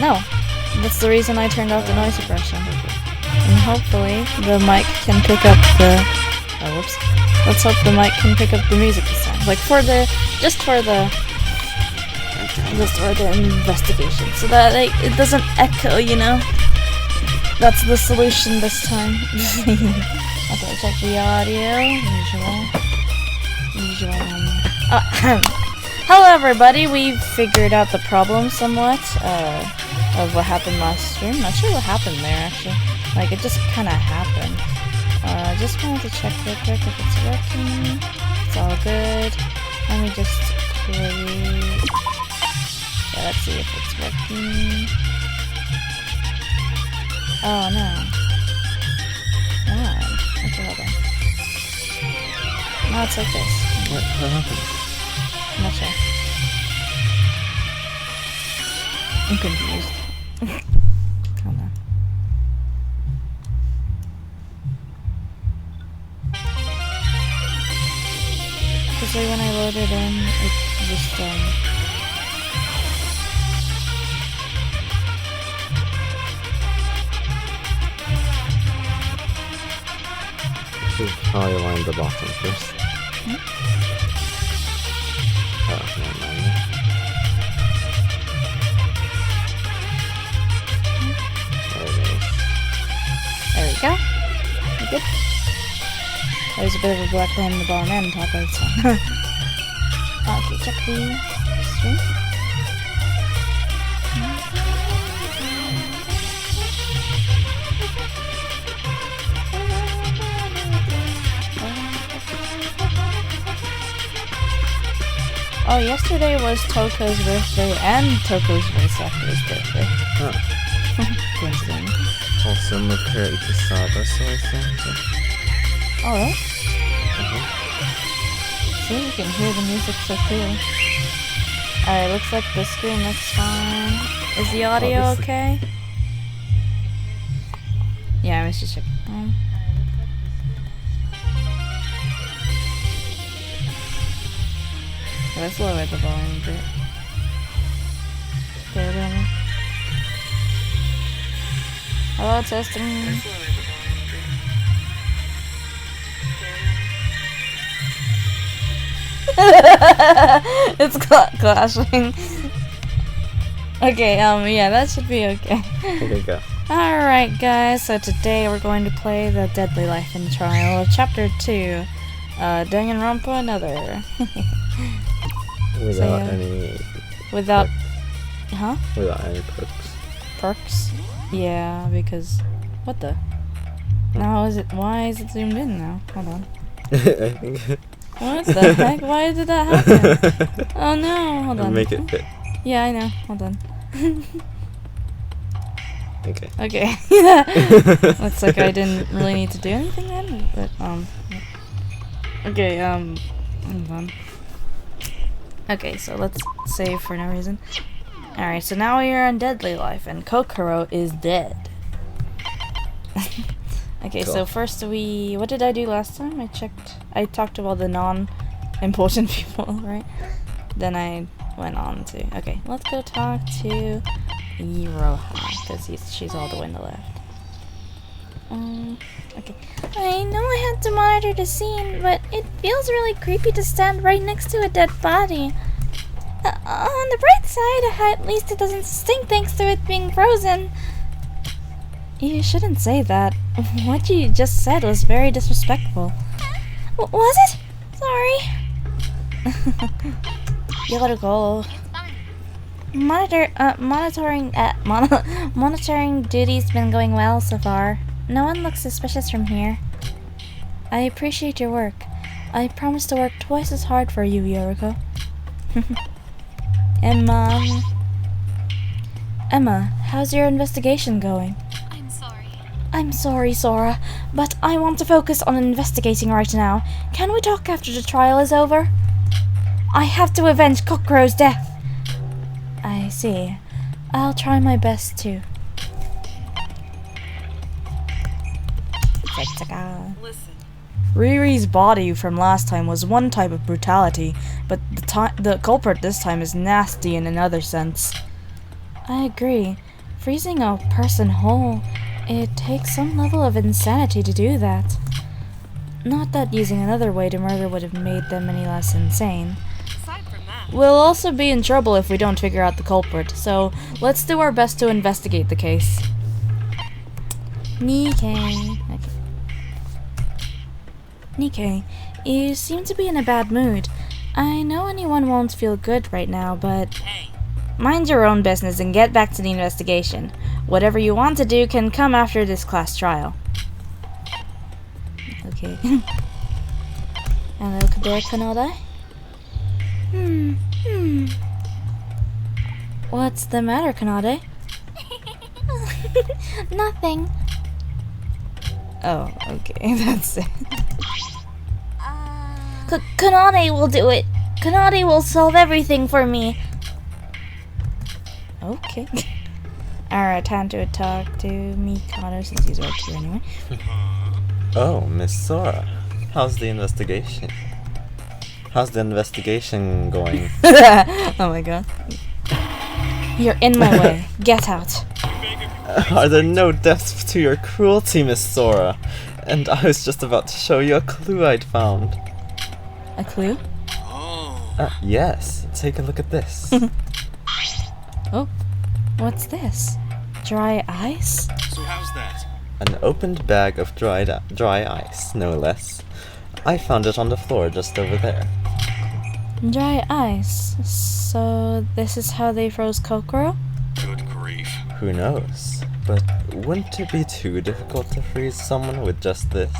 No. That's the reason I turned off the noise suppression. And hopefully the mic can pick up the... Oh, whoops. Let's hope the mic can pick up the music this time. Like for the... Just for the investigation. So that it doesn't echo, you know? That's the solution this time. Okay, check the audio. Usual. Hello everybody, we've figured out the problem somewhat, of what happened last stream. Not sure what happened there actually. Like it just kinda happened. Just wanted to check real quick if it's working. It's all good. Let me just play. Yeah, let's see if it's working. Oh no. Why? Okay, hold on. No, it's like this. What happened? I'm not sure. I'm confused. Hold on. Because like when I loaded in, it just should probably line the bottom first. Hmm? Oh, never mind. There it is. There we go. You good? There's a bit of a black line in the bottom and top right side. Okay, check the stream. Oh, yesterday was Toko's birthday and Toko's voice actor's birthday. Oh. Coincidence. Also, Mukher Ikusaba's voice actor. Oh, really? See, you can hear the music so clearly. Alright, looks like the screen looks fine. Is the audio okay? Yeah, I was just checking. Let's lower the volume a bit. Okay, then. Hello, testing. It's clashing. Okay, yeah, that should be okay. Okay, go. Alright, guys, so today we're going to play the Deadly Life and Trial of Chapter 2. Danganronpa another. Without any... Without... Huh? Without any perks. Perks? Yeah, because... What the? Now is it... Why is it zoomed in now? Hold on. I think... What the heck? Why did that happen? Oh no, hold on. Make it fit. Yeah, I know. Hold on. Okay. Okay. Looks like I didn't really need to do anything then, but, okay, hold on. Okay, so let's save for no reason. Alright, so now we are on Deadly Life, and Kokoro is dead. Okay, cool. So first what did I do last time? I talked to all the non-important people, right? Then I went on to, okay, let's go talk to Iroha, because she's all the way on the left. Okay. I know I had to monitor the scene, but it feels really creepy to stand right next to a dead body. On the bright side, at least it doesn't stink thanks to it being frozen. You shouldn't say that. What you just said was very disrespectful. Was it? Sorry. You gotta go. Monitoring duty's been going well so far. No one looks suspicious from here. I appreciate your work. I promise to work twice as hard for you, Yoriko. Emma, how's your investigation going? I'm sorry, Sora, but I want to focus on investigating right now. Can we talk after the trial is over? I have to avenge Kokoro's death. I see. I'll try my best to. Listen. Riri's body from last time was one type of brutality, but the culprit this time is nasty in another sense. I agree. freezing a person whole, it takes some level of insanity to do that. Not that using another way to murder would have made them any less insane. We'll also be in trouble if we don't figure out the culprit, so let's do our best to investigate the case. Nikkei. Nikkei, you seem to be in a bad mood. I know anyone won't feel good right now, but... Mind your own business and get back to the investigation. Whatever you want to do can come after this class trial. Okay. Hello there, Kanada. What's the matter, Kanade? Nothing. Oh, okay, that's it. Kanade will do it. Kanade will solve everything for me. Okay. Alright, time to talk to Mikado since he's right here anyway. Oh, Miss Sora. How's the investigation? How's the investigation going? Oh my god. You're in my way. Get out. Are there no depths to your cruelty, Miss Sora? And I was just about to show you a clue I'd found. A clue? Yes. Take a look at this. Oh, what's this? Dry ice? So how's that? An opened bag of dry ice, no less. I found it on the floor just over there. Dry ice. So this is how they froze Kokoro? Good grief. Who knows? But wouldn't it be too difficult to freeze someone with just this?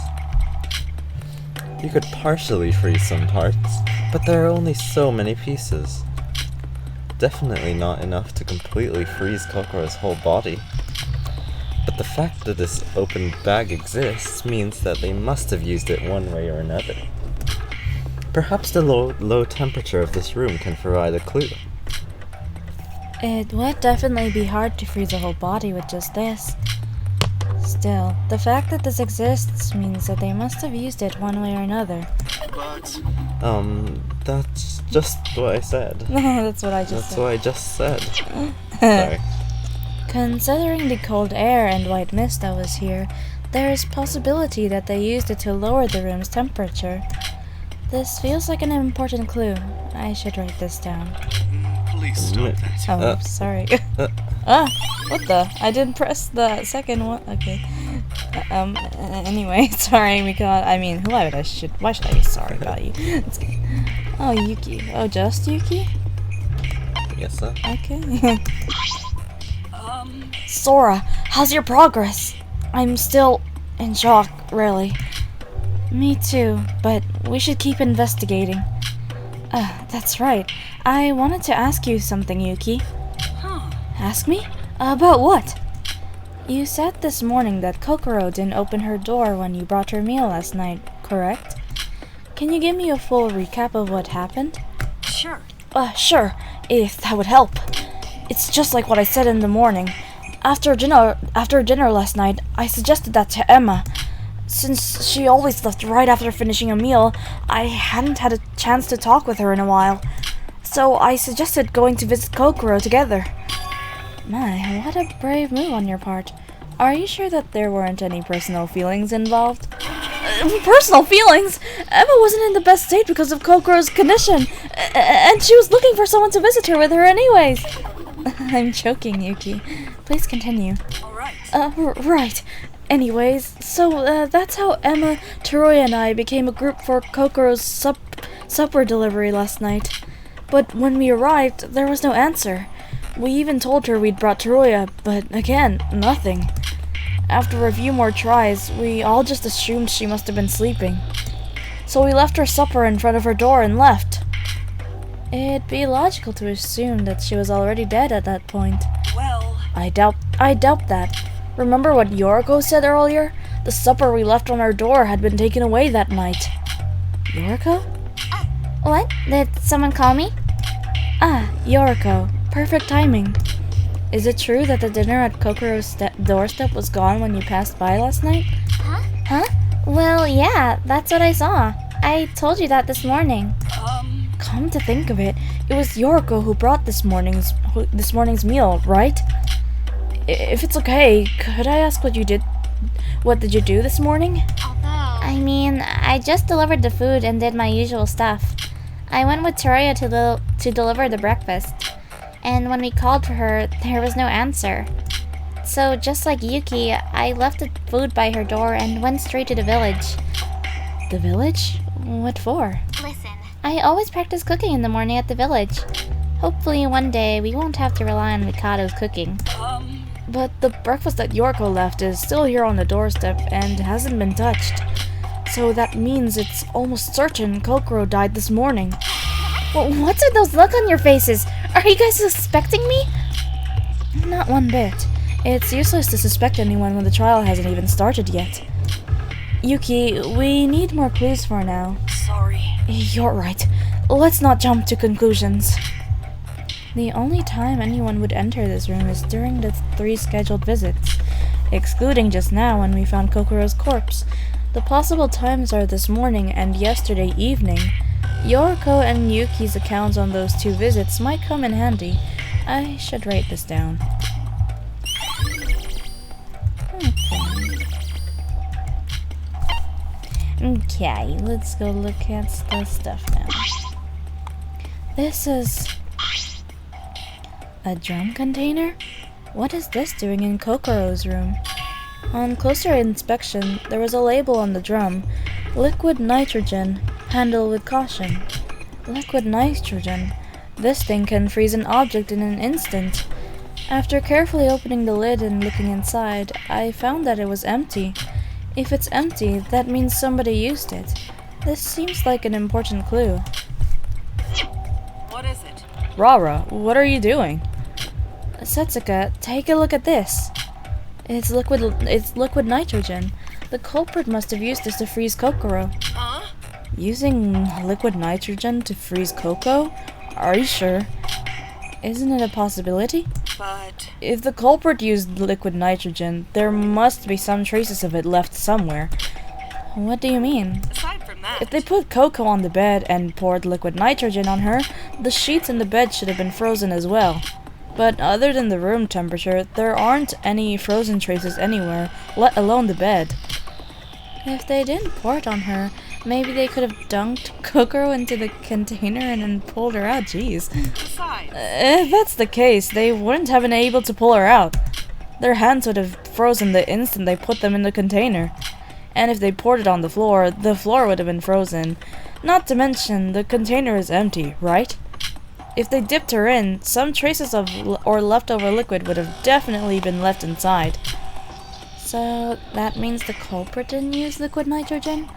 You could partially freeze some parts, but there are only so many pieces. Definitely not enough to completely freeze Kokoro's whole body. But the fact that this open bag exists means that they must have used it one way or another. Perhaps the low temperature of this room can provide a clue. It would definitely be hard to freeze a whole body with just this. Still, the fact that this exists means that they must have used it one way or another. But That's just what I said. That's what I just That's said. what I just said. Sorry. Considering the cold air and white mist that was here, there is possibility that they used it to lower the room's temperature. This feels like an important clue. I should write this down. please stop that. Oh, sorry. What the? I didn't press the second one. Okay. Anyway, sorry, why should I be sorry about you? Oh, Yuki. Oh, just Yuki? Yes, sir. Okay. Sora, how's your progress? I'm still in shock, really. Me too, but we should keep investigating. That's right. I wanted to ask you something, Yuki. Ask me? About what? You said this morning that Kokoro didn't open her door when you brought her meal last night, correct? Can you give me a full recap of what happened? Sure. Sure, if that would help. It's just like what I said in the morning. After dinner last night, I suggested that to Emma. Since she always left right after finishing a meal, I hadn't had a chance to talk with her in a while. So I suggested going to visit Kokoro together. My, what a brave move on your part. Are you sure that there weren't any personal feelings involved? Personal feelings? Emma wasn't in the best state because of Kokoro's condition, and she was looking for someone to visit her with her anyways. I'm choking, Yuki. Please continue. Alright. Right. Anyways, so that's how Emma, Teruya, and I became a group for Kokoro's supper delivery last night. But when we arrived, there was no answer. We even told her we'd brought Teruya, but again, nothing. After a few more tries, we all just assumed she must have been sleeping. So we left her supper in front of her door and left. It'd be logical to assume that she was already dead at that point. Well, I doubt that. Remember what Yoriko said earlier? The supper we left on our door had been taken away that night. Yoriko? what? Did someone call me? Yoriko. Perfect timing. Is it true that the dinner at Kokoro's doorstep was gone when you passed by last night? Huh? Well, yeah, that's what I saw. I told you that this morning. Come to think of it, it was Yoriko who brought this morning's meal, right? If it's okay, could I ask what you did? What did you do this morning? I mean, I just delivered the food and did my usual stuff. I went with Toria to deliver the breakfast. And when we called for her, there was no answer. So just like Yuki, I left the food by her door and went straight to the village. The village? What for? Listen. I always practice cooking in the morning at the village. Hopefully one day we won't have to rely on Mikado's cooking. But the breakfast that Yorko left is still here on the doorstep and hasn't been touched. So that means it's almost certain Kokoro died this morning. Well, what's with those look on your faces? Are you guys suspecting me? Not one bit. It's useless to suspect anyone when the trial hasn't even started yet. Yuki, we need more clues for now. Sorry. You're right. Let's not jump to conclusions. The only time anyone would enter this room is during the 3 scheduled visits, excluding just now when we found Kokoro's corpse. The possible times are this morning and yesterday evening. Yoriko and Yuki's accounts on those 2 visits might come in handy. I should write this down. Okay, let's go look at the stuff now. This is a drum container? What is this doing in Kokoro's room? On closer inspection, there was a label on the drum. Liquid nitrogen. Handle with caution. Liquid nitrogen. This thing can freeze an object in an instant. After carefully opening the lid and looking inside, I found that it was empty. If it's empty, that means somebody used it. This seems like an important clue. What is it? Rara, what are you doing? Setsuka, take a look at this. It's liquid nitrogen. The culprit must have used this to freeze Kokoro. Huh? Using liquid nitrogen to freeze Koko? Are you sure? Isn't it a possibility? But... If the culprit used liquid nitrogen, there must be some traces of it left somewhere. What do you mean? aside from that... If they put Koko on the bed and poured liquid nitrogen on her, the sheets in the bed should have been frozen as well. But other than the room temperature, there aren't any frozen traces anywhere, let alone the bed. If they didn't pour it on her, maybe they could have dunked Kokoro into the container and then pulled her out. Jeez. Besides... If that's the case, they wouldn't have been able to pull her out. Their hands would have frozen the instant they put them in the container. And if they poured it on the floor would have been frozen. Not to mention, the container is empty, right? If they dipped her in, some traces of or leftover liquid would have definitely been left inside. So that means the culprit didn't use liquid nitrogen?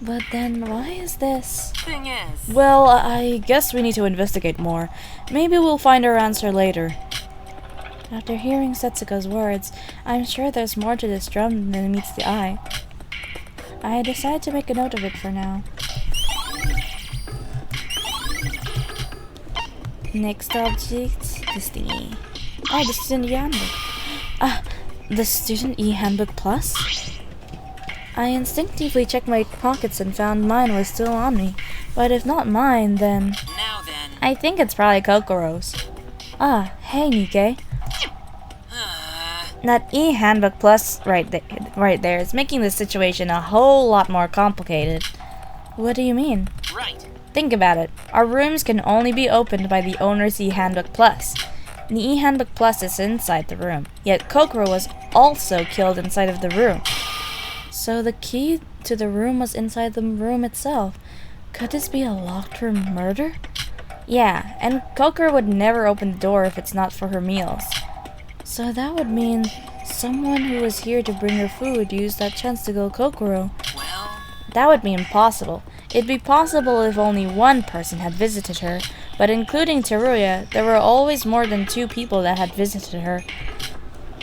But then why is this? Thing is... Well, I guess we need to investigate more. Maybe we'll find our answer later. After hearing Setsuka's words, I'm sure there's more to this drum than meets the eye. I decide to make a note of it for now. Next object, this thingy. Oh, the student e-handbook. Ah, the student e-handbook plus? I instinctively checked my pockets and found mine was still on me. But if not mine, then... Now then... I think it's probably Kokoro's. Ah, hey Nikkei. That e-handbook plus right there is making the situation a whole lot more complicated. What do you mean? Right. Think about it. Our rooms can only be opened by the owner's e-handbook plus. The e-handbook plus is inside the room, yet Kokoro was also killed inside of the room. So the key to the room was inside the room itself. Could this be a locked room murder? Yeah, and Kokoro would never open the door if it's not for her meals. So that would mean someone who was here to bring her food used that chance to kill Kokoro. Well... That would be impossible. It'd be possible if only one person had visited her, but including Teruya, there were always more than 2 people that had visited her.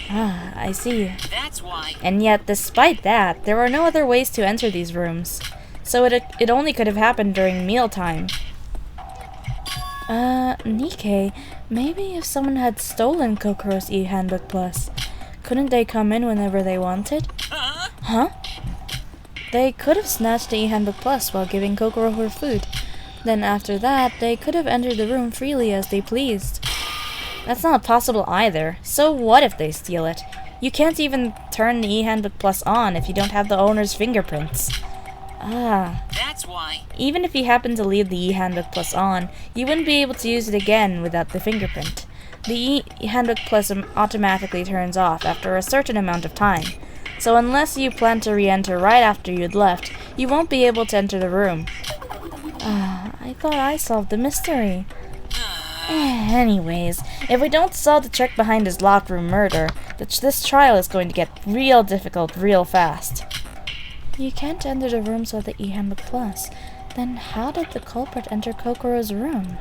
Ah, I see. That's why... And yet, despite that, there were no other ways to enter these rooms. So it only could have happened during mealtime. Nikkei, maybe if someone had stolen Kokoro's e-handbook plus, couldn't they come in whenever they wanted? Huh? They could have snatched the e-handbook plus while giving Kokoro her food. Then after that, they could have entered the room freely as they pleased. That's not possible either. So what if they steal it? You can't even turn the eHandbook Plus on if you don't have the owner's fingerprints. Ah. That's why. Even if you happen to leave the eHandbook Plus on, you wouldn't be able to use it again without the fingerprint. The eHandbook Plus automatically turns off after a certain amount of time. So unless you plan to re-enter right after you'd left, you won't be able to enter the room. Ah, I thought I solved the mystery. Anyways, if we don't solve the trick behind his locked room murder, this trial is going to get real difficult real fast. You can't enter the rooms with the eHandbook Plus. Then how did the culprit enter Kokoro's room?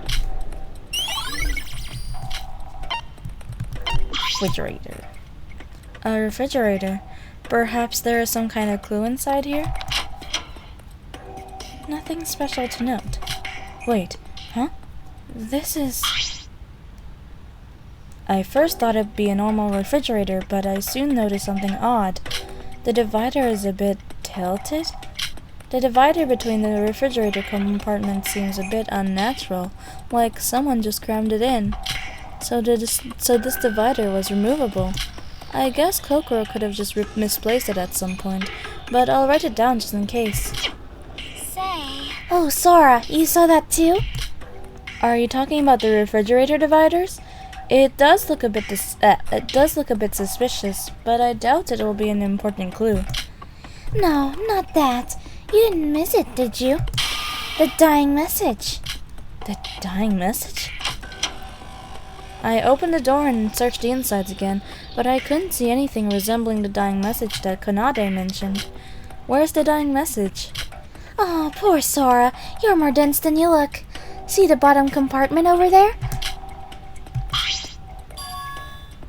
Refrigerator. A refrigerator. Perhaps there is some kind of clue inside here? Nothing special to note. Wait, huh? This is... I first thought it'd be a normal refrigerator, but I soon noticed something odd. The divider is a bit tilted. The divider between the refrigerator compartments seems a bit unnatural, like someone just crammed it in. So this divider was removable. I guess Kokoro could have just misplaced it at some point, but I'll write it down just in case. Say. Oh, Sora, you saw that too? Are you talking about the refrigerator dividers? It does look a bit suspicious, but I doubt it will be an important clue. No, not that. You didn't miss it, did you? The dying message. The dying message? I opened the door and searched the insides again, but I couldn't see anything resembling the dying message that Konade mentioned. Where's the dying message? Oh, poor Sora. You're more dense than you look. See the bottom compartment over there?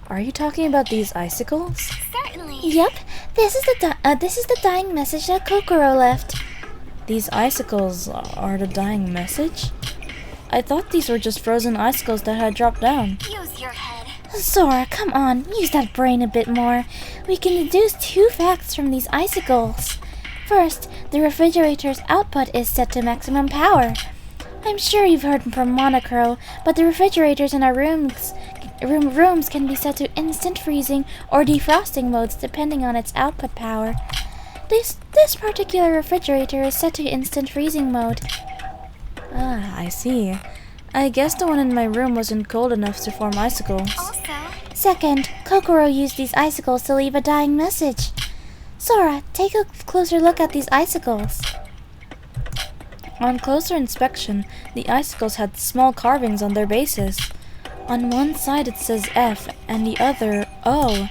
Are you talking about these icicles? Certainly. Yep. This is the dying message that Kokoro left. These icicles are the dying message? I thought these were just frozen icicles that had dropped down. Use your head. Sora, come on. Use that brain a bit more. We can deduce two facts from these icicles. First, the refrigerator's output is set to maximum power. I'm sure you've heard from Monocro, but the refrigerators in our rooms can be set to instant freezing or defrosting modes depending on its output power. This particular refrigerator is set to instant freezing mode. Ah, I see. I guess the one in my room wasn't cold enough to form icicles. Second, Kokoro used these icicles to leave a dying message. Sora, take a closer look at these icicles. On closer inspection, the icicles had small carvings on their bases. On one side it says F, and the other O.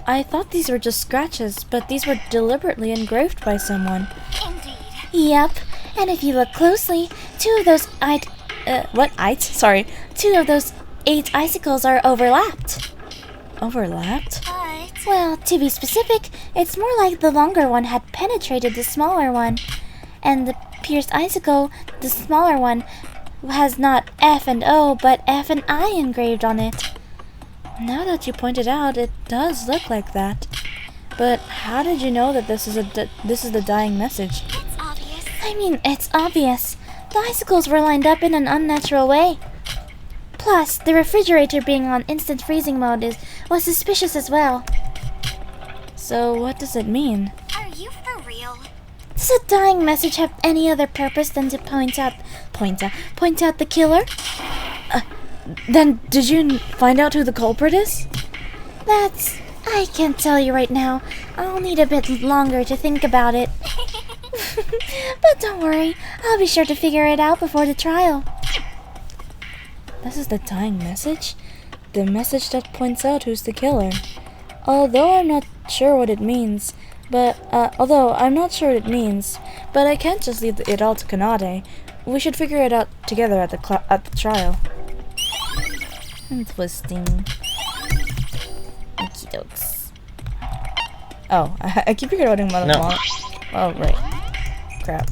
I thought these were just scratches, but these were deliberately engraved by someone. Indeed. Yep, and if you look closely, two of those 8 icicles are overlapped. Overlapped? Well, to be specific, it's more like the longer one had penetrated the smaller one. And the pierced icicle, the smaller one, has not F and O, but F and I engraved on it. Now that you point it out, it does look like that. But how did you know that this is the dying message? It's obvious. I mean, it's obvious. The icicles were lined up in an unnatural way. Plus, the refrigerator being on instant freezing mode was suspicious as well. So what does it mean? Are you for real? Does a dying message have any other purpose than to point out the killer? Then did you find out who the culprit is? I can't tell you right now. I'll need a bit longer to think about it. But don't worry, I'll be sure to figure it out before the trial. This is the dying message? The message that points out who's the killer. Although I'm not sure what it means, but I can't just leave it all to Kanade. We should figure it out together at the trial. Interesting. Okie dokes. Oh, I keep forgetting about the mom. Oh, right. Crap.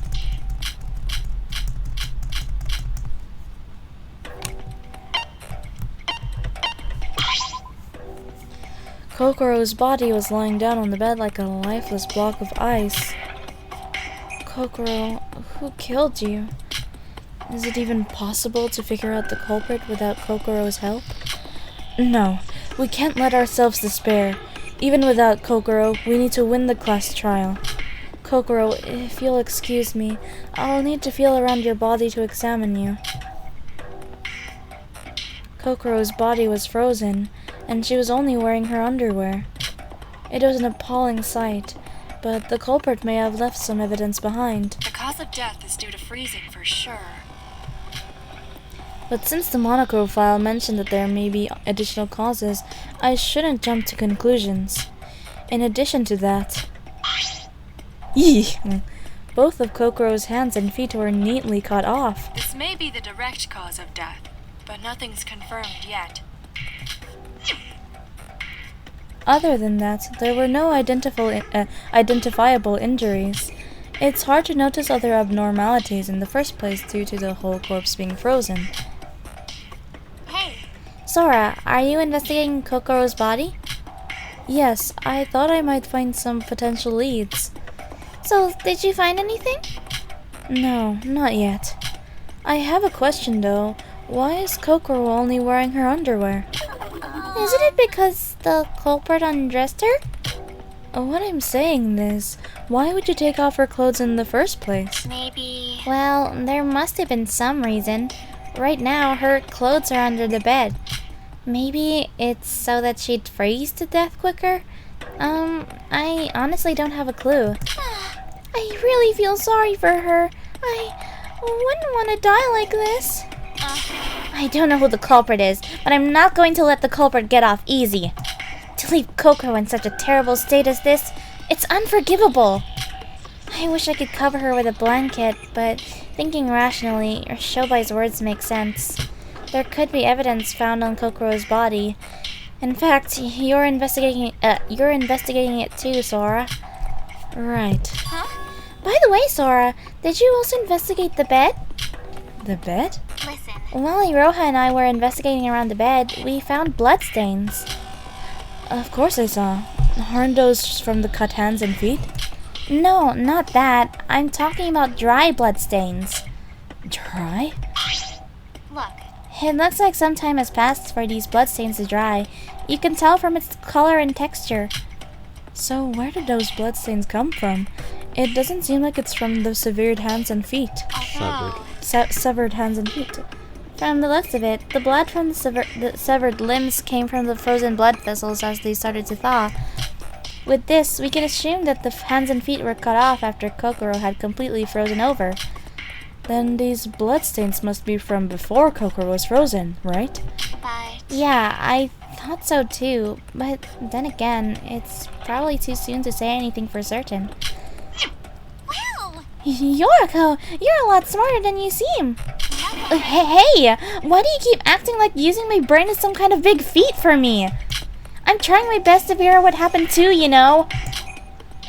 Kokoro's body was lying down on the bed like a lifeless block of ice. Kokoro, who killed you? Is it even possible to figure out the culprit without Kokoro's help? No, we can't let ourselves despair. Even without Kokoro, we need to win the class trial. Kokoro, if you'll excuse me, I'll need to feel around your body to examine you. Kokoro's body was frozen, and she was only wearing her underwear. It was an appalling sight, but the culprit may have left some evidence behind. The cause of death is due to freezing for sure. But since the Monaco file mentioned that there may be additional causes, I shouldn't jump to conclusions. In addition to that... Eek! Both of Kokoro's hands and feet were neatly cut off. This may be the direct cause of death, but nothing's confirmed yet. Other than that, there were no identifiable injuries. It's hard to notice other abnormalities in the first place due to the whole corpse being frozen. Hey, Sora, are you investigating Kokoro's body? Yes, I thought I might find some potential leads. so did you find anything? No, not yet. I have a question though. Why is Kokoro only wearing her underwear? Isn't it because the culprit undressed her? What I'm saying is, why would you take off her clothes in the first place? Maybe. Well, there must have been some reason. Right now, her clothes are under the bed. Maybe it's so that she'd freeze to death quicker? I honestly don't have a clue. I really feel sorry for her. I wouldn't want to die like this. I don't know who the culprit is, but I'm not going to let the culprit get off easy. To leave Kokoro in such a terrible state as this, it's unforgivable. I wish I could cover her with a blanket, but thinking rationally, Shobai's words make sense. There could be evidence found on Kokoro's body. In fact, you're investigating it too, Sora. Right. By the way, Sora, did you also investigate the bed? The bed? Listen. While Iroha and I were investigating around the bed, we found bloodstains. Of course I saw. Aren't those from the cut hands and feet? No, not that. I'm talking about dry bloodstains. Dry? Look. It looks like some time has passed for these bloodstains to dry. You can tell from its color and texture. So where did those bloodstains come from? It doesn't seem like it's from the severed hands and feet. Severed hands and feet. From the looks of it, the blood from the severed limbs came from the frozen blood vessels as they started to thaw. With this, we can assume that the hands and feet were cut off after Kokoro had completely frozen over. Then these bloodstains must be from before Kokoro was frozen, right? Yeah, I thought so too. But then again, it's probably too soon to say anything for certain. Well, Yoriko, you're a lot smarter than you seem. Hey, why do you keep acting like using my brain is some kind of big feat for me? I'm trying my best to figure out what happened too, you know.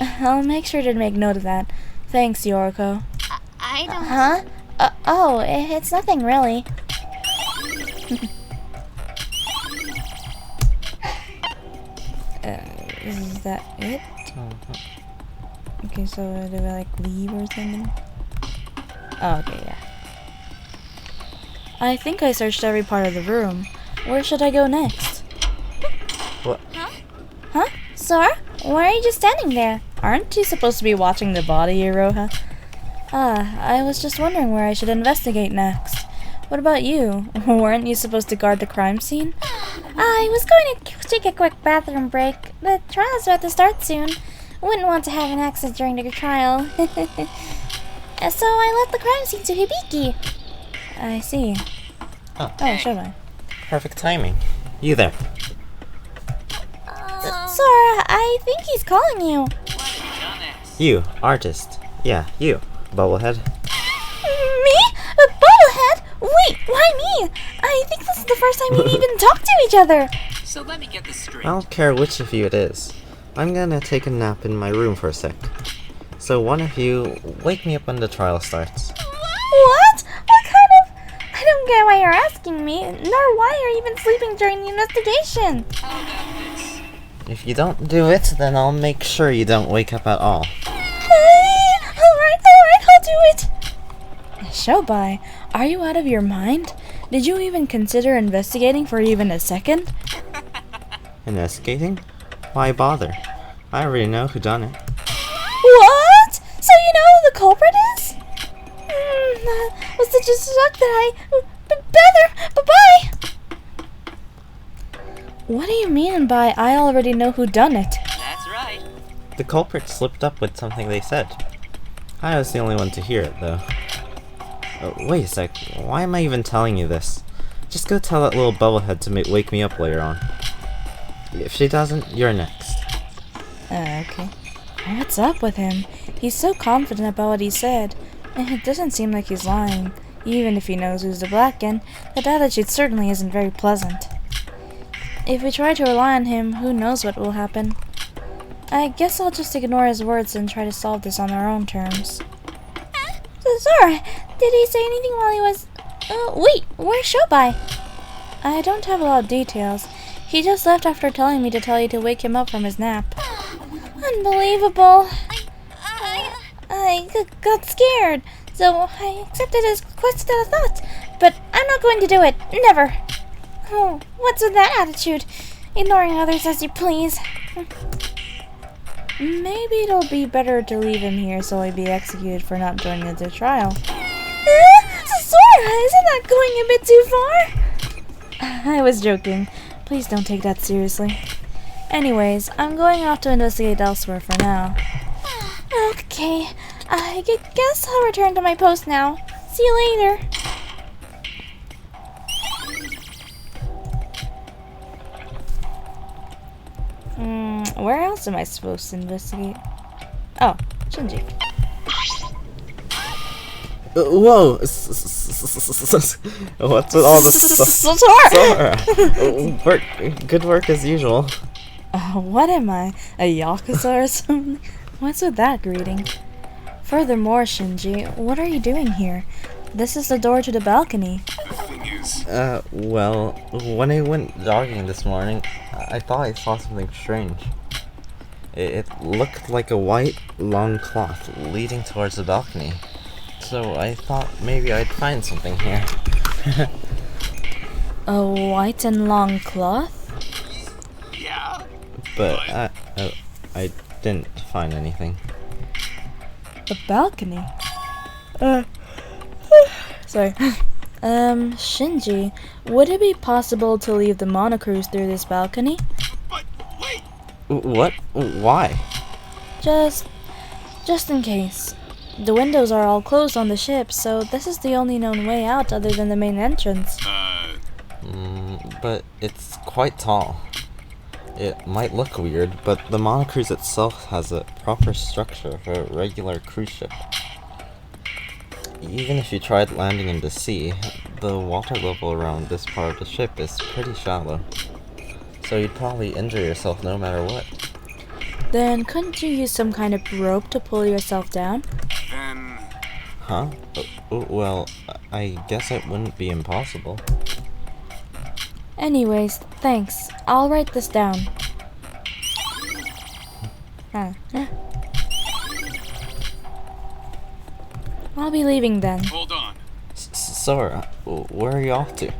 I'll make sure to make note of that. Thanks, Yoriko. I don't... oh, it's nothing really. Is that it? Okay, so do I leave or something? Oh, okay, yeah. I think I searched every part of the room. Where should I go next? What? Huh? Sora? Why are you just standing there? Aren't you supposed to be watching the body, Iroha? I was just wondering where I should investigate next. What about you? Weren't you supposed to guard the crime scene? I was going to take a quick bathroom break. The trial's about to start soon. Wouldn't want to have an accident during the trial. So I left the crime scene to Hibiki. I see. Oh, should I? perfect timing. You there. Sora, I think he's calling you. You, artist. Yeah, you. Bubblehead. Me? A bubblehead? Wait, why me? I think this is the first time we've even talked to each other. So let me get this straight. I don't care which of you it is. I'm gonna take a nap in my room for a sec. So one of you, wake me up when the trial starts. What? What kind of... I don't get why you're asking me, nor why you're even sleeping during the investigation. How about this? If you don't do it, then I'll make sure you don't wake up at all. Alright, I'll do it. Shobai, are you out of your mind? Did you even consider investigating for even a second? Investigating? Why bother? I already know who done it. What? So you know who the culprit is? Was such a shock that I... Better! Bye-bye! What do you mean by I already know who done it? That's right. The culprit slipped up with something they said. I was the only one to hear it, though. Wait a sec, why am I even telling you this? Just go tell that little bubblehead to wake me up later on. If she doesn't, you're next. Okay. What's up with him? He's so confident about what he said. And it doesn't seem like he's lying. Even if he knows who's the Blacken, that attitude certainly isn't very pleasant. If we try to rely on him, who knows what will happen. I guess I'll just ignore his words and try to solve this on our own terms. Zora, did he say anything while he was... wait, where's Shobai? I don't have a lot of details. He just left after telling me to tell you to wake him up from his nap. Unbelievable. I got scared, so I accepted his request without a thought. But I'm not going to do it. Never. Oh, what's with that attitude? Ignoring others as you please. Maybe it'll be better to leave him here so he'll be executed for not joining the trial. Sora, isn't that going a bit too far? I was joking. Please don't take that seriously. Anyways, I'm going off to investigate elsewhere for now. Okay, I guess I'll return to my post now. See you later. Where else am I supposed to investigate? Oh, Shinji. Whoa! What's with all this stuff? Sora! Good work as usual. What am I? A Yakuza or something? What's with that greeting? Furthermore, Shinji, what are you doing here? This is the door to the balcony. The thing is, Well, when I went jogging this morning, I thought I saw something strange. It looked like a white, long cloth leading towards the balcony. So I thought maybe I'd find something here. A white and long cloth? yeah. But I didn't find anything. The balcony? Sorry. Shinji, would it be possible to leave the monocruise through this balcony? But wait, What? Why? Just in case. The windows are all closed on the ship, so this is the only known way out other than the main entrance. But it's quite tall. It might look weird, but the monocruise itself has a proper structure for a regular cruise ship. Even if you tried landing in the sea, the water level around this part of the ship is pretty shallow. So you'd probably injure yourself no matter what. Then couldn't you use some kind of rope to pull yourself down? then Huh? Well, I guess it wouldn't be impossible. Anyways, thanks. I'll write this down. I'll be leaving then. hold on. Sora, where are you off to?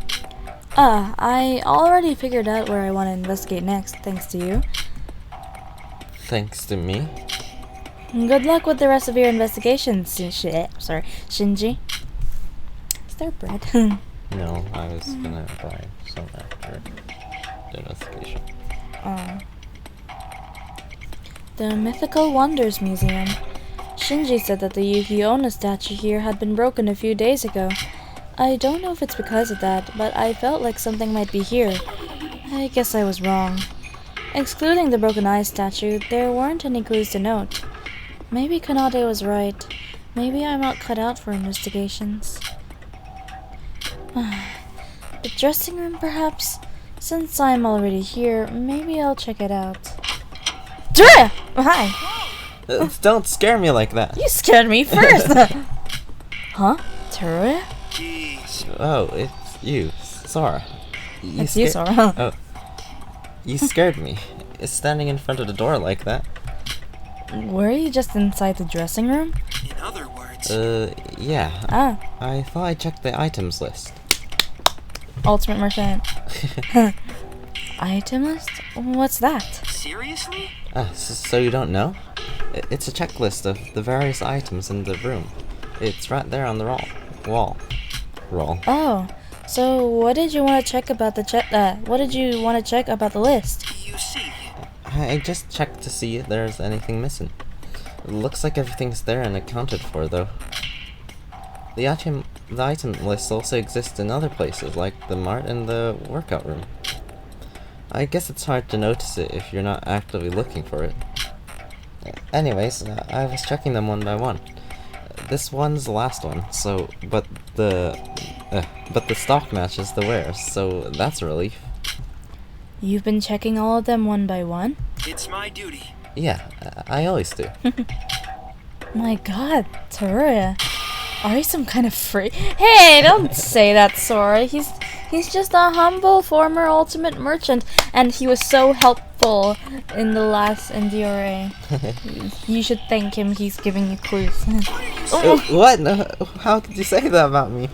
I already figured out where I want to investigate next, thanks to you. Thanks to me? Good luck with the rest of your investigations, Shinji. Is there bread? No, I was gonna buy some after the investigation. The Mythical Wonders Museum. Shinji said that the Yuki Onna statue here had been broken a few days ago. I don't know if it's because of that, but I felt like something might be here. I guess I was wrong. Excluding the broken eye statue, there weren't any clues to note. Maybe Kanade was right. Maybe I'm not cut out for investigations. The dressing room, perhaps? Since I'm already here, maybe I'll check it out. Drea! Hi! Don't scare me like that! You scared me first! Huh? Teruya? Jeez. Oh, it's you, Sora. It's you, Sora. Oh, you scared me. Standing in front of the door like that. Were you just inside the dressing room? In other words, Yeah. Ah, I thought I checked the items list. Ultimate Merchant. item list? What's that? Seriously? So you don't know? It's a checklist of the various items in the room. It's right there on the wall. Oh, so what did you want to check about the what did you want to check about the list? You see, I just checked to see if there's anything missing. It looks like everything's there and accounted for, though. The item list also exists in other places, like the mart and the workout room. I guess it's hard to notice it if you're not actively looking for it. Anyways, I was checking them one by one. This one's the last one, but the stock matches the wares, so that's a relief. You've been checking all of them one by one? it's my duty. Yeah, I always do. My god, Teruya. Are you some kind of freak? Hey, don't say that, Sora. He's just a humble former ultimate merchant, and he was so helpful in the last SDRA. You should thank him, he's giving you clues. What? No, how could you say that about me?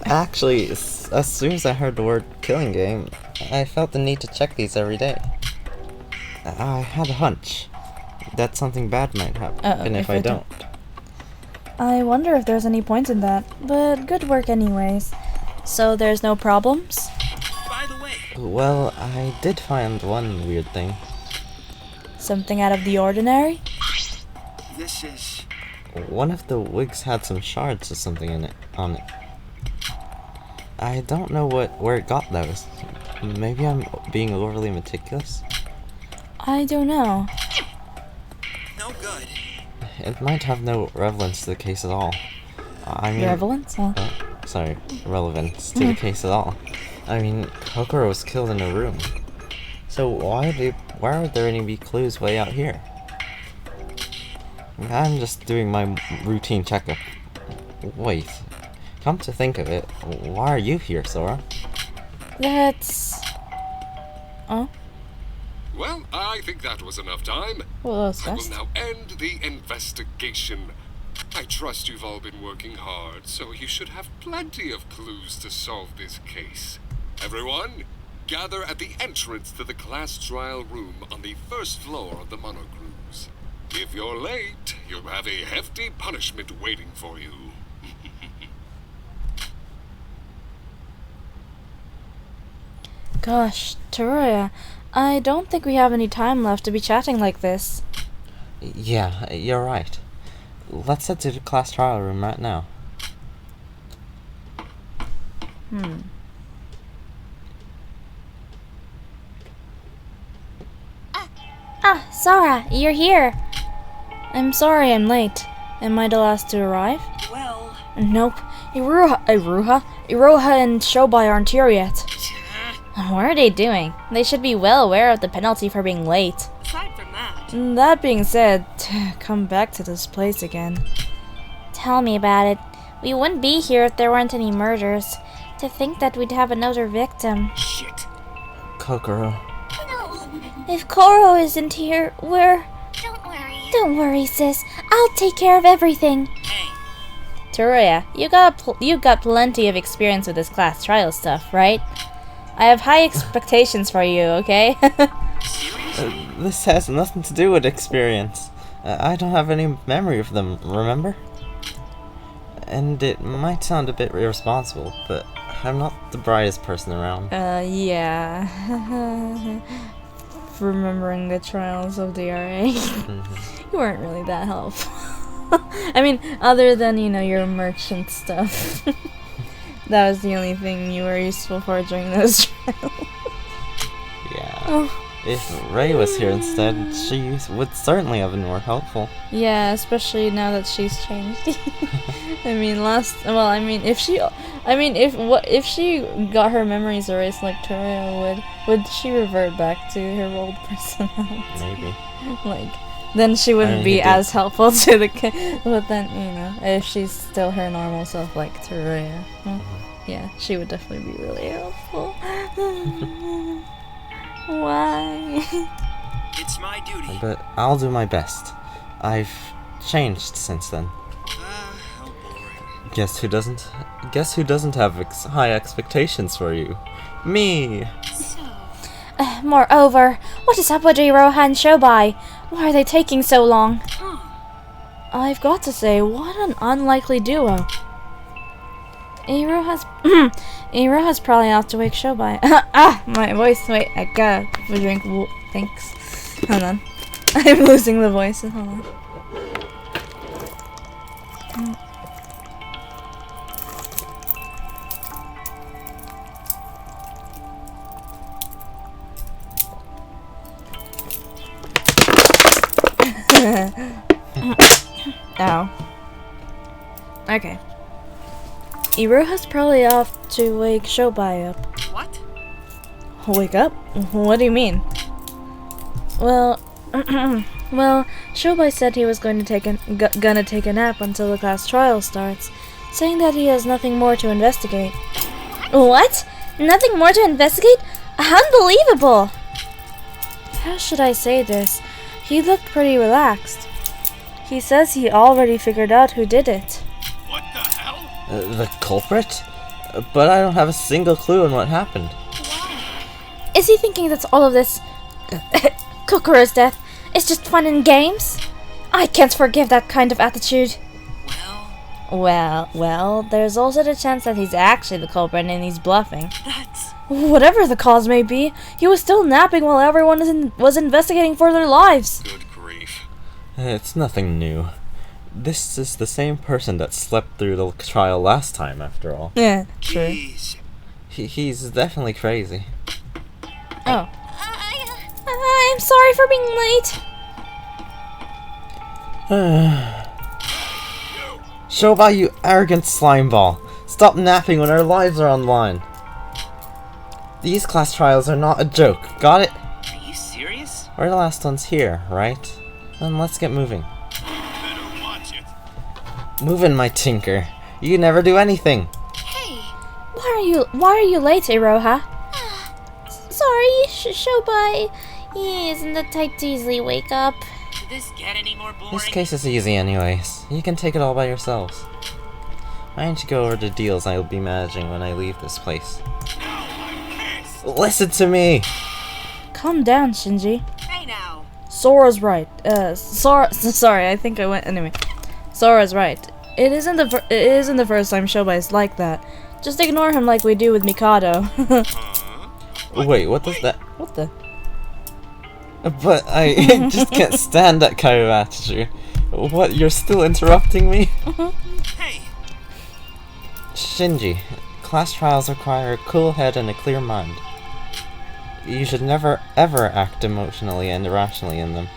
Actually, as soon as I heard the word killing game, I felt the need to check these every day. I had a hunch that something bad might happen if I don't. I wonder if there's any point in that, but good work anyways. So there's no problems? By the way, Well, I did find one weird thing. Something out of the ordinary? this is... One of the wigs had some shards or something on it. I don't know where it got those. Maybe I'm being overly meticulous? I don't know. no good. It might have no relevance to the case at all. I mean... Relevance? Huh? relevance to the case at all. I mean, Kokoro was killed in a room. So why would there any clues way out here? I'm just doing my routine checkup. Wait, come to think of it, why are you here, Sora? That's... Oh? Well, I think that was enough time. Well, that was I will fast. now end the investigation. I trust you've all been working hard, so you should have plenty of clues to solve this case. Everyone, gather at the entrance to the class trial room on the first floor of the monocruise. If you're late, you'll have a hefty punishment waiting for you. Gosh, Teruya, I don't think we have any time left to be chatting like this. Yeah, you're right. Let's head to the class trial room right now. Ah, Sora, you're here. I'm sorry I'm late. Am I the last to arrive? Well, Nope. Iroha and Shobai aren't here yet. What are they doing? They should be well aware of the penalty for being late. aside from that, That being said, come back to this place again. Tell me about it. We wouldn't be here if there weren't any murders. To think that we'd have another victim. Shit. Kokoro. If Koro isn't here, we're... Don't worry. Don't worry, sis. I'll take care of everything. Hey, Teruya, you got plenty of experience with this class trial stuff, right? I have high expectations for you, okay? This has nothing to do with experience. I don't have any memory of them, remember? And it might sound a bit irresponsible, but I'm not the brightest person around. Yeah. Remembering the trials of the RA. You weren't really that helpful. I mean, other than, your merchant stuff. That was the only thing you were useful for during those trials. Yeah. Oh. If Ray was here instead, she would certainly have been more helpful. Yeah, especially now that she's changed. if she got her memories erased like Teruya would she revert back to her old personality? Maybe. Then she wouldn't he be did. as helpful to the kid. But then, if she's still her normal self like Teruya, yeah, she would definitely be really helpful. Why? it's my duty. But I'll do my best. I've changed since then. How boring. Guess who doesn't have high expectations for you? Me! so Moreover, what is up with Iroha and Shobai? Why are they taking so long? I've got to say, what an unlikely duo. Iroha's Iroha's probably off to wake Shobai. My voice. Wait, I gotta drink. Thanks. Hold on. I'm losing the voices. Hold on. Ow. Okay. Iroha's probably off to wake Shobai up. What? Wake up? What do you mean? Well, well, Shobai said he was going to gonna take a nap until the class trial starts, saying that he has nothing more to investigate. What? Nothing more to investigate? Unbelievable! How should I say this? He looked pretty relaxed. He says he already figured out who did it. What the hell? The culprit? But I don't have a single clue on what happened. Is he thinking that all of this Kokoro's death is just fun and games? I can't forgive that kind of attitude. Well, there's also the chance that he's actually the culprit and he's bluffing. That's... Whatever the cause may be, he was still napping while everyone was investigating for their lives. Good grief. It's nothing new. This is the same person that slept through the trial last time, after all. Yeah, true. Jeez. He's definitely crazy. Oh. I'm sorry for being late. Shobai, you arrogant slimeball. Stop napping when our lives are on the line. These class trials are not a joke, got it? Are you serious? We're the last ones here, right? Then let's get moving. Better watch it. Move in, my tinker. You never do anything. Hey! Why are you late, Iroha? Sorry, Shobai. He isn't the type to easily wake up. Did this get any more boring? This case is easy anyways. You can take it all by yourselves. Why don't you go over the deals I'll be managing when I leave this place? Listen to me! Calm down, Shinji. Hey now! Sora's right. Sorry, I think I went anyway. Sora's right. It isn't the first time Shobai's like that. Just ignore him like we do with Mikado. Wait, what does that? What the? But I just can't stand that kind of attitude. What, you're still interrupting me? Hey! Shinji, class trials require a cool head and a clear mind. You should never ever act emotionally and irrationally in them.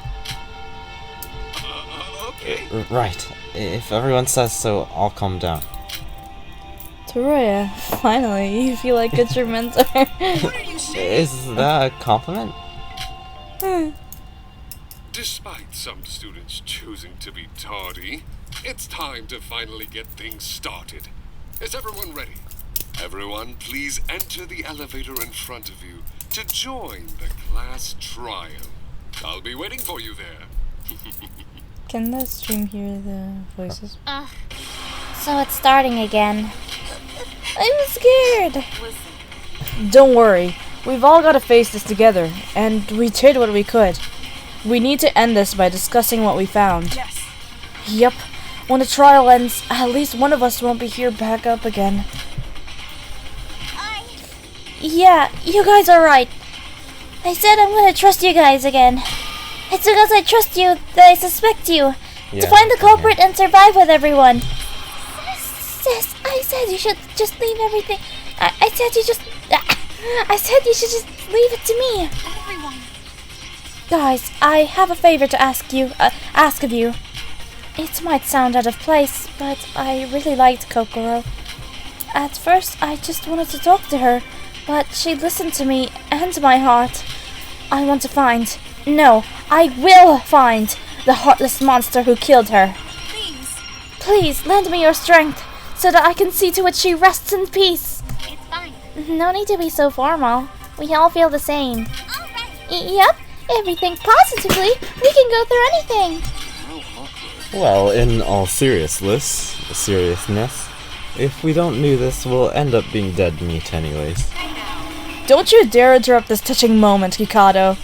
Okay. Right. If everyone says so, I'll calm down. Toroya, finally, you feel like it's your mentor. What are you saying? Is that a compliment? Despite some students choosing to be tardy, it's time to finally get things started. Is everyone ready? Everyone, please enter the elevator in front of you to join the class trial. I'll be waiting for you there. Can the stream hear the voices? So it's starting again. I'm scared. Don't worry. We've all got to face this together, and we did what we could. We need to end this by discussing what we found. Yes! Yep. When the trial ends, at least one of us won't be here back up again. Yeah, you guys are right. I said I'm gonna trust you guys again. It's because I trust you that I suspect you. To find the culprit and survive with everyone. Sis, I said you should just leave everything. I said you should just leave it to me. Everyone! Guys, I have a favor to ask of you. It might sound out of place, but I really liked Kokoro. At first, I just wanted to talk to her, but she listened to me and my heart. I want to find, no, I will find the heartless monster who killed her. Please! Please, lend me your strength, so that I can see to it she rests in peace. It's fine. No need to be so formal. We all feel the same. Alright! Yep, everything positively. We can go through anything. Well, in all seriousness, if we don't do this, we'll end up being dead meat anyways. Hey now! Don't you dare interrupt this touching moment, Hikato.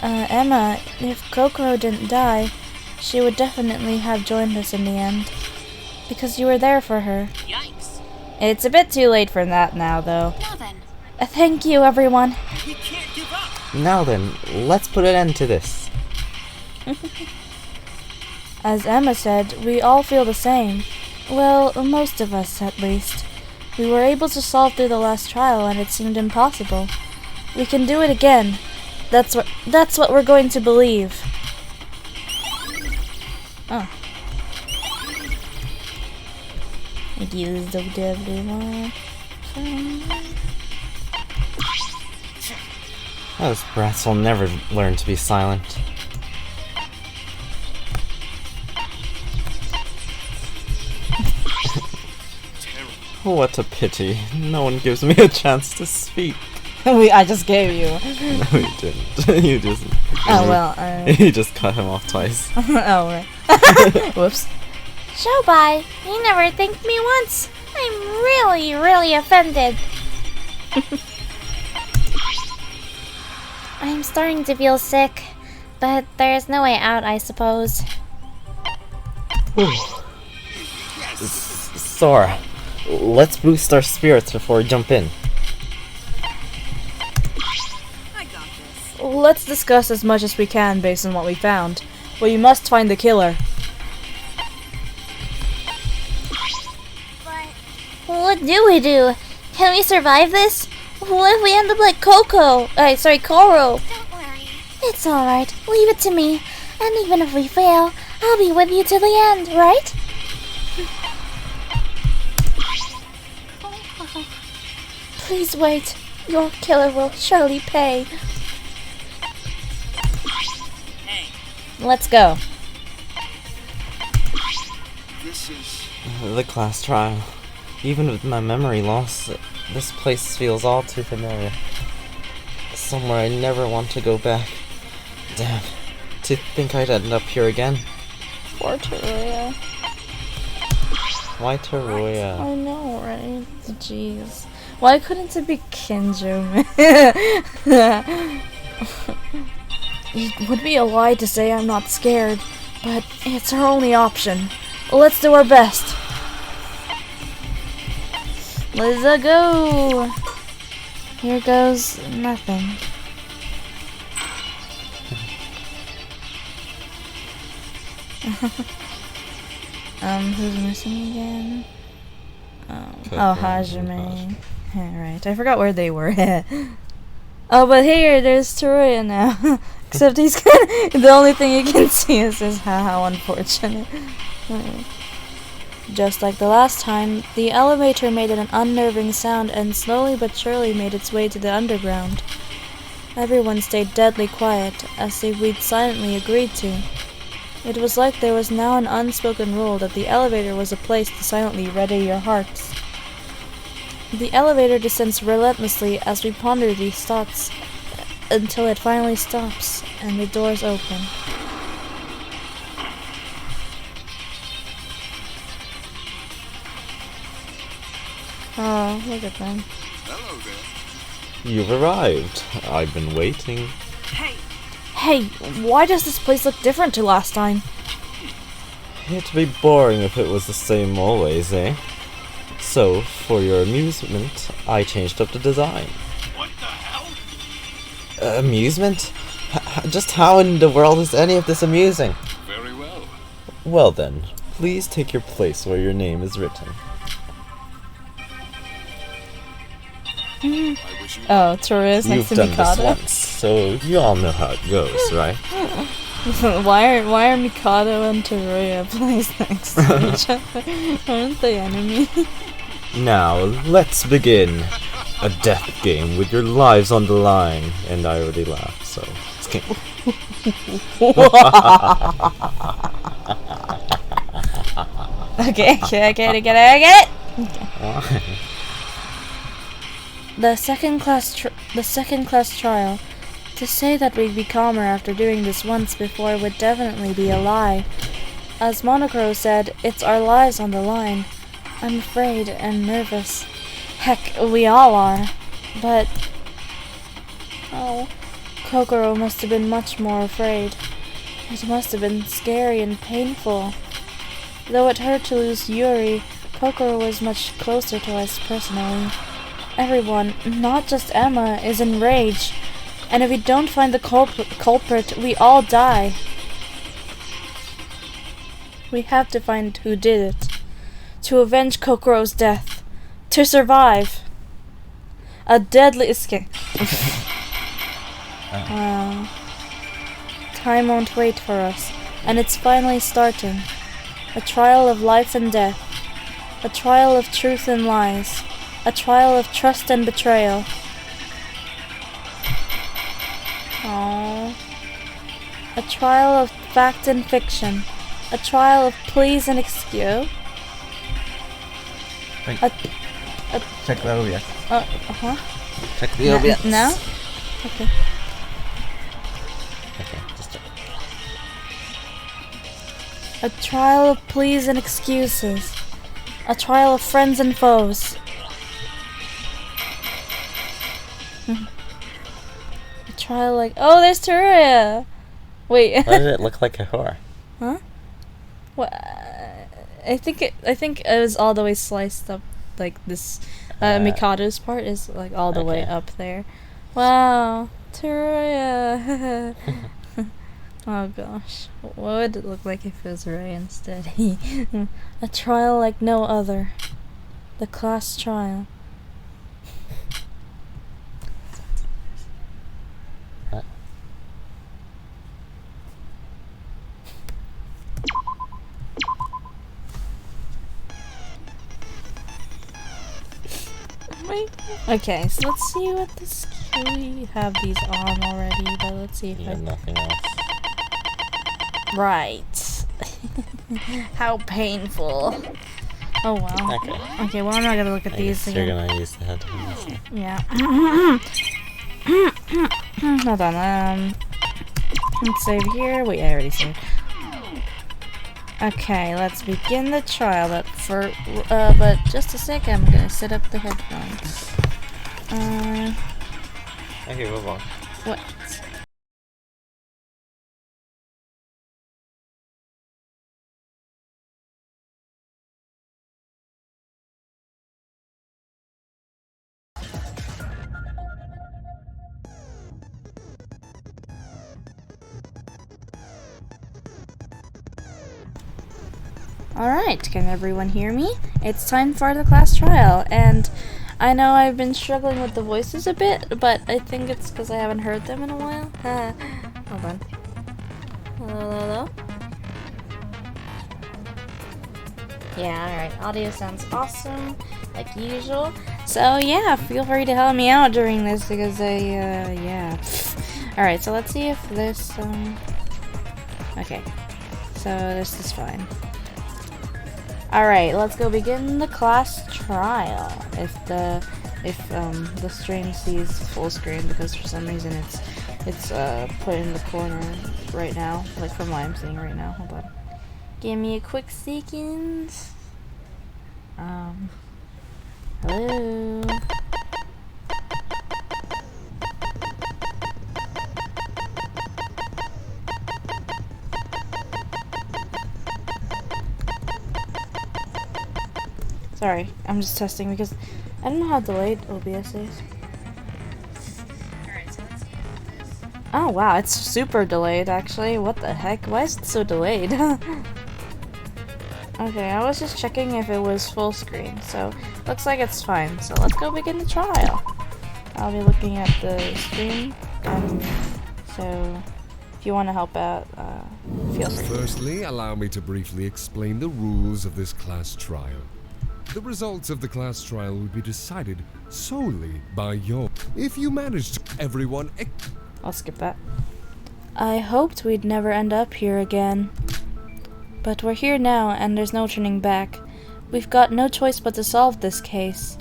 Emma, if Kokoro didn't die, she would definitely have joined us in the end. Because you were there for her. Yikes. It's a bit too late for that now, though. Now then. Thank you, everyone. We can't give up. Now then, let's put an end to this. As Emma said, we all feel the same. Well, most of us, at least. We were able to solve through the last trial, and it seemed impossible. We can do it again. That's what we're going to believe. Oh. Use the everyone. Those brats will never learn to be silent. What a pity. No one gives me a chance to speak. I just gave you. No, you didn't. You just... Oh, well, You just cut him off twice. oh, right. Whoops. Shobai, you never thanked me once. I'm really, really offended. I'm starting to feel sick, but there's no way out, I suppose. Sora, let's boost our spirits before we jump in. Let's discuss as much as we can based on what we found. Well, you must find the killer. What do we do? Can we survive this? What if we end up like Koro? Don't worry. It's alright, leave it to me. And even if we fail, I'll be with you to the end, right? Please wait. Your killer will surely pay. Hey, Let's go. This is... The class trial. Even with my memory loss, this place feels all too familiar. Somewhere I never want to go back. Damn, to think I'd end up here again. Poor Teruya. Why Teruya? I know, right? Jeez. Why couldn't it be Kinjo, man? It would be a lie to say I'm not scared, but it's our only option. Let's do our best. Let's go. Here goes nothing. Who's missing again? Oh, Hajime. Right, I forgot where they were. Oh, but here, there's Teruya now. Except he's the only thing you can see is his how unfortunate. Just like the last time, the elevator made an unnerving sound and slowly but surely made its way to the underground. Everyone stayed deadly quiet, as if we'd silently agreed to. It was like there was now an unspoken rule that the elevator was a place to silently ready your hearts. The elevator descends relentlessly as we ponder these thoughts, until it finally stops and the doors open. Oh, look at them. Hello there. You've arrived. I've been waiting. Hey, why does this place look different to last time? It'd be boring if it was the same always, eh? So, for your amusement, I changed up the design. What the hell? Amusement? Just how in the world is any of this amusing? Very well. Well then, please take your place where your name is written. I wish you Oh, Teruya's next You've to done this Mikado. once, so you all know how it goes, right? why are Mikado and Teruya placed next to each other? Aren't they enemies? Now, let's begin. A death game with your lives on the line. And I already laughed, so... Okay, I get it. Why? The second class trial. To say that we'd be calmer after doing this once before would definitely be a lie. As Monocro said, it's our lives on the line. I'm afraid and nervous. Heck, we all are. But... oh, Kokoro must have been much more afraid. It must have been scary and painful. Though it hurt to lose Yuri, Kokoro was much closer to us personally. Everyone, not just Emma, is enraged. And if we don't find the culprit, we all die. We have to find who did it. To avenge Kokoro's death. To survive. A deadly escape. Wow. Time won't wait for us. And it's finally starting. A trial of life and death. A trial of truth and lies. A trial of trust and betrayal. Aww. A trial of fact and fiction. A trial of pleas and excuse. Wait. A Check the OBS. uh-huh. Check the OBS. No? Okay. Okay, just check. A trial of pleas and excuses. A trial of friends and foes. A trial like... oh, there's Teruya! Wait. Why did it look like a whore? Huh? What? I think it was all the way sliced up, like this. Mikado's part is like all the way Okay. up there. Wow, Teruya. Oh gosh, what would it look like if it was Ray instead? A trial like no other. The class trial. What? Wait. Okay, so let's see what this. We have these on already, but let's see if Yeah, I. nothing else. Right. How painful. Oh wow. Okay. Okay, well I'm not gonna look at I these guess you're again. gonna use the headphones. Yeah. Hold on. Let's save here. Wait, I already saved. Okay, let's begin the trial. But just a sec. I'm gonna set up the headphones. Okay, move on. What? Alright, can everyone hear me? It's time for the class trial, and I know I've been struggling with the voices a bit, but I think it's because I haven't heard them in a while. Hold on. Hello? Yeah, alright. Audio sounds awesome, like usual. So yeah, feel free to help me out during this, because yeah. Alright, so let's see if this, okay. So this is fine. Alright, let's go begin the class trial. If the stream sees full screen, because for some reason it's put in the corner right now, like from what I'm seeing right now. Hold on. Give me a quick second. Hello. Sorry, I'm just testing because I don't know how delayed OBS is. Oh wow, it's super delayed actually. What the heck? Why is it so delayed? Okay, I was just checking if it was full screen, so looks like it's fine. So let's go begin the trial. I'll be looking at the screen, so if you want to help out, feel free. Firstly, allow me to briefly explain the rules of this class trial. The results of the class trial will be decided solely by your... If you manage to... Everyone... I'll skip that. I hoped we'd never end up here again. But we're here now, and there's no turning back. We've got no choice but to solve this case.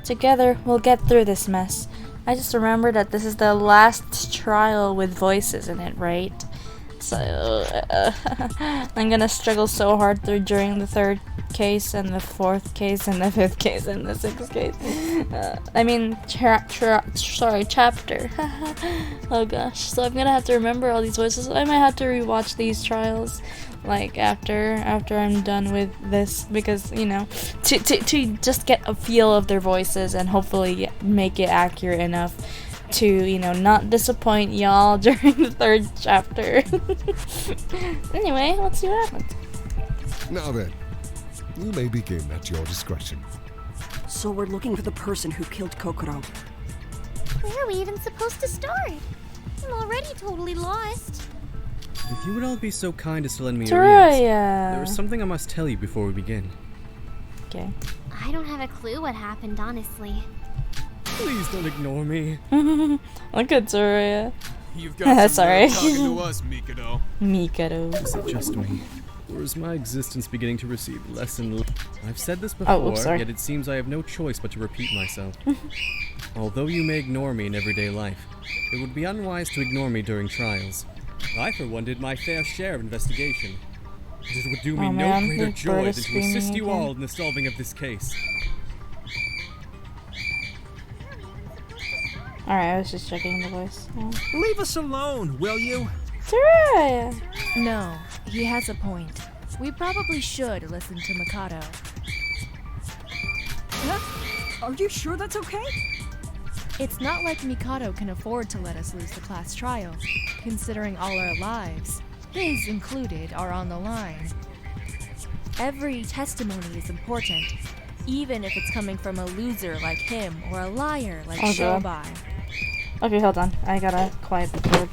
Together, we'll get through this mess. I just remembered that this is the last trial with voices in it, right? So I'm gonna struggle so hard through during the third case and the fourth case and the fifth case and the sixth case. I mean, chapter. Oh gosh. So I'm gonna have to remember all these voices. I might have to rewatch these trials, like after I'm done with this, because you know, to just get a feel of their voices and hopefully make it accurate enough to, you know, not disappoint y'all during the third chapter. Anyway, let's see what happens. Now then, you may begin at your discretion. So we're looking for the person who killed Kokoro. Where are we even supposed to start? I'm already totally lost. If you would all be so kind as to lend me your ears, there is something I must tell you before we begin. Okay. I don't have a clue what happened, honestly. Please don't ignore me. Look at Soraya. You've got some Sorry. talking to us, Mikado. Mikado. Is it just me? Or is my existence beginning to receive less and less? I've said this Oh, before, oops, sorry. yet it seems I have no choice but to repeat myself. Although you may ignore me in everyday life, it would be unwise to ignore me during trials. I, for one, did my fair share of investigation. But it would do me Oh, no man, greater the joy bird than is to screaming assist you again. all in the solving of this case. Alright, I was just checking the voice. Leave us alone, will you? Soraya! No, he has a point. We probably should listen to Mikado. Are you sure that's okay? It's not like Mikado can afford to let us lose the class trial, considering all our lives, his included, are on the line. Every testimony is important, even if it's coming from a loser like him or a liar like Oh, God. Shobai. Okay, hold on. I gotta quiet the board.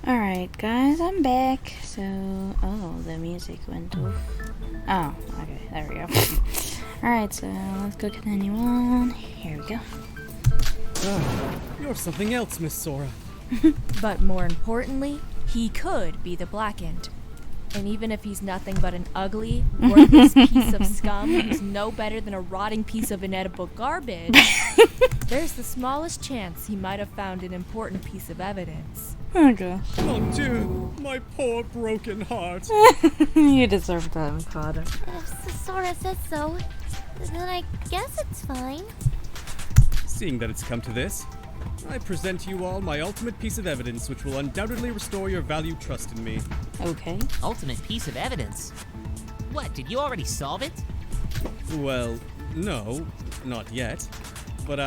Alright, guys, I'm back. So, oh, the music went off. Oh, okay, there we go. Alright, so let's go continue on. Here we go. You're something else, Miss Sora. But more importantly, he could be the Blackened. And even if he's nothing but an ugly, worthless piece of scum who's no better than a rotting piece of inedible garbage, there's the smallest chance he might have found an important piece of evidence. Okay. Oh dear, my poor broken heart. You deserve that, Mikado. If Sora says so, then I guess it's fine. Seeing that it's come to this, I present to you all my ultimate piece of evidence which will undoubtedly restore your valued trust in me. Okay. Ultimate piece of evidence? What, did you already solve it? Well, no, not yet. But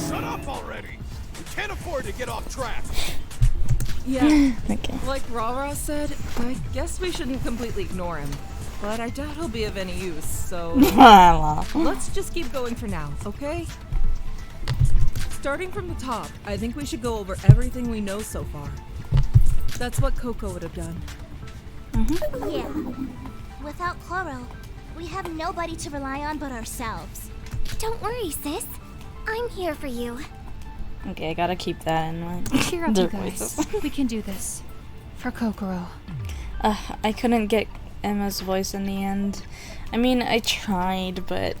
Shut up already! We can't afford to get off track! Yeah, Okay. like Rara said, I guess we shouldn't completely ignore him. But I doubt he'll be of any use, so let's just keep going for now, okay? Starting from the top, I think we should go over everything we know so far. That's what Coco would have done. Yeah. Without Koro, we have nobody to rely on but ourselves. Don't worry, sis. I'm here for you. Okay, I gotta keep that in mind. Cheer up, Their you guys. voices. We can do this. For Kokoro. I couldn't get Emma's voice in the end. I mean, I tried, but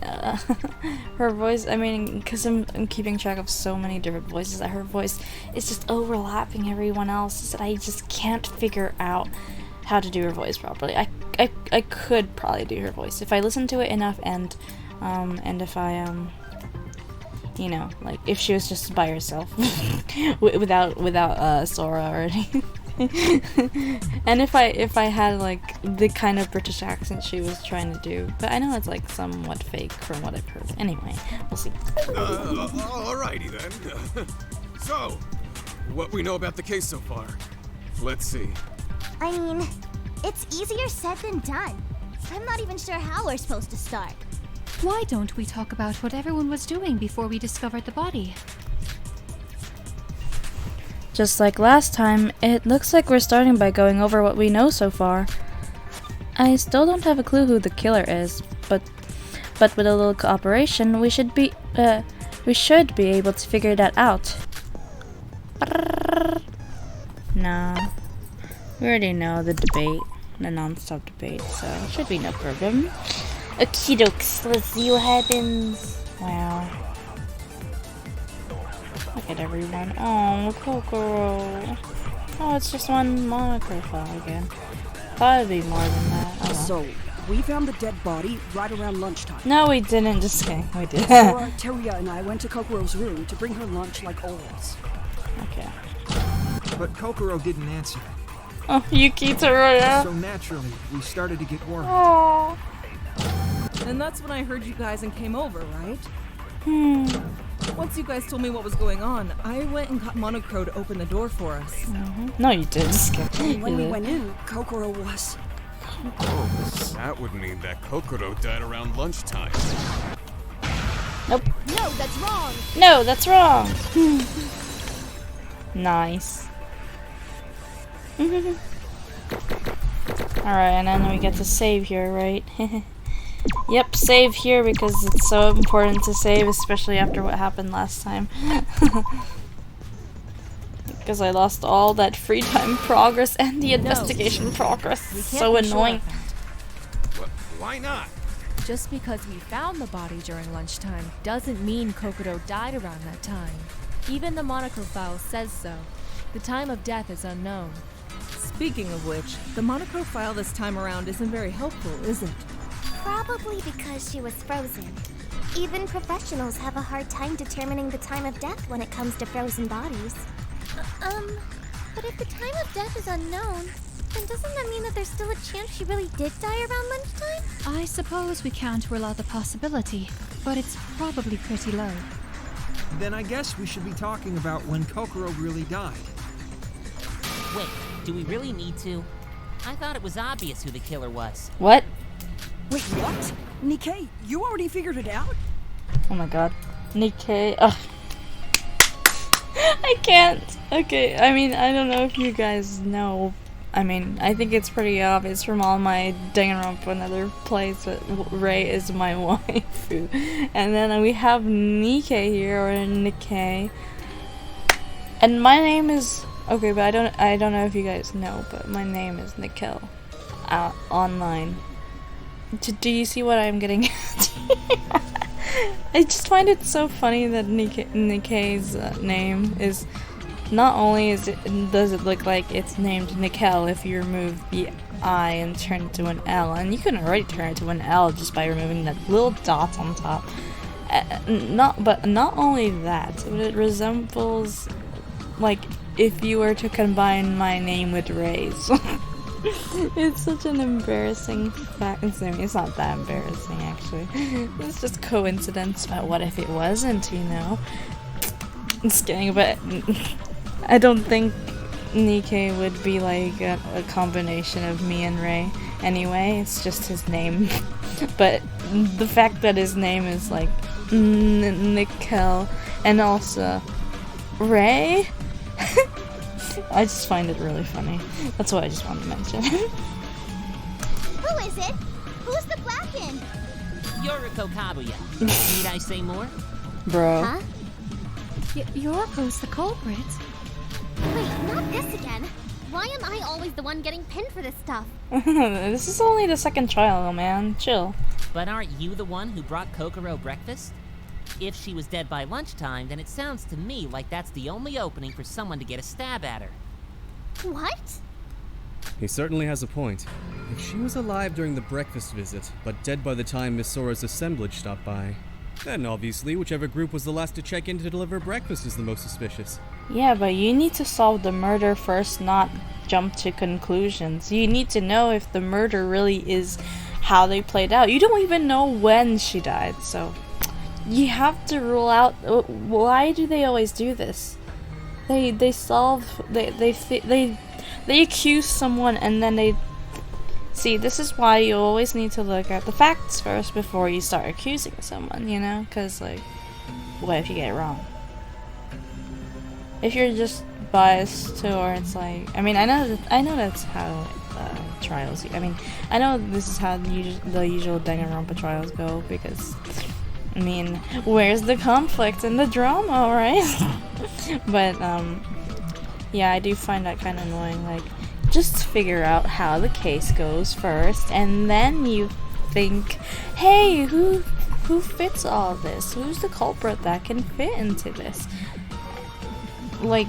her voice, I mean, because I'm keeping track of so many different voices, that her voice is just overlapping everyone else's, that I just can't figure out how to do her voice properly. I could probably do her voice if I listen to it enough, and if I, you know, like, if she was just by herself, without Sora or anything. And if I had like the kind of British accent she was trying to do, but I know it's like somewhat fake from what I've heard. Anyway, we'll see. Alrighty then. So, what we know about the case so far? Let's see. I mean, it's easier said than done. I'm not even sure how we're supposed to start. Why don't we talk about what everyone was doing before we discovered the body? Just like last time, it looks like we're starting by going over what we know so far. I still don't have a clue who the killer is, but with a little cooperation, we should be able to figure that out. Nah, we already know the debate, the non-stop debate, so it should be no problem. Okie dokes, let's see what happens. Wow. Look at everyone. Oh, Kokoro. Oh, it's just one moniker file again. Thought it'd be more than that. Oh, well. So, we found the dead body right around lunchtime. No, we didn't. Just kidding. We did. Sora, Teruya, and I went to Kokoro's room to bring her lunch like always. Okay. But Kokoro didn't answer. Oh, Yuki Teruya. So naturally, we started to get worried. Oh. And that's when I heard you guys and came over, right? Once you guys told me what was going on, I went and got Monocro to open the door for us. No, you did. Just kidding. When we went in, Kokoro was... Oh, that would mean that Kokoro died around lunchtime. Nope. No, that's wrong. No, that's wrong. Nice. Alright, and then we get to save here, right? Yep, save here because it's so important to save, especially after what happened last time. Because I lost all that free time progress and the investigation progress. So annoying. Why not? Just because we found the body during lunchtime doesn't mean Kokoro died around that time. Even the Monaco file says so. The time of death is unknown. Speaking of which, the Monaco file this time around isn't very helpful, is it? Probably because she was frozen. Even professionals have a hard time determining the time of death when it comes to frozen bodies. But if the time of death is unknown, then doesn't that mean that there's still a chance she really did die around lunchtime? I suppose we can't rule out the possibility, but it's probably pretty low. Then I guess we should be talking about when Kokoro really died. Wait, do we really need to? I thought it was obvious who the killer was. What? Wait, what? Nikkei, you already figured it out? Oh my god. Nikkei. Ugh. I can't. Okay, I mean, I don't know if you guys know. I mean, I think it's pretty obvious from all my Danganronpa and other plays that Ray is my waifu. And then we have Nikkei here, or Nikkei. And my name is... Okay, but I don't know if you guys know, but my name is Nikel. Online. Do you see what I'm getting at? I just find it so funny that Nikkei's name is... Not only does it look like it's named Nikel if you remove the I and turn it to an L, and you can already turn it to an L just by removing that little dot on top. But not only that, but it resembles like if you were to combine my name with Ray's. It's such an embarrassing fact. It's not that embarrassing actually. It's just coincidence. But what if it wasn't? You know. Just kidding, but. I don't think Nikkei would be like a combination of me and Ray anyway, it's just his name. But the fact that his name is like Nikel and also Ray, I just find it really funny. That's what I just wanted to mention. Who is it? Who's the Blackened? Yoriko Kabuya. Need I say more? Bro. Huh? Yoriko's the culprit. Wait, not this again. Why am I always the one getting pinned for this stuff? This is only the second trial, man. Chill. But aren't you the one who brought Kokoro breakfast? If she was dead by lunchtime, then it sounds to me like that's the only opening for someone to get a stab at her. What? He certainly has a point. If she was alive during the breakfast visit, but dead by the time Miss Sora's assemblage stopped by, then obviously whichever group was the last to check in to deliver breakfast is the most suspicious. Yeah, but you need to solve the murder first, not jump to conclusions. You need to know if the murder really is how they played out. You don't even know when she died, so you have to rule out. Why do they always do this? They accuse someone and then they see. This is why you always need to look at the facts first before you start accusing someone. You know, because like, what if you get it wrong? If you're just biased to, or it's like, I mean, I know that's how trials. I mean, I know this is how the usual Danganronpa trials go because, I mean, where's the conflict and the drama, right? But yeah, I do find that kind of annoying. Like, just figure out how the case goes first, and then you think, hey, who fits all this? Who's the culprit that can fit into this? Like,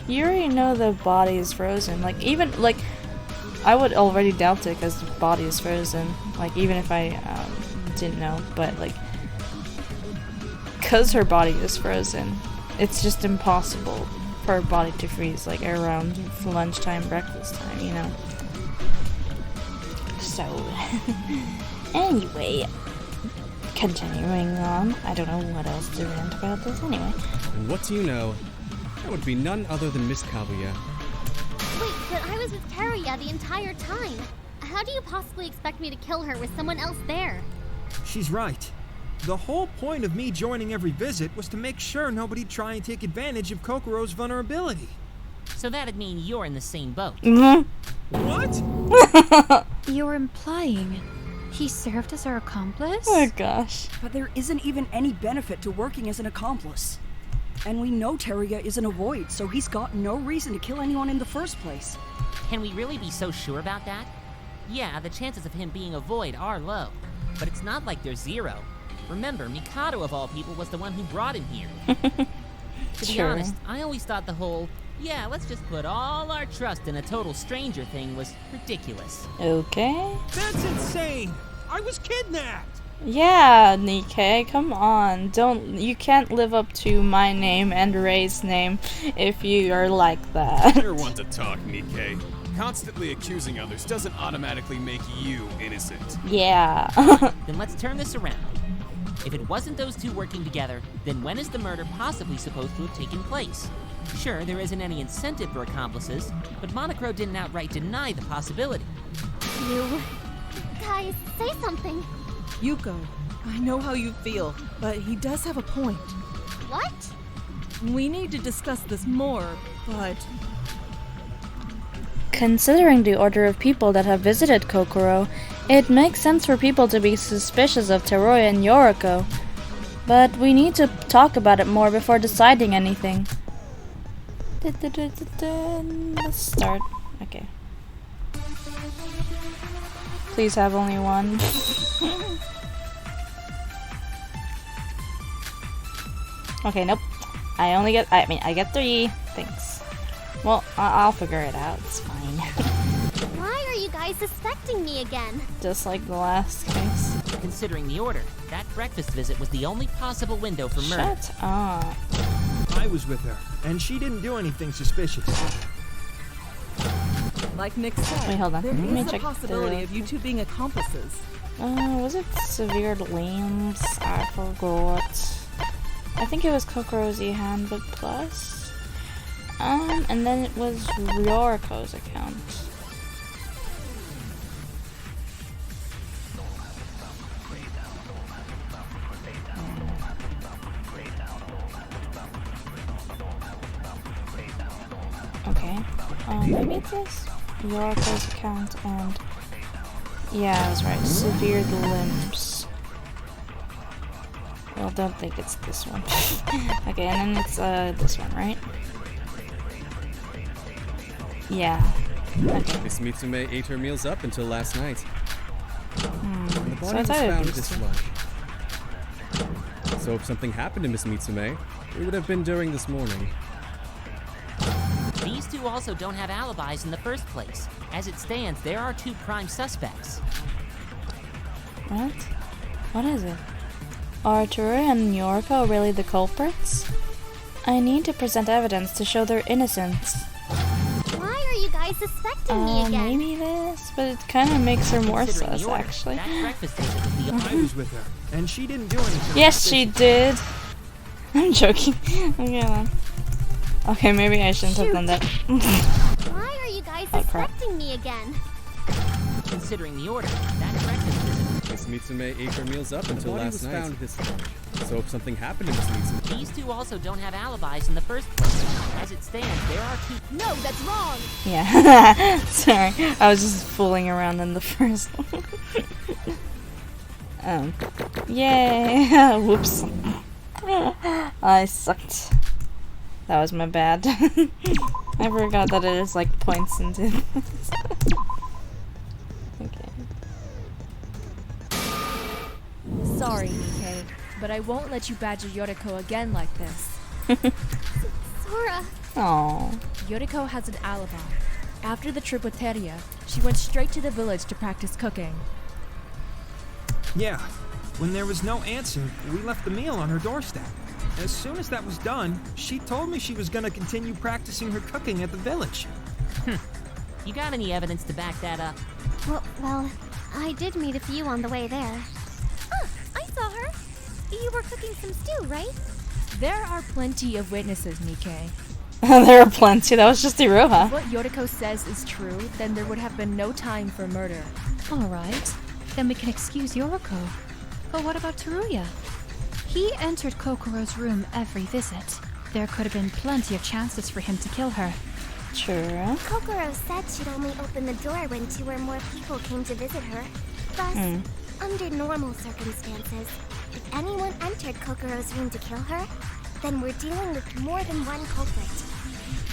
you already know the body is frozen. Like, even, like, I would already doubt it because the body is frozen. Like, even if I didn't know, but, like, because her body is frozen, it's just impossible for her body to freeze, like, around lunchtime, breakfast time, you know? So, anyway, continuing on. I don't know what else to rant about this anyway. And what do you know? That would be none other than Miss Kabuya. Wait, but I was with Teruya the entire time. How do you possibly expect me to kill her with someone else there? She's right. The whole point of me joining every visit was to make sure nobody'd try and take advantage of Kokoro's vulnerability. So that'd mean you're in the same boat. What? You're implying he served as our accomplice? Oh gosh. But there isn't even any benefit to working as an accomplice. And we know Teruya isn't a void, so he's got no reason to kill anyone in the first place. Can we really be so sure about that? Yeah, the chances of him being a void are low, but it's not like they're zero. Remember, Mikado of all people was the one who brought him here. To be honest, I always thought the whole, yeah, let's just put all our trust in a total stranger thing was ridiculous. Okay. That's insane! I was kidnapped! Yeah, Nikkei, come on. You can't live up to my name and Ray's name if you are like that. You're one to talk, Nikkei. Constantly accusing others doesn't automatically make you innocent. Yeah. Then let's turn this around. If it wasn't those two working together, then when is the murder possibly supposed to have taken place? Sure, there isn't any incentive for accomplices, but Monochrome didn't outright deny the possibility. You... Guys, say something. Yuko, I know how you feel, but he does have a point. What? We need to discuss this more, but... Considering the order of people that have visited Kokoro, it makes sense for people to be suspicious of Teruya and Yoriko. But we need to talk about it more before deciding anything. Let's start. Okay. Please have only one. Okay, nope. I get 3. Thanks. Well, I'll figure it out. It's fine. Why are you guys suspecting me again? Just like the last case. Considering the order, that breakfast visit was the only possible window for murder. Shut up. I was with her, and she didn't do anything suspicious. Like Nick said, Wait, hold on. there Let me is a check possibility of you two being accomplices. Was it severe limbs? I forgot. I think it was Kokoro's handbook plus. And then it was Yoriko's account. Okay. Maybe it says Yoriko's account and... Yeah, I was right. Severe limbs. Well, I don't think it's this one. Okay, and then it's this one, right? Yeah. Okay. Miss Mitsume ate her meals up until last night. The body So was I thought found it this flush. So if something happened to Miss Mitsume, it would have been during this morning. These two also don't have alibis in the first place. As it stands, there are 2 prime suspects. What? What is it? Are Teruya and Yoriko really the culprits? I need to present evidence to show their innocence. Why are you guys suspecting me again? Maybe this, but it kind of makes her more sus, actually. I was with her, and she didn't do anything. Yes, she did. I'm joking. Okay, then. Okay, maybe I shouldn't have done that. Why are you guys suspecting me again? Considering the order, that breakfast visit. Miss Mitsume ate her meals up until last night. Found this flush. So if something happened to Miss Mitsume... These two also don't have alibis in the first place. As it stands, there are 2... No, that's wrong! Yeah. Sorry, I was just fooling around in the first one. Yay! Whoops. I sucked. That was my bad. I forgot that it is like points into this. Okay. Sorry, Nikkei, but I won't let you badger Yoriko again like this. Sora. Aww. Yoriko has an alibi. After the trip with Teruya, she went straight to the village to practice cooking. Yeah. When there was no answer, we left the meal on her doorstep. As soon as that was done, she told me she was gonna continue practicing her cooking at the village. You got any evidence to back that up? Well, I did meet a few on the way there. Ah, I saw her. You were cooking some stew, right? There are plenty of witnesses, Nikkei. There are plenty. That was just Iroha. If what Yoriko says is true, then there would have been no time for murder. Alright, then we can excuse Yoriko. But what about Teruya? He entered Kokoro's room every visit. There could have been plenty of chances for him to kill her. True. Kokoro said she'd only open the door when 2 or more people came to visit her. Thus, under normal circumstances, if anyone entered Kokoro's room to kill her, then we're dealing with more than one culprit.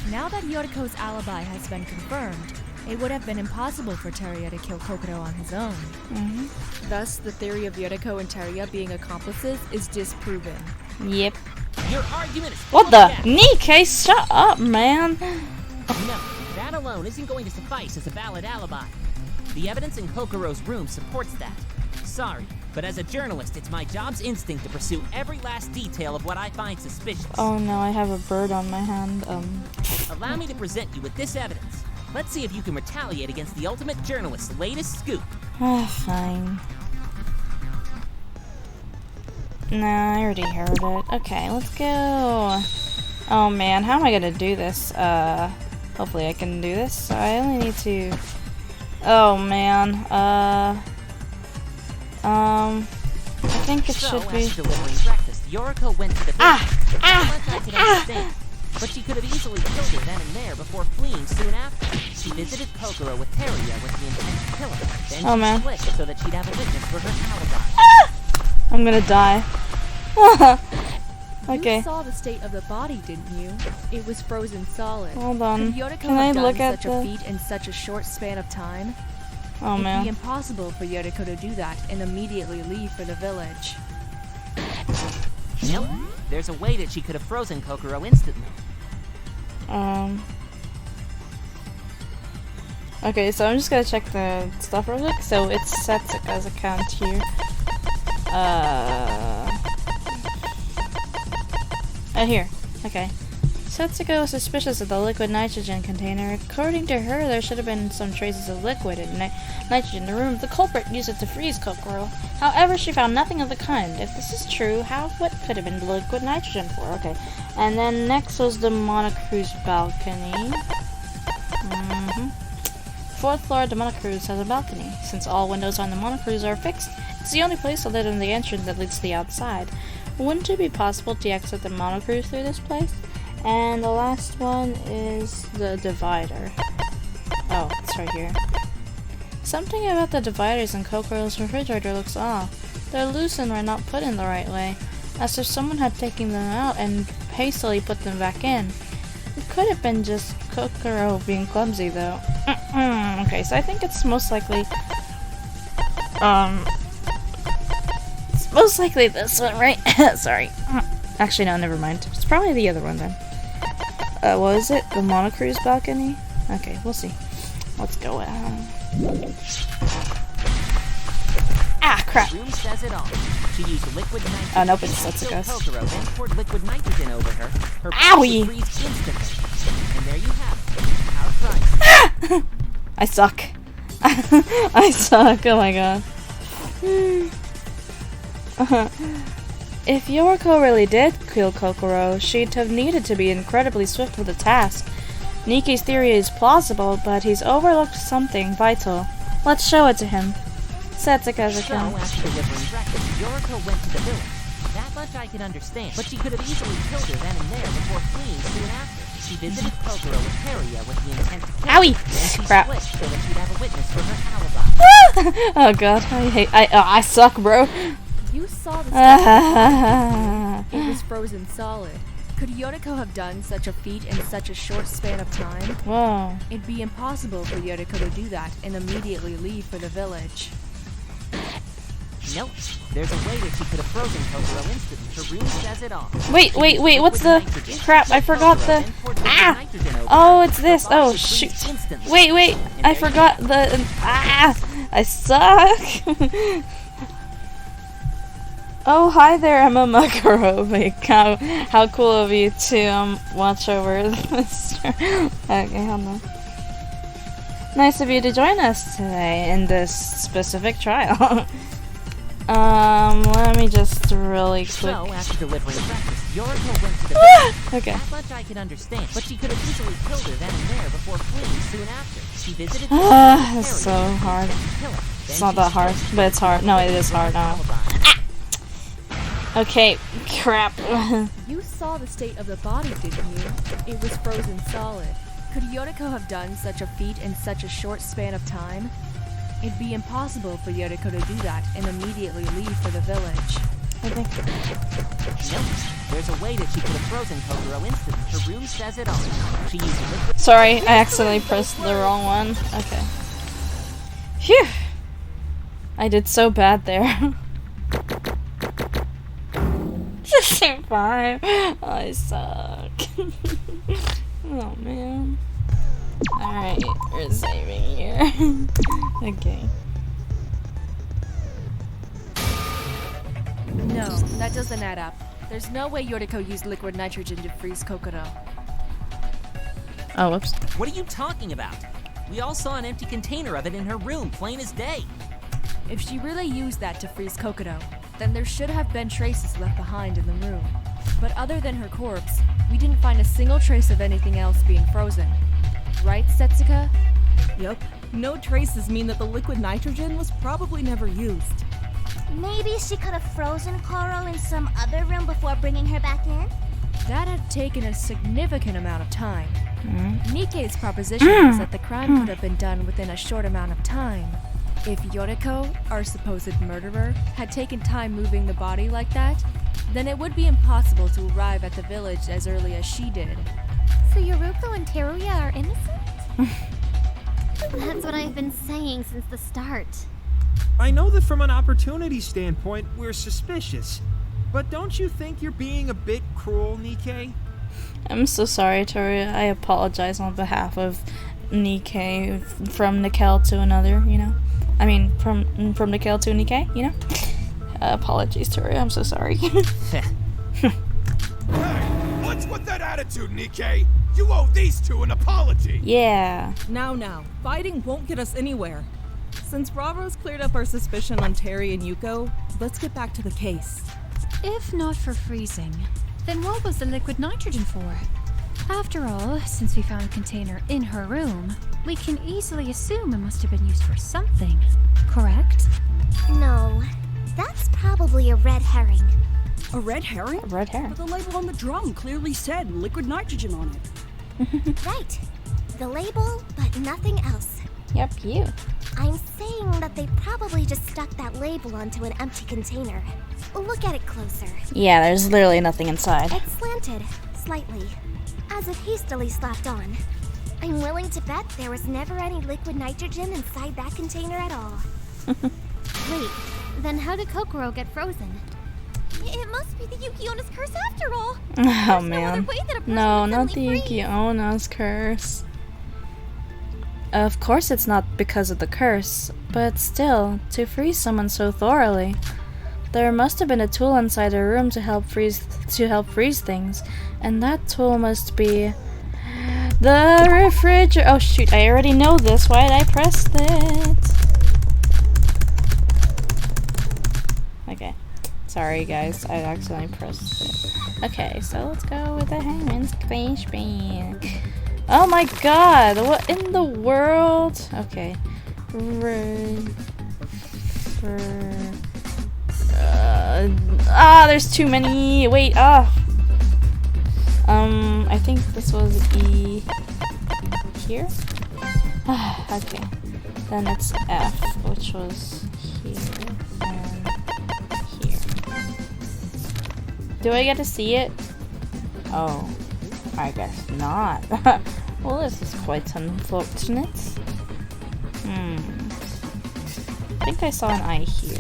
Now that Yoriko's alibi has been confirmed, it would have been impossible for Teruya to kill Kokoro on his own. Thus, the theory of Yoriko and Teruya being accomplices is disproven. Yep. Your argument is What the? Nikkei, shut up, man. No, that alone isn't going to suffice as a valid alibi. The evidence in Kokoro's room supports that. Sorry, but as a journalist, it's my job's instinct to pursue every last detail of what I find suspicious. Oh no, I have a bird on my hand. Allow me to present you with this evidence. Let's see if you can retaliate against the ultimate journalist's latest scoop. Fine. Nah, I already heard it. Okay, let's go. Oh man, how am I gonna do this? Hopefully I can do this. So I only need to... Oh man, I think it should be... Delivering breakfast, Yoriko went to the I can understand. But she could have easily killed her then and there before fleeing soon after. She visited Kokoro with Teruya with the intent to kill her. Then she switched so that she'd have a witness for her alibi. I'm gonna die. Okay. You saw the state of the body, didn't you? It was frozen solid. Hold on. Could Yoriko Can I have done look at such a feat in such a short span of time? Oh It'd man. be impossible for Yoriko to do that and immediately leave for the village. Nope. There's a way that she could have frozen Kokoro instantly. Okay, so I'm just gonna check the stuff real quick. So it's Setsuka's account here. Here. Okay. Setsuka was suspicious of the liquid nitrogen container. According to her, there should have been some traces of liquid and nitrogen in the room. The culprit used it to freeze Kokoro. However, she found nothing of the kind. If this is true, what could have been liquid nitrogen for? Okay. And then next was the Monocruise balcony. Fourth floor of the Monocruise has a balcony. Since all windows on the Monocruise are fixed, it's the only place other than the entrance that leads to the outside. Wouldn't it be possible to exit the Monocruise through this place? And the last one is the divider. Oh, it's right here. Something about the dividers in Kokoro's refrigerator looks off. They're loose and were not put in the right way, as if someone had taken them out and hastily put them back in. It could have been just Kokoro being clumsy, though. Okay, so I think it's most likely... It's most likely this one, right? Sorry. Actually, no, never mind. It's probably the other one, then. What is it? The Monocruise balcony? Okay, we'll see. Let's go. Ah, crap. The room says it all. She used liquid nitrogen. Oh, nope, it's Setsuka's. Kokoro, then poured liquid nitrogen over her. Her Owie! body freeze instantly. And there you have it. Our prize. I suck. I suck. Oh my god. If Yoriko really did kill Kokoro, she'd have needed to be incredibly swift with the task. Niki's theory is plausible, but he's overlooked something vital. Let's show it to him. Setsuka's account. So, after delivering breakfast, Yoriko went to the village. That much I can understand, but she could have easily killed her then and there before fleeing soon after. She visited Kokoro with Teruya with the intent to kill her. Owie! Then she Crap. switched so that she'd have a witness for her alibi. Oh god, I suck, bro. You saw the It was frozen solid. Could Yoriko have done such a feat in such a short span of time? Whoa. It'd be impossible for Yoriko to do that and immediately leave for the village. Nope. There's a way that she could have frozen Kokoro instantly. Her room says it all. Wait, what's the... Crap, I forgot the... Ah! Oh, it's this. Oh, shoot. Wait, I forgot the... Ah! I suck! Oh, hi there, Emma Makarov. How cool of you to watch over this. Okay, hold on. Nice of you to join us today in this specific trial. Let me just really quick. So, after delivering breakfast, Yoriko went to the village. Okay. That much I can understand, but she could have easily killed her then and there before fleeing soon after. She visited It's so hard. It's not that hard, but it's hard. No, it is hard now. Okay, crap. You saw the state of the body, didn't you? It was frozen solid. Could Yoriko have done such a feat in such a short span of time? It'd be impossible for Yoriko to do that and immediately leave for the village. Nope. There's a way that she could have frozen Kokoro instantly. Her room says it all. She used liquid... Sorry, I accidentally pressed the wrong one. Okay. Phew! I did so bad there. 5. I suck. Oh man. Alright, we're saving here. Okay. No, that doesn't add up. There's no way Yoriko used liquid nitrogen to freeze Kokoro. Oh, whoops. What are you talking about? We all saw an empty container of it in her room, plain as day. If she really used that to freeze Kokoro, then there should have been traces left behind in the room. But other than her corpse, we didn't find a single trace of anything else being frozen. Right, Setsuka? Yep. No traces mean that the liquid nitrogen was probably never used. Maybe she could have frozen Coral in some other room before bringing her back in? That had taken a significant amount of time. Nikkei's proposition is that the crime could have been done within a short amount of time. If Yoriko, our supposed murderer, had taken time moving the body like that, then it would be impossible to arrive at the village as early as she did. So Yoriko and Teruya are innocent? That's what I've been saying since the start. I know that from an opportunity standpoint, we're suspicious. But don't you think you're being a bit cruel, Nikkei? I'm so sorry, Toria. I apologize on behalf of Nikkei, from Nickel to another, you know? I mean, from Nickel to Nikkei, you know? Apologies, Toria. I'm so sorry. Hey, what's with that attitude, Nikkei? You owe these two an apology! Yeah. Now, fighting won't get us anywhere. Since Bravo's cleared up our suspicion on Terry and Yuko, let's get back to the case. If not for freezing, then what was the liquid nitrogen for? After all, since we found a container in her room, we can easily assume it must have been used for something, correct? No, that's probably a red herring. A red herring? A red herring. But the label on the drum clearly said liquid nitrogen on it. Right. The label, but nothing else. Yep, you. I'm saying that they probably just stuck that label onto an empty container. Look at it closer. Yeah, there's literally nothing inside. It's slanted, slightly, as if hastily slapped on. I'm willing to bet there was never any liquid nitrogen inside that container at all. Wait, then how did Kokoro get frozen? It must be the Yuki Ona's curse after all. Oh man. No, not the Yuki Ona's curse. Of course it's not because of the curse, but still, to freeze someone so thoroughly. There must have been a tool inside the room to help freeze things, and that tool must be the refrigerator. Oh shoot, I already know this. Why did I press it? Okay. Sorry guys, I accidentally pressed it. Okay, so let's go with the hangman's flashback. Oh my god, what in the world? Okay. There's too many. Wait, I think this was E here. Okay. Then it's F, which was here and here. Do I get to see it? Oh, I guess not. Well, this is quite unfortunate. I think I saw an eye here.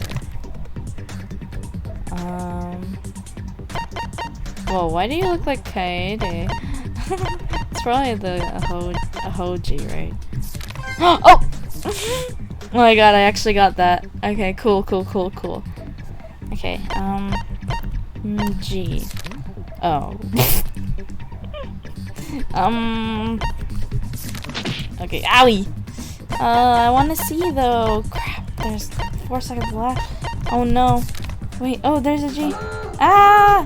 Whoa, why do you look like Kaede? It's probably the Ahoji, right? Oh! Oh my god, I actually got that. Okay, cool. Okay, G. Oh. Okay, owie! I wanna see though. Crap, there's 4 seconds left. Oh no. Wait, oh, there's a G. Ah!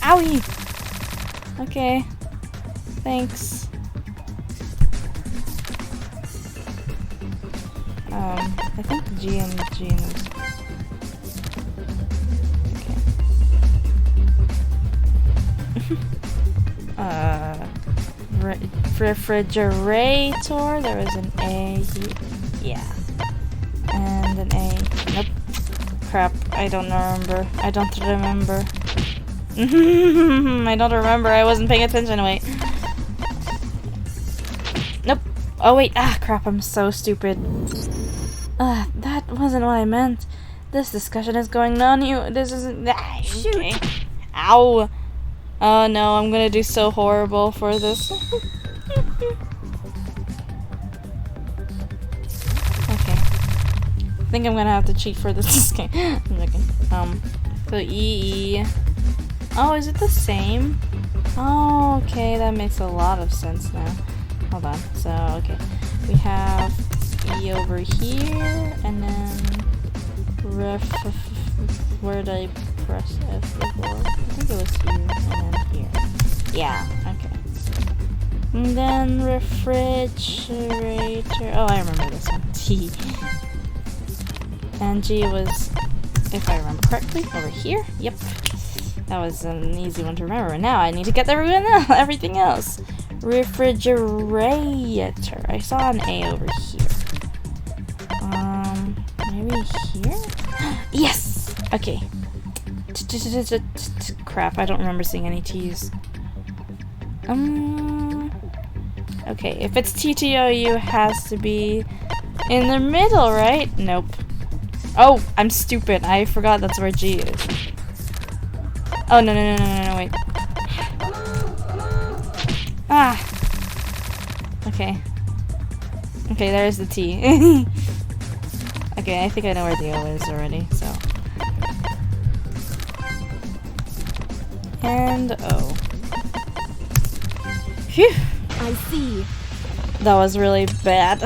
Owie! Okay. Thanks. I think the G and the G and the... refrigerator. There was an A here. Yeah. And an A. Nope. Crap. I don't remember. I don't remember. I wasn't paying attention. Wait. Nope. Oh wait. Ah, crap. I'm so stupid. That wasn't what I meant. This discussion is going on. This isn't. Ah, shoot. Okay. Ow. Oh no, I'm gonna do so horrible for this. Okay. I think I'm gonna have to cheat for this game. I'm looking. So E. Oh, is it the same? Oh, okay, that makes a lot of sense now. Hold on. So, okay. We have E over here, and then where did I press F before? I think it was here, and then here. Yeah, okay. And then refrigerator. Oh, I remember this one. T. And G was, if I remember correctly, over here. Yep. That was an easy one to remember. Now I need to get everything else. Refrigerator. I saw an A over here. Maybe here? Yes! Okay. Crap, I don't remember seeing any T's. Okay, if it's TTOU, has to be in the middle, right? Nope. Oh, I'm stupid. I forgot that's where G is. Oh, no, wait. Ah! Okay. Okay, there's the T. Okay, I think I know where the O is already, so. And O. Phew! I see. That was really bad.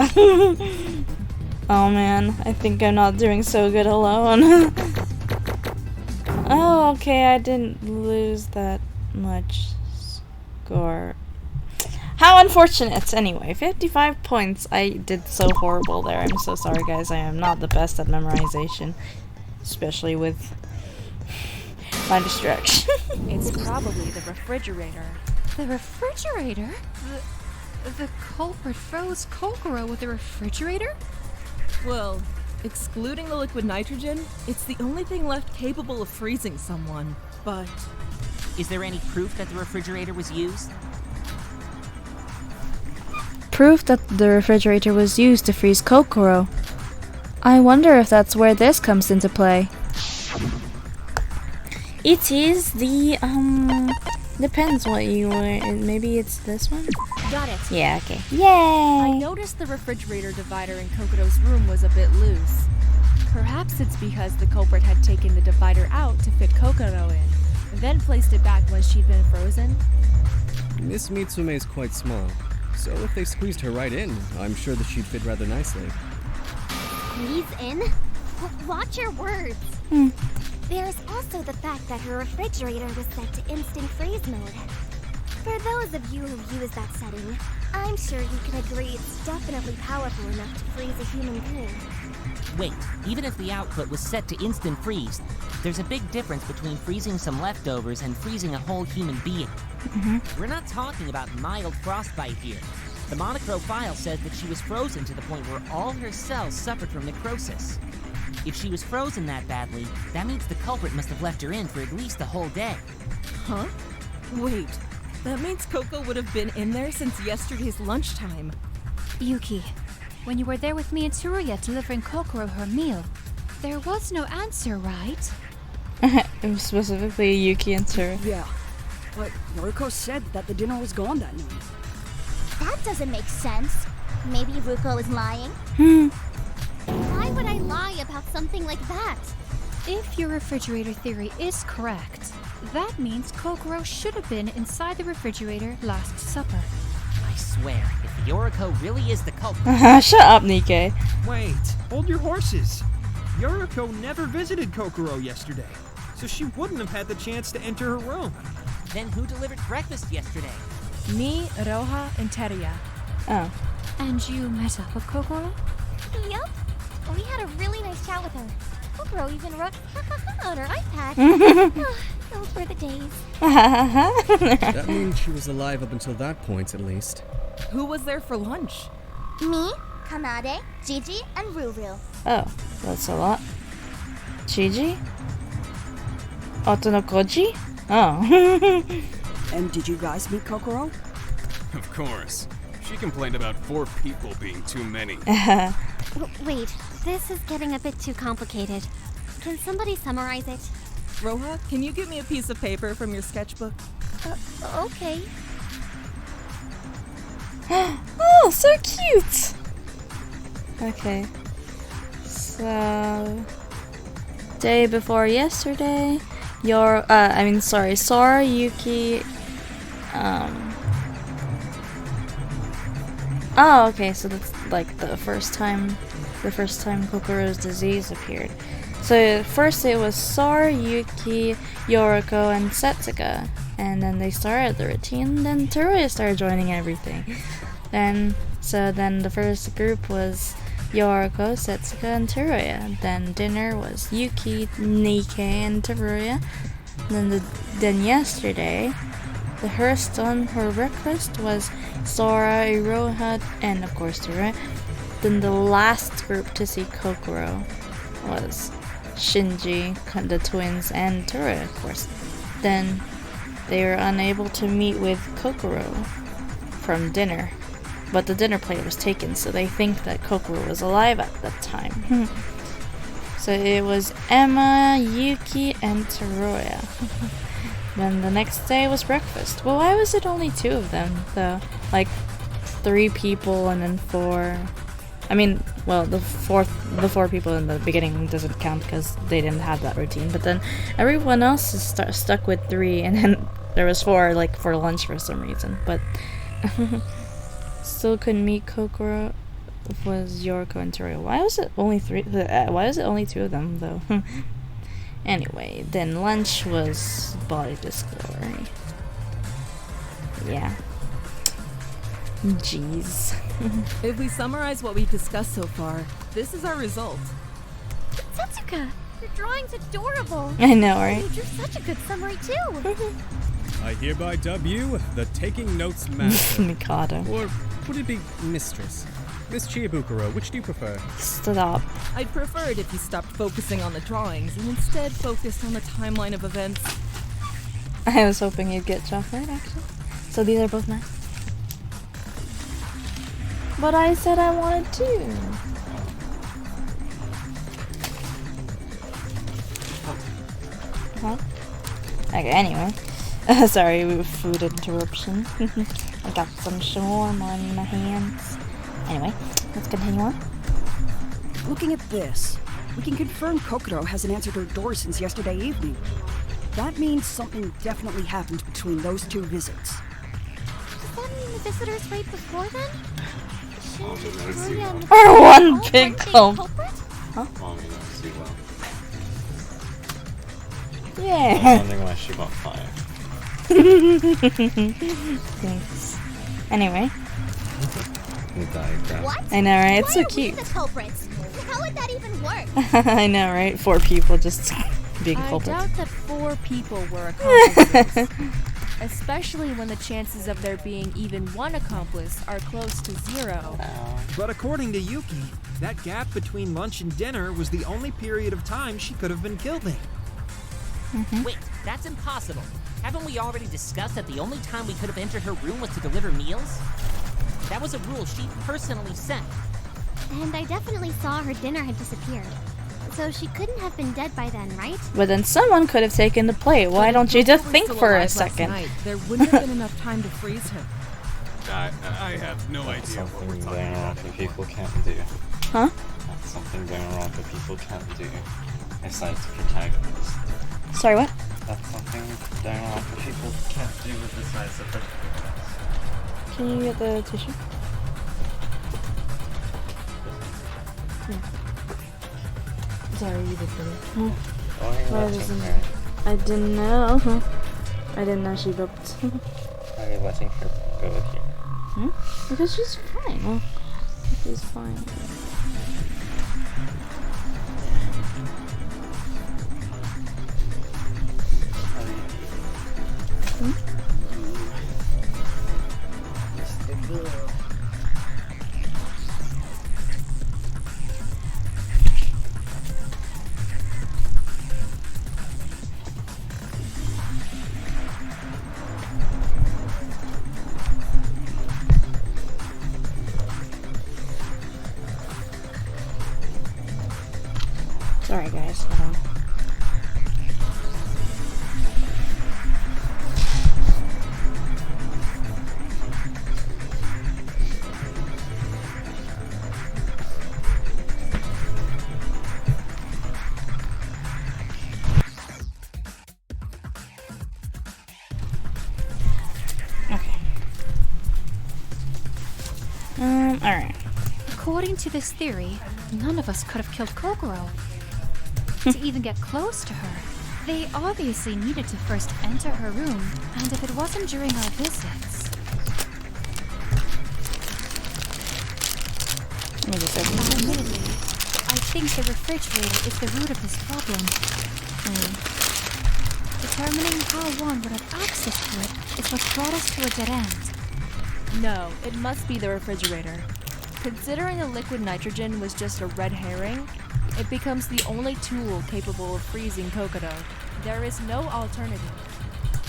Oh man, I think I'm not doing so good alone. Oh, okay, I didn't lose that much score. How unfortunate! Anyway, 55 points. I did so horrible there. I'm so sorry, guys. I am not the best at memorization. Especially with my distraction. It's probably the refrigerator. The refrigerator? The culprit froze Kokoro with the refrigerator? Well, excluding the liquid nitrogen, it's the only thing left capable of freezing someone. But is there any proof that the refrigerator was used? Proof that the refrigerator was used to freeze Kokoro. I wonder if that's where this comes into play. It is the, depends what you want. Maybe it's this one? Got it. Yeah, okay. I Yay! noticed the refrigerator divider in Kokoro's room was a bit loose. Perhaps it's because the culprit had taken the divider out to fit Kokoro in, then placed it back when she'd been frozen. Miss Mitsume is quite small, so if they squeezed her right in, I'm sure that she'd fit rather nicely. Squeeze in? Watch your words. There's also the fact that her refrigerator was set to instant freeze mode. For those of you who use that setting, I'm sure you can agree it's definitely powerful enough to freeze a human being. Wait, even if the output was set to instant freeze, there's a big difference between freezing some leftovers and freezing a whole human being. We're not talking about mild frostbite here. The monochrome file says that she was frozen to the point where all her cells suffered from necrosis. If she was frozen that badly, that means the culprit must have left her in for at least a whole day. Huh? Wait, that means Coco would have been in there since yesterday's lunchtime. Yuki, when you were there with me and Tsuruya delivering Kokoro her meal, there was no answer, right? It was specifically Yuki and Tsuruya. Yeah, but Yoriko said that the dinner was gone that night. That doesn't make sense. Maybe Ruko is lying? Why would I lie about something like that? If your refrigerator theory is correct, that means Kokoro should have been inside the refrigerator last supper. I swear, if Yoriko really is the culprit... Shut up, Nikkei. Wait, hold your horses. Yoriko never visited Kokoro yesterday, so she wouldn't have had the chance to enter her room. Then who delivered breakfast yesterday? Me, Roha, and Teruya. Oh. And you met up with Kokoro? Yup. We had a really nice chat with her. Kokoro even wrote on her iPad. Those were the days. That means she was alive up until that point, at least. Who was there for lunch? Me, Kanade, Gigi, and Ruru. Oh, that's a lot. Chiji? Otonokoji? Oh. And did you guys meet Kokoro? Of course. She complained about 4 people being too many. Wait, this is getting a bit too complicated. Can somebody summarize it? Roha, can you give me a piece of paper from your sketchbook? Okay. Oh, so cute! Okay. So... Day before yesterday, Sora, Yuki, Oh, okay, so that's like the first time Kokoro's disease appeared. So first it was Sora, Yuki, Yoriko, and Setsuka, and then they started the routine. Then Teruya started joining everything. Then the first group was Yoriko, Setsuka, and Teruya. Then dinner was Yuki, Nikkei, and Teruya. Then yesterday, the first on her breakfast was Sora, Iroha, and of course Ture. Then the last group to see Kokoro was Shinji, the twins, and Ture, of course. Then they were unable to meet with Kokoro from dinner, but the dinner plate was taken, so they think that Kokoro was alive at that time. So it was Emma, Yuki, and Teruya. Then the next day was breakfast. Well, why was it only 2 of them, though? Like, 3 people and then 4... I mean, well, the 4 people in the beginning doesn't count because they didn't have that routine. But then everyone else is stuck with 3, and then there was 4, like, for lunch for some reason. But still couldn't meet Kokoro. Was Yoriko and Teruya. Why was it only 3? Why was it only 2 of them, though? Anyway, then lunch was body discovery. Yeah. Jeez. If we summarize what we've discussed so far, this is our result. Setsuka, your drawing's adorable. I know, right? You drew such a good summary, too. I hereby dub you the Taking Notes Master. Mikado. Or would it be Mistress? Miss Chiabukuro, which do you prefer? Stop. I'd prefer it if you stopped focusing on the drawings and instead focused on the timeline of events. I was hoping you'd get chocolate, actually. So these are both mine. But I said I wanted 2. Huh? Okay, anyway. Sorry, food interruption. I got some shawarma on my hands. Anyway, let's continue on. Looking at this, we can confirm Kokoro hasn't answered her door since yesterday evening. That means something definitely happened between those 2 visits. Does that mean the visitors right before then? Or one big culprit? Huh? Yeah. I was wondering why she got fired. Thanks. Anyway. What? I know, right? It's Why so are we cute. the culprits? How would that even work? I know, right? 4 people just being I culprits. doubt that 4 people were accomplices. Especially when the chances of there being even 1 accomplice are close to 0. But according to Yuki, that gap between lunch and dinner was the only period of time she could have been killed in. Wait, that's impossible. Haven't we already discussed that the only time we could have entered her room was to deliver meals? That was a rule she personally set. And I definitely saw her dinner had disappeared. So she couldn't have been dead by then, right? But then someone could have taken the plate. Why don't you just think for a second? There wouldn't have been enough time to freeze her. I have no idea what we're Something talking going about. on that people can't do. Huh? That's something going on that people can't do. Besides protagonists. Sorry, what? That's something going on that people can't do besides the protagonist. Can you get the tissue? Sorry, you did it. I didn't know. I didn't know she booked. Why are you letting her go here? Because she's fine. Well, she's fine. Sorry guys, hold on. Alright. According to this theory, none of us could have killed Kokoro. To even get close to her, they obviously needed to first enter her room, and if it wasn't during our visits... Admittedly, I think the refrigerator is the root of this problem. Determining how one would have access to it is what brought us to a dead end. No, it must be the refrigerator. Considering the liquid nitrogen was just a red herring, it becomes the only tool capable of freezing Kokoro. There is no alternative.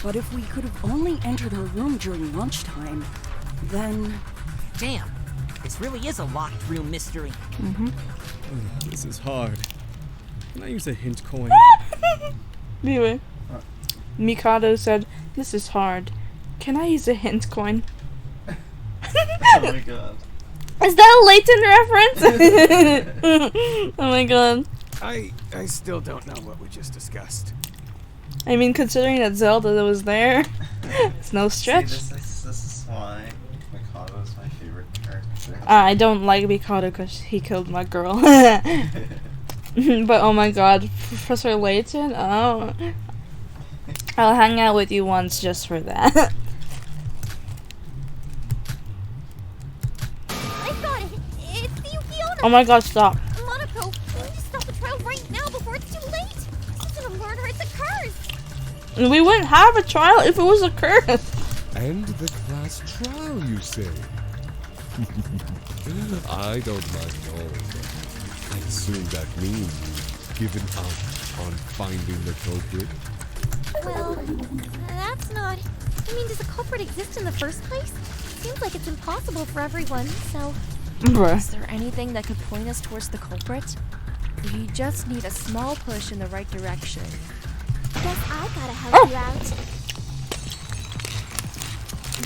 But if we could have only entered her room during lunchtime, then... Damn, this really is a locked room mystery. This is hard. Can I use a hint coin? Anyway, Mikado said, "This is hard. Can I use a hint coin?" Oh my god. Is that a Layton reference? Oh my god. I still don't know what we just discussed. I mean, considering that Zelda was there, it's no stretch. See, this is why Mikado is my favorite character. I don't like Mikado because he killed my girl. But oh my god, Professor Layton, oh. I'll hang out with you once just for that. I got it. It's the Yukiona. Oh my god, stop. Monaco, we need to stop the trial right now before it's too late. This isn't a murder, it's a curse. We wouldn't have a trial if it was a curse. End the class trial, you say? I don't mind knowing. I assume that means you've given up on finding the culprit. Well, that's not... I mean, does a culprit exist in the first place? Seems like it's impossible for everyone, so... Is there anything that could point us towards the culprit? We just need a small push in the right direction. Guess I gotta help you out.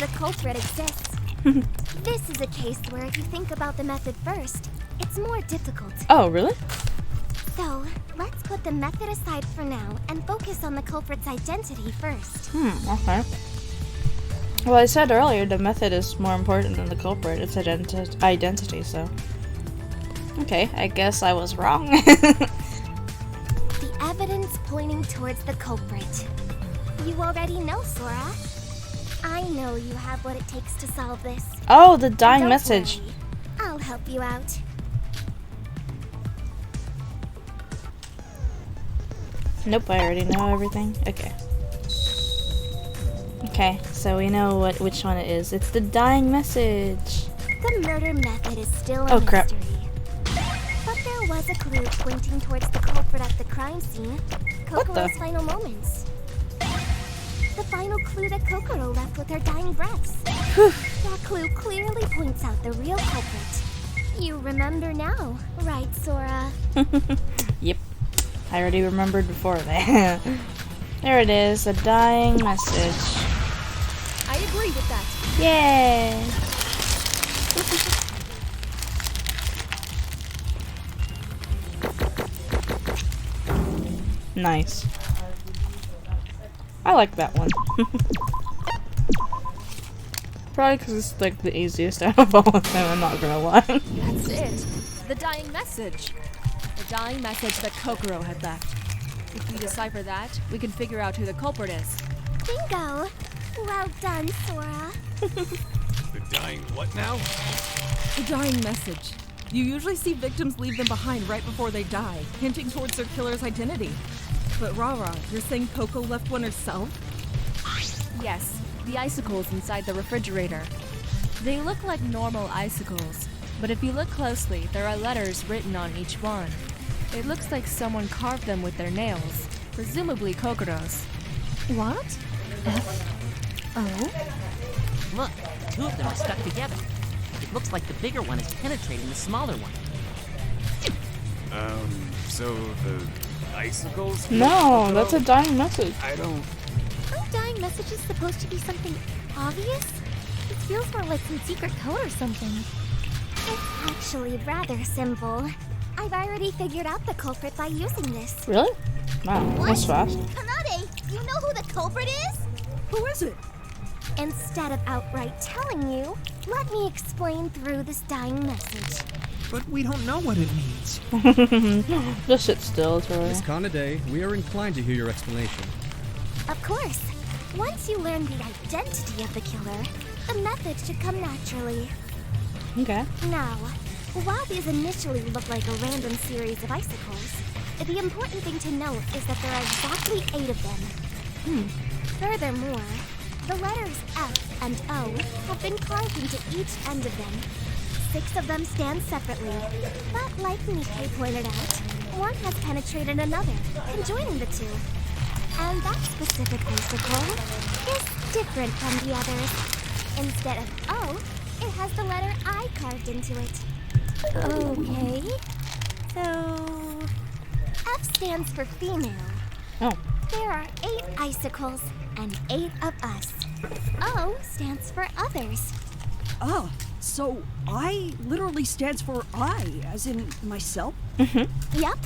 The culprit exists. This is a case where if you think about the method first, it's more difficult. Oh, really? So, let's put the method aside for now and focus on the culprit's identity first. Okay. Well, I said earlier the method is more important than the culprit. It's identity, so... Okay, I guess I was wrong. The evidence pointing towards the culprit. You already know, Sora. I know you have what it takes to solve this. Oh, the dying Don't message. worry. I'll help you out. Nope, I already know everything. Okay. Okay, so we know which one it is. It's the dying message. The murder method is still a Oh, crap. mystery. But there was a clue pointing towards the culprit at the crime scene. What the? Kokoro's final moments. The final clue that Kokoro left with her dying breaths. That clue clearly points out the real culprit. You remember now, right, Sora? Yep. I already remembered before that. There it is, a dying message. I agree with that. Yay! Nice. I like that one. Probably because it's like the easiest out of all of them, I'm not gonna lie. That's it. The dying message. The dying message that Kokoro had left. If we decipher that, we can figure out who the culprit is. Bingo! Well done, Sora. The dying what now? The dying message. You usually see victims leave them behind right before they die, hinting towards their killer's identity. But Rara, you're saying Coco left one herself? Yes, the icicles inside the refrigerator. They look like normal icicles, but if you look closely, there are letters written on each one. It looks like someone carved them with their nails, presumably Kokoro's. What? F-O? Look, two of them are stuck together. It looks like the bigger one is penetrating the smaller one. So the icicles? No, that's a dying message. I don't... Aren't dying messages supposed to be something obvious? It feels more like some secret code or something. It's actually rather simple. I've already figured out the culprit by using this. Really? Wow, that's fast. Kanade, you know who the culprit is? Who is it? Instead of outright telling you, let me explain through this dying message. But we don't know what it means. Just sit still, Tori. Miss Kanade, we are inclined to hear your explanation. Of course. Once you learn the identity of the killer, the method should come naturally. Okay. Now, while these initially look like a random series of icicles, the important thing to note is that there are exactly 8 of them. Furthermore, the letters F and O have been carved into each end of them. 6 of them stand separately, but like Nikkei pointed out, one has penetrated another, conjoining the two. And that specific icicle is different from the others. Instead of O, it has the letter I carved into it. Okay. So, F stands for female. Oh. There are 8 icicles and 8 of us. O stands for others. Ah, so I literally stands for I, as in myself? Yup.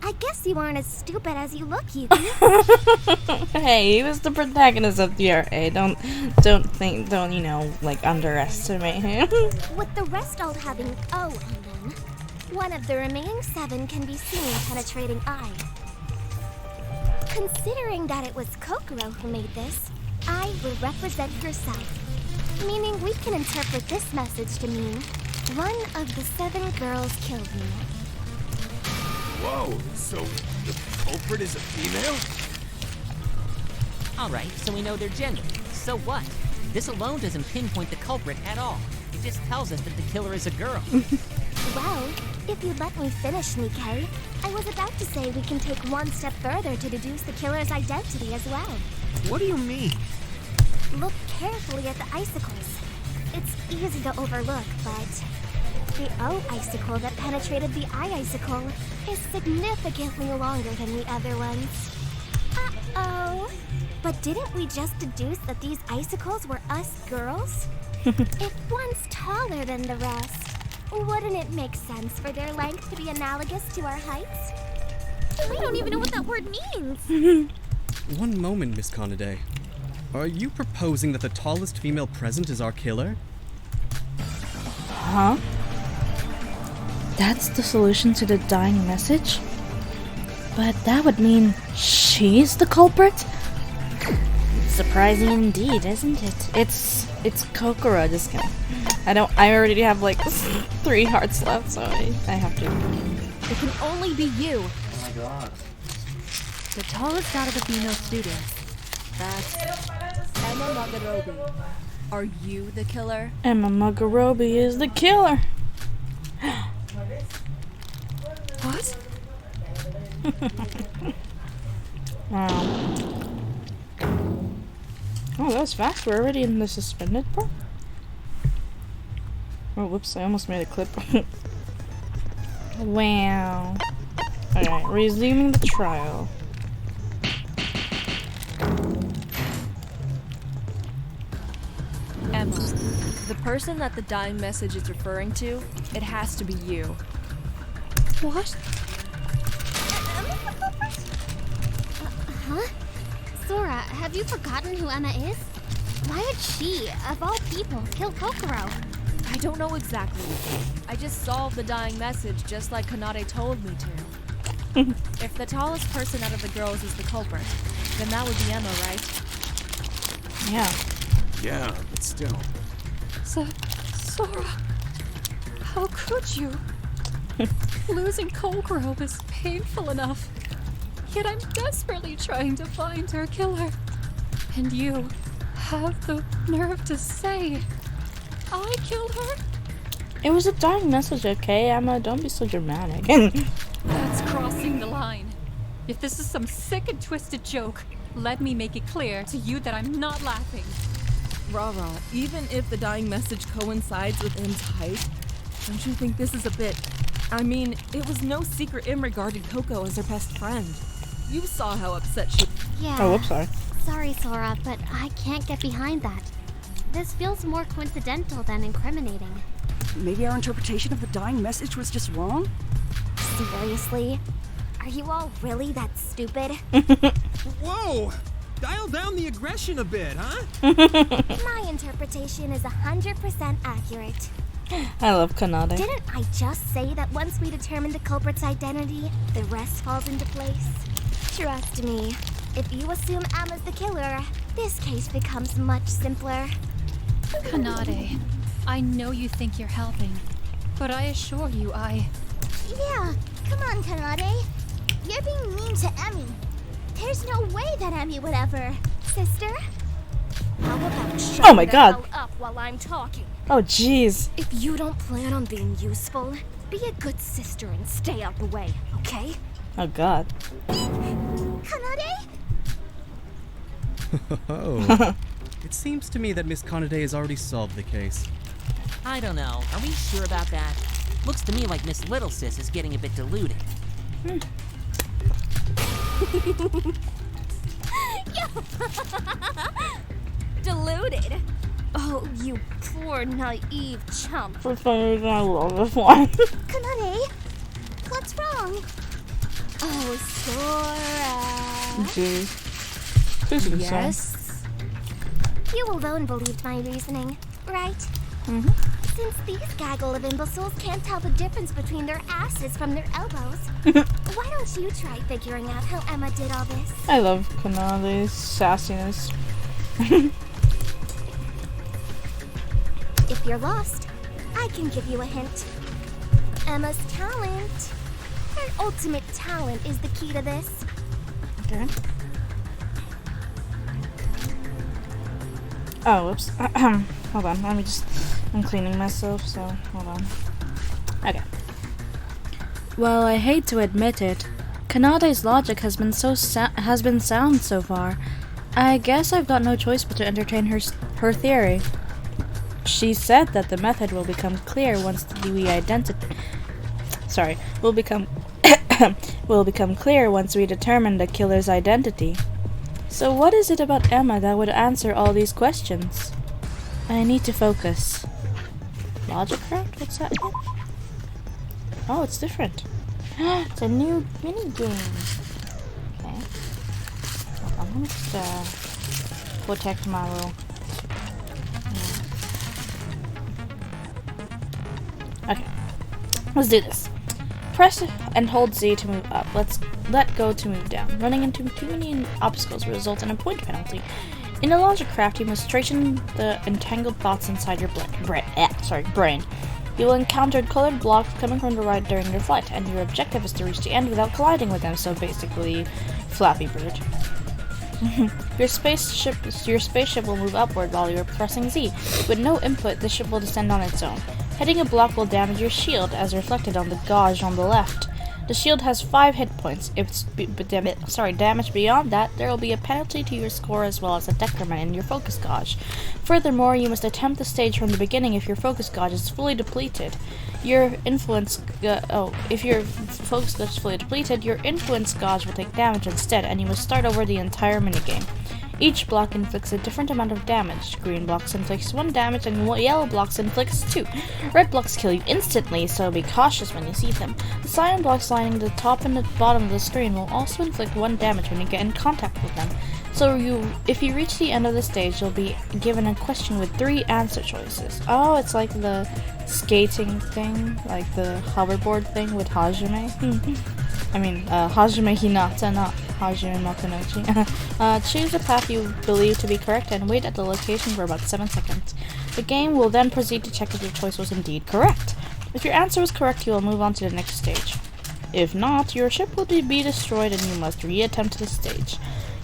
I guess you aren't as stupid as you look, Yuki. Hey, he was the protagonist of SDRA. Don't underestimate him. With the rest all having O on them, one of the remaining 7 can be seen penetrating I. Considering that it was Kokoro who made this, I will represent herself. Meaning we can interpret this message to mean, one of the 7 girls killed me. Whoa, so the culprit is a female? Alright, so we know their gender. So what? This alone doesn't pinpoint the culprit at all. It just tells us that the killer is a girl. Well, if you'd let me finish, Nikkei, I was about to say we can take one step further to deduce the killer's identity as well. What do you mean? Look carefully at the icicles. It's easy to overlook, but the O icicle that penetrated the I icicle is significantly longer than the other ones. Uh-oh. But didn't we just deduce that these icicles were us girls? If one's taller than the rest, wouldn't it make sense for their length to be analogous to our heights? We don't even know what that word means. One moment, Miss Kanade. Are you proposing that the tallest female present is our killer? Huh? That's the solution to the dying message? But that would mean she's the culprit? Surprising indeed, isn't it? It's Kokoro, just kidding. I already have like 3 hearts left, so I have to. It can only be you. Oh my god. The tallest out of the female students. That's Emma Magarobi. Are you the killer? Emma Magarobi is the killer. What? Wow. Oh, that was fast. We're already in the suspended part. Oh, whoops, I almost made a clip. Wow. Alright, resuming the trial. Emma, the person that the dying message is referring to, it has to be you. What? Huh? Sora, have you forgotten who Emma is? Why would she, of all people, kill Kokoro? I don't know exactly. I just solved the dying message just like Kanade told me to. If the tallest person out of the girls is the culprit, then that would be Emma, right? Yeah. Yeah, but still. Sora, how could you? Losing Kokoro is painful enough. Yet I'm desperately trying to find her killer. And you have the nerve to say I killed her? It was a dying message, okay, Emma? Don't be so dramatic. That's crossing the line. If this is some sick and twisted joke, let me make it clear to you that I'm not laughing. Rara, even if the dying message coincides with M's height, don't you think this is a bit... I mean, it was no secret M regarded Coco as her best friend. You saw how upset she... Yeah. Oh, whoops, sorry. Sorry, Sora, but I can't get behind that. This feels more coincidental than incriminating. Maybe our interpretation of the dying message was just wrong? Seriously? Are you all really that stupid? Whoa! Dial down the aggression a bit, huh? My interpretation is 100% accurate. I love Kanade. Didn't I just say that once we determine the culprit's identity, the rest falls into place? Trust me, if you assume Emma's the killer, this case becomes much simpler. Kanade, I know you think you're helping, but I assure you Yeah, come on, Kanade. You're being mean to Emmy. There's no way that Emmy would ever. Sister? How about shut Oh my the God. hell up while I'm talking? Oh jeez. If you don't plan on being useful, be a good sister and stay out the way, okay? Oh God. Kanade? Oh. It seems to me that Miss Kanade has already solved the case. I don't know. Are we sure about that? Looks to me like Miss Little Sis is getting a bit deluded. Deluded? Oh, you poor naive chump. For some reason, I love this one. Kanade? What's wrong? Oh, Sora. Jeez. Who's concerned? Yes? You alone believed my reasoning, right? Mm-hmm. Since these gaggle of imbeciles can't tell the difference between their asses from their elbows, why don't you try figuring out how Emma did all this? I love Kanade's sassiness. If you're lost, I can give you a hint. Emma's talent. Her ultimate talent is the key to this. Okay. Oh, whoops. Hold on, I'm cleaning myself, so hold on. Okay. Well, I hate to admit it, Kanade's logic has been sound so far. I guess I've got no choice but to entertain her theory. She said that the method will become clear once will become clear once we determine the killer's identity. So what is it about Emma that would answer all these questions? I need to focus. Logic round? What's that again? Oh, it's different. It's a new mini game. Okay. Hold on, let me just protect my little. Okay. Let's do this. Press and hold Z to move up. Let go to move down. Running into too many obstacles will result in a point penalty. In a logic craft, you must straighten the entangled thoughts inside your brain. You will encounter colored blocks coming from the right during your flight, and your objective is to reach the end without colliding with them, so basically, Flappy Bird. Your spaceship will move upward while you're pressing Z. With no input, the ship will descend on its own. Hitting a block will damage your shield, as reflected on the gauge on the left. The shield has 5 hit points. If it's damage beyond that, there will be a penalty to your score as well as a decrement in your focus gauge. Furthermore, you must attempt the stage from the beginning if your focus gauge is fully depleted. If your focus gauge is fully depleted, your influence gauge will take damage instead, and you must start over the entire minigame. Each block inflicts a different amount of damage. Green blocks inflicts 1 damage, and yellow blocks inflicts 2. Red blocks kill you instantly, so be cautious when you see them. The cyan blocks lining the top and the bottom of the screen will also inflict 1 damage when you get in contact with them. So if you reach the end of the stage, you'll be given a question with 3 answer choices. Oh, it's like the skating thing, like the hoverboard thing with Hajime. Hajime Hinata, not Hajime Makunochi. Choose the path you believe to be correct and wait at the location for about 7 seconds. The game will then proceed to check if your choice was indeed correct. If your answer was correct, you will move on to the next stage. If not, your ship will be destroyed and you must re-attempt the stage.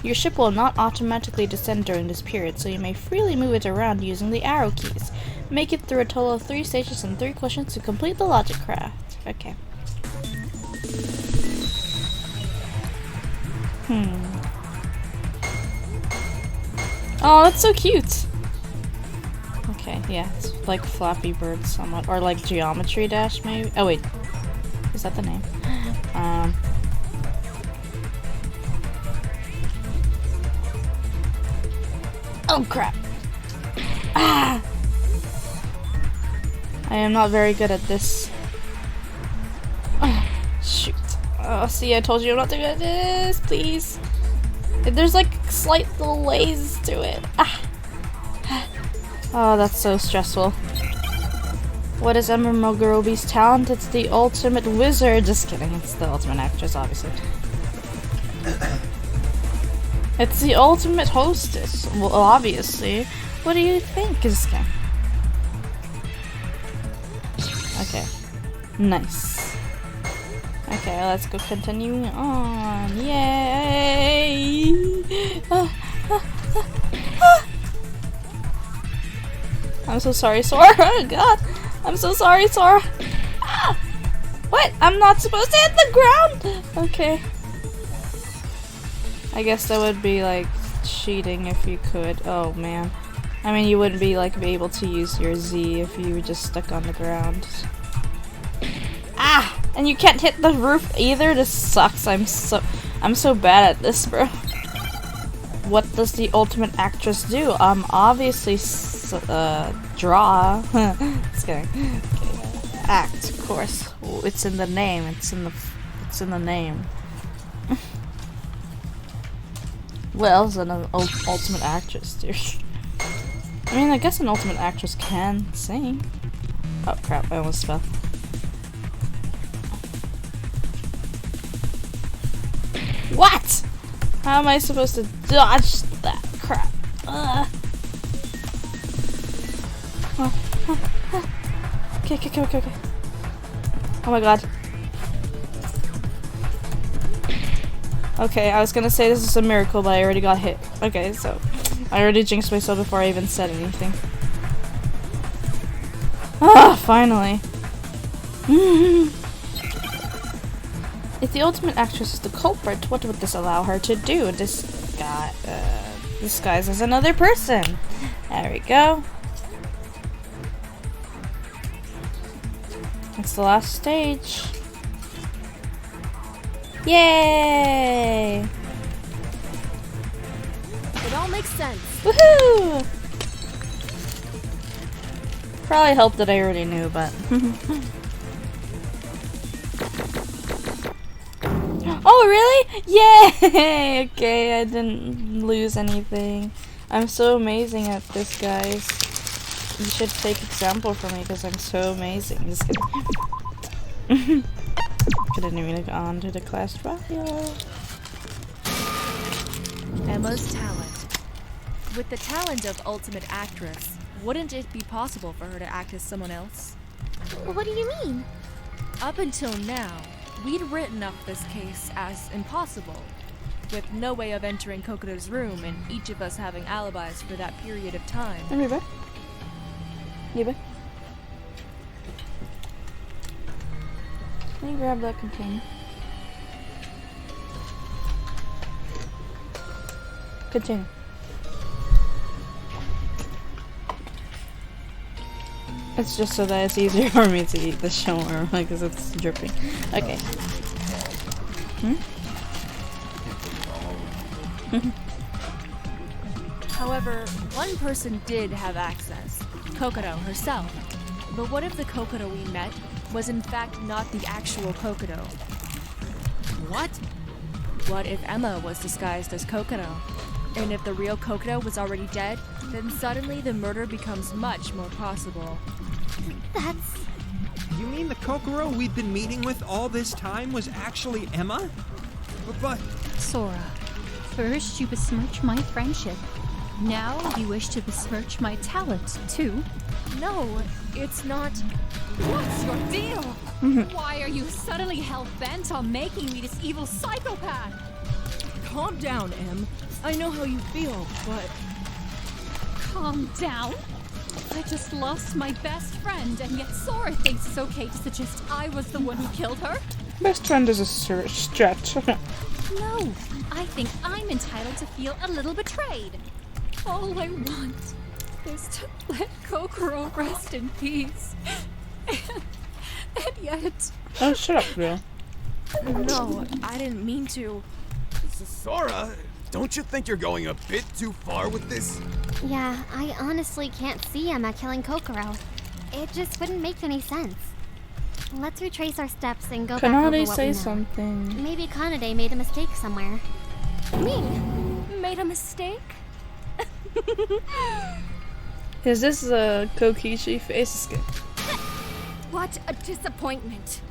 Your ship will not automatically descend during this period, so you may freely move it around using the arrow keys. Make it through a total of 3 stages and 3 questions to complete the logic craft. Okay. Oh, that's so cute! Okay, yeah, it's like Flappy Bird somewhat. Or like Geometry Dash, maybe? Oh, wait. Is that the name? Oh, crap! Ah! I am not very good at this. Oh, shoot. Oh, see, I told you I'm not too good at this, please. There's like slight little ways to it. Ah. Oh, that's so stressful. What is Emma Mogorobi's talent? It's the ultimate wizard. Just kidding, it's the ultimate actress, obviously. It's the ultimate hostess. Well, obviously. What do you think? Just kidding. Okay. Nice. Okay, let's go continue on. Yay! I'm so sorry, Sora. Oh god. I'm so sorry, Sora. Ah! What? I'm not supposed to hit the ground? Okay. I guess that would be like cheating if you could. Oh man. I mean, you wouldn't be like be able to use your Z if you were just stuck on the ground. Ah! And you can't hit the roof either? This sucks. I'm so bad at this, bro. What does the ultimate actress do? Obviously draw. Just kidding. Okay. Act, of course. It's in the name. It's in the name. What else an ultimate actress do? I mean, I guess an ultimate actress can sing. Oh crap! I almost fell. What? How am I supposed to dodge that crap? Okay. Oh my god. Okay, I was gonna say this is a miracle, but I already got hit. Okay, so I already jinxed myself before I even said anything. Ah, finally. If the ultimate actress is the culprit, what would this allow her to do? Disguise as another person. There we go. It's the last stage. Yay! It all makes sense. Woohoo! Probably helped that I already knew, but. Oh, really? Yay! Okay, I didn't lose anything. I'm so amazing at this, guys. You should take example from me because I'm so amazing. Just kidding. Couldn't even go on to the class trial. Emma's talent. With the talent of ultimate actress, wouldn't it be possible for her to act as someone else? What do you mean? Up until now, we'd written up this case as impossible, with no way of entering Kokoto's room and each of us having alibis for that period of time. Everybody? Yeah, can you grab that container? Container. It's just so that it's easier for me to eat the shawarma because it's dripping. Okay. However, one person did have access, Kokoto herself. But what if the Kokoto we met was in fact not the actual Kokoto? What? What if Emma was disguised as Kokoto? And if the real Kokoto was already dead, then suddenly the murder becomes much more possible. That's... You mean the Kokoro we've been meeting with all this time was actually Emma? But... Sora, first you besmirch my friendship. Now you wish to besmirch my talent, too. No, it's not... What's your deal? Why are you suddenly hell-bent on making me this evil psychopath? Calm down, Em. I know how you feel, but... Calm down? I just lost my best friend, and yet Sora thinks it's okay to suggest I was the one who killed her? Best friend is a stretch. No, I think I'm entitled to feel a little betrayed. All I want is to let Kokoro rest in peace. And yet... Oh, shut up, girl. No, I didn't mean to. Sora, don't you think you're going a bit too far with this? Yeah, I honestly can't see Emma killing Kokoro. It just wouldn't make any sense. Let's retrace our steps and go back over Kanade what say we know. something. Maybe Kanade made a mistake somewhere. Me? Made a mistake? Is this a Kokichi face? What a disappointment.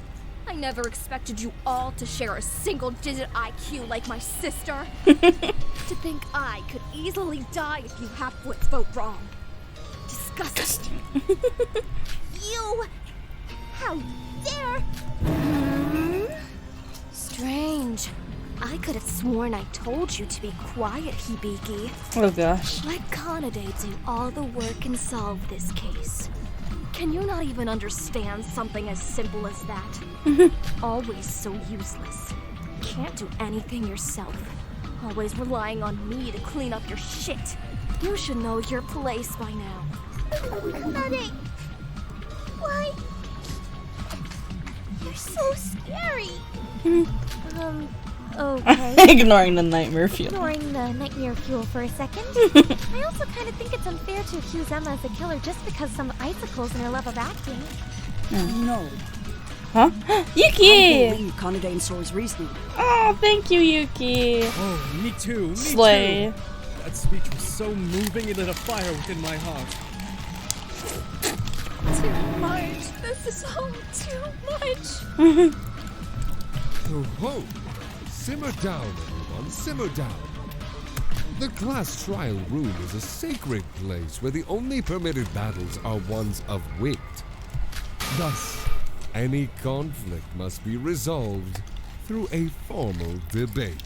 I never expected you all to share a single-digit IQ like my sister. To think I could easily die if you half-wit vote wrong. Disgusting. You! How dare! could have sworn I told you to be quiet, Hibiki. Oh gosh. Let Kanade do all the work and solve this case. Can you not even understand something as simple as that? Always so useless. Can't do anything yourself. Always relying on me to clean up your shit. You should know your place by now. Kanade! Why? You're so scary. Okay. Ignoring the nightmare fuel. Ignoring the nightmare fuel for a second. I also kind of think it's unfair to accuse Emma as a killer just because some icicles in her love of acting. No. Huh? Yuki! I believe Kanade and Sora's reasoning. Oh, thank you, Yuki. Oh, me too. Me Slay. too. That speech was so moving it lit a fire within my heart. Too much. This is all too much. Ho ho! Simmer down, everyone, simmer down. The class trial room is a sacred place where the only permitted battles are ones of wit. Thus, any conflict must be resolved through a formal debate.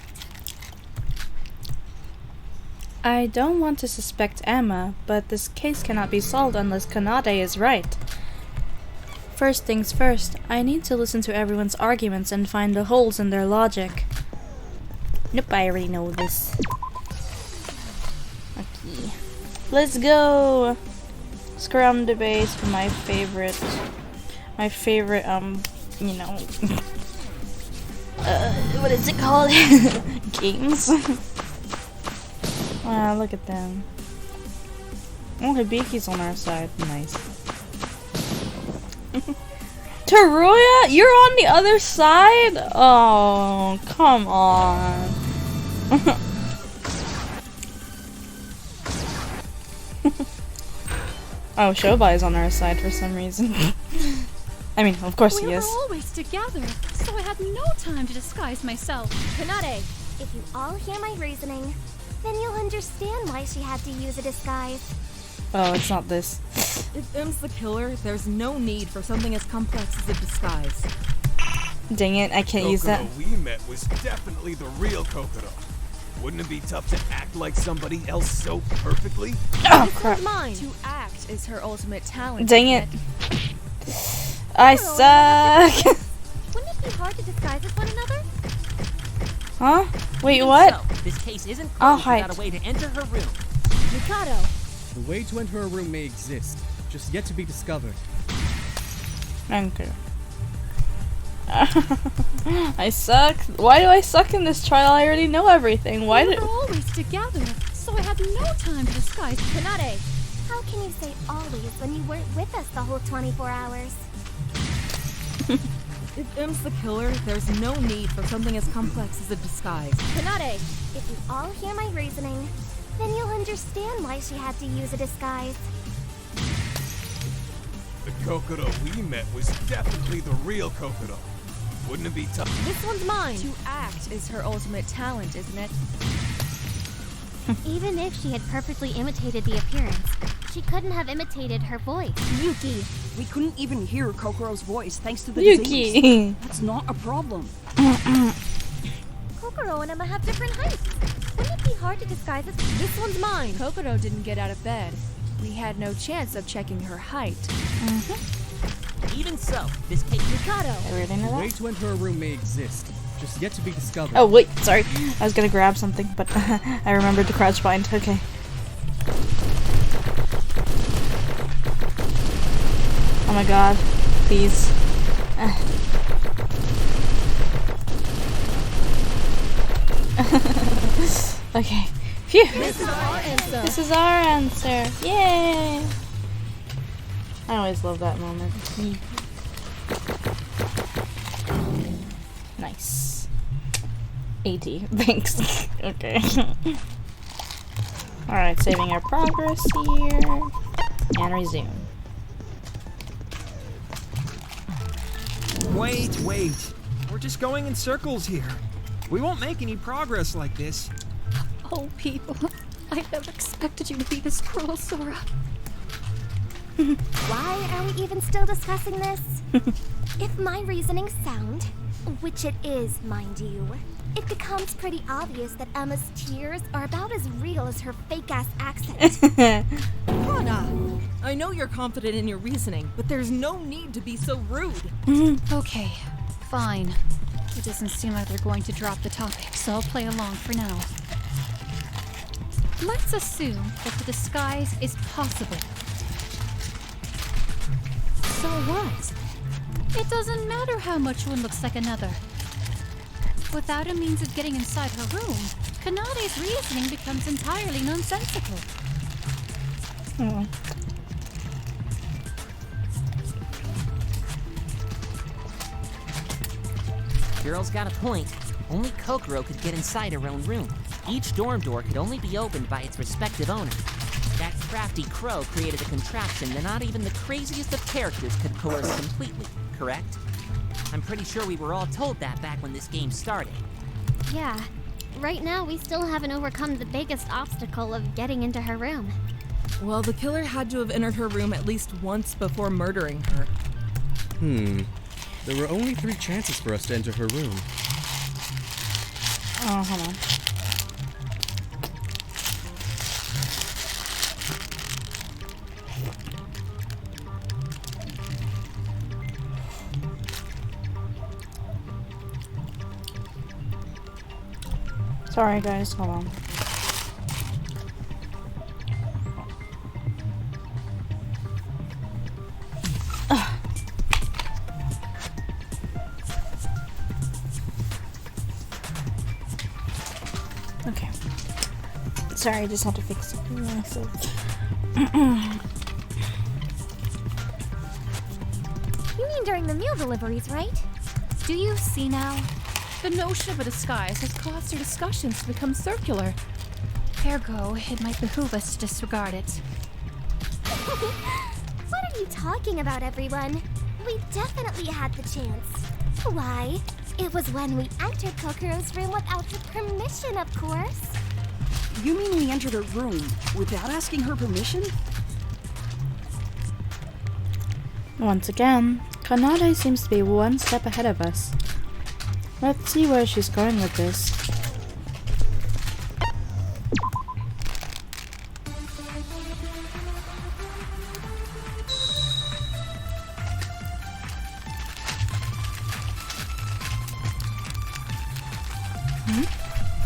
I don't want to suspect Emma, but this case cannot be solved unless Kanade is right. First things first, I need to listen to everyone's arguments and find the holes in their logic. Nope, I already know this. Okay. Let's go! Scrum debates for my favorite, you know, what is it called? Games? Wow, look at them. Oh, Hibiki's on our side. Nice. Teruya? You're on the other side? Oh, come on. Oh, Shobai is on our side for some reason. I mean, of course he is. We were always together, so I had no time to disguise myself. Kanade, if you all hear my reasoning, then you'll understand why she had to use a disguise. Oh, it's not this. If M's the killer, there's no need for something as complex as a disguise. Dang it, I can't use that. We met was definitely the real Kokoro. Wouldn't it be tough to act like somebody else so perfectly? Oh, crap. Mine. To act is her ultimate talent. Dang it. I suck. Wouldn't it be hard to disguise as one another? Huh? Wait, Even what? So, this case isn't I'll closed hide. without a way to enter her room. Mikado. The way to enter a room may exist, just yet to be discovered. Okay. I suck. Why do I suck in this trial? I already know everything. Why We did? were always together, so I had no time to disguise. Kanade, how can you say always when you weren't with us the whole 24 hours? If M's the killer, there's no need for something as complex as a disguise. Kanade, if you all hear my reasoning, then you'll understand why she had to use a disguise. The Kokoro we met was definitely the real Kokoro. Wouldn't it be tough? This one's mine. To act is her ultimate talent, isn't it? Even if she had perfectly imitated the appearance, she couldn't have imitated her voice. Yuki, we couldn't even hear Kokoro's voice thanks to the Yuki. disease. That's not a problem. Kokoro and Emma have different heights. Wouldn't it be hard to disguise as... This one's mine. Kokoro didn't get out of bed. We had no chance of checking her height. Even so, this case Mikado. I already know The way that. to enter a room may exist, just yet to be discovered. Oh wait, sorry. I was gonna grab something, but I remembered to crouch bind. Okay. Oh my god. Please. Okay. Phew. This is our answer. This is our answer. Yay! I always love that moment. Nice. 80. Thanks. Okay. Alright, saving our progress here. And resume. Wait. We're just going in circles here. We won't make any progress like this. Oh, people. I never expected you to be this cruel, Sora. Why are we even still discussing this? If my reasoning's sound, which it is, mind you, it becomes pretty obvious that Emma's tears are about as real as her fake-ass accent. Hana, I know you're confident in your reasoning, but there's no need to be so rude. Okay, fine. It doesn't seem like they're going to drop the topic, so I'll play along for now. Let's assume that the disguise is possible. So what? It doesn't matter how much one looks like another. Without a means of getting inside her room, Kanade's reasoning becomes entirely nonsensical. Girl's got a point. Only Kokoro could get inside her own room. Each dorm door could only be opened by its respective owner. That crafty crow created a contraption that not even the craziest of characters could coerce completely, correct? I'm pretty sure we were all told that back when this game started. Yeah. Right now, we still haven't overcome the biggest obstacle of getting into her room. Well, the killer had to have entered her room at least once before murdering her. There were only 3 chances for us to enter her room. Oh, hold on. Sorry guys, hold on. Okay. Sorry, I just had to fix something myself. You mean during the meal deliveries, right? Do you see now? The notion of a disguise has caused our discussions to become circular. Ergo, it might behoove us to disregard it. What are you talking about, everyone? We definitely had the chance. Why? It was when we entered Kokoro's room without her permission, of course. You mean we entered her room without asking her permission? Once again, Kanade seems to be one step ahead of us. Let's see where she's going with this.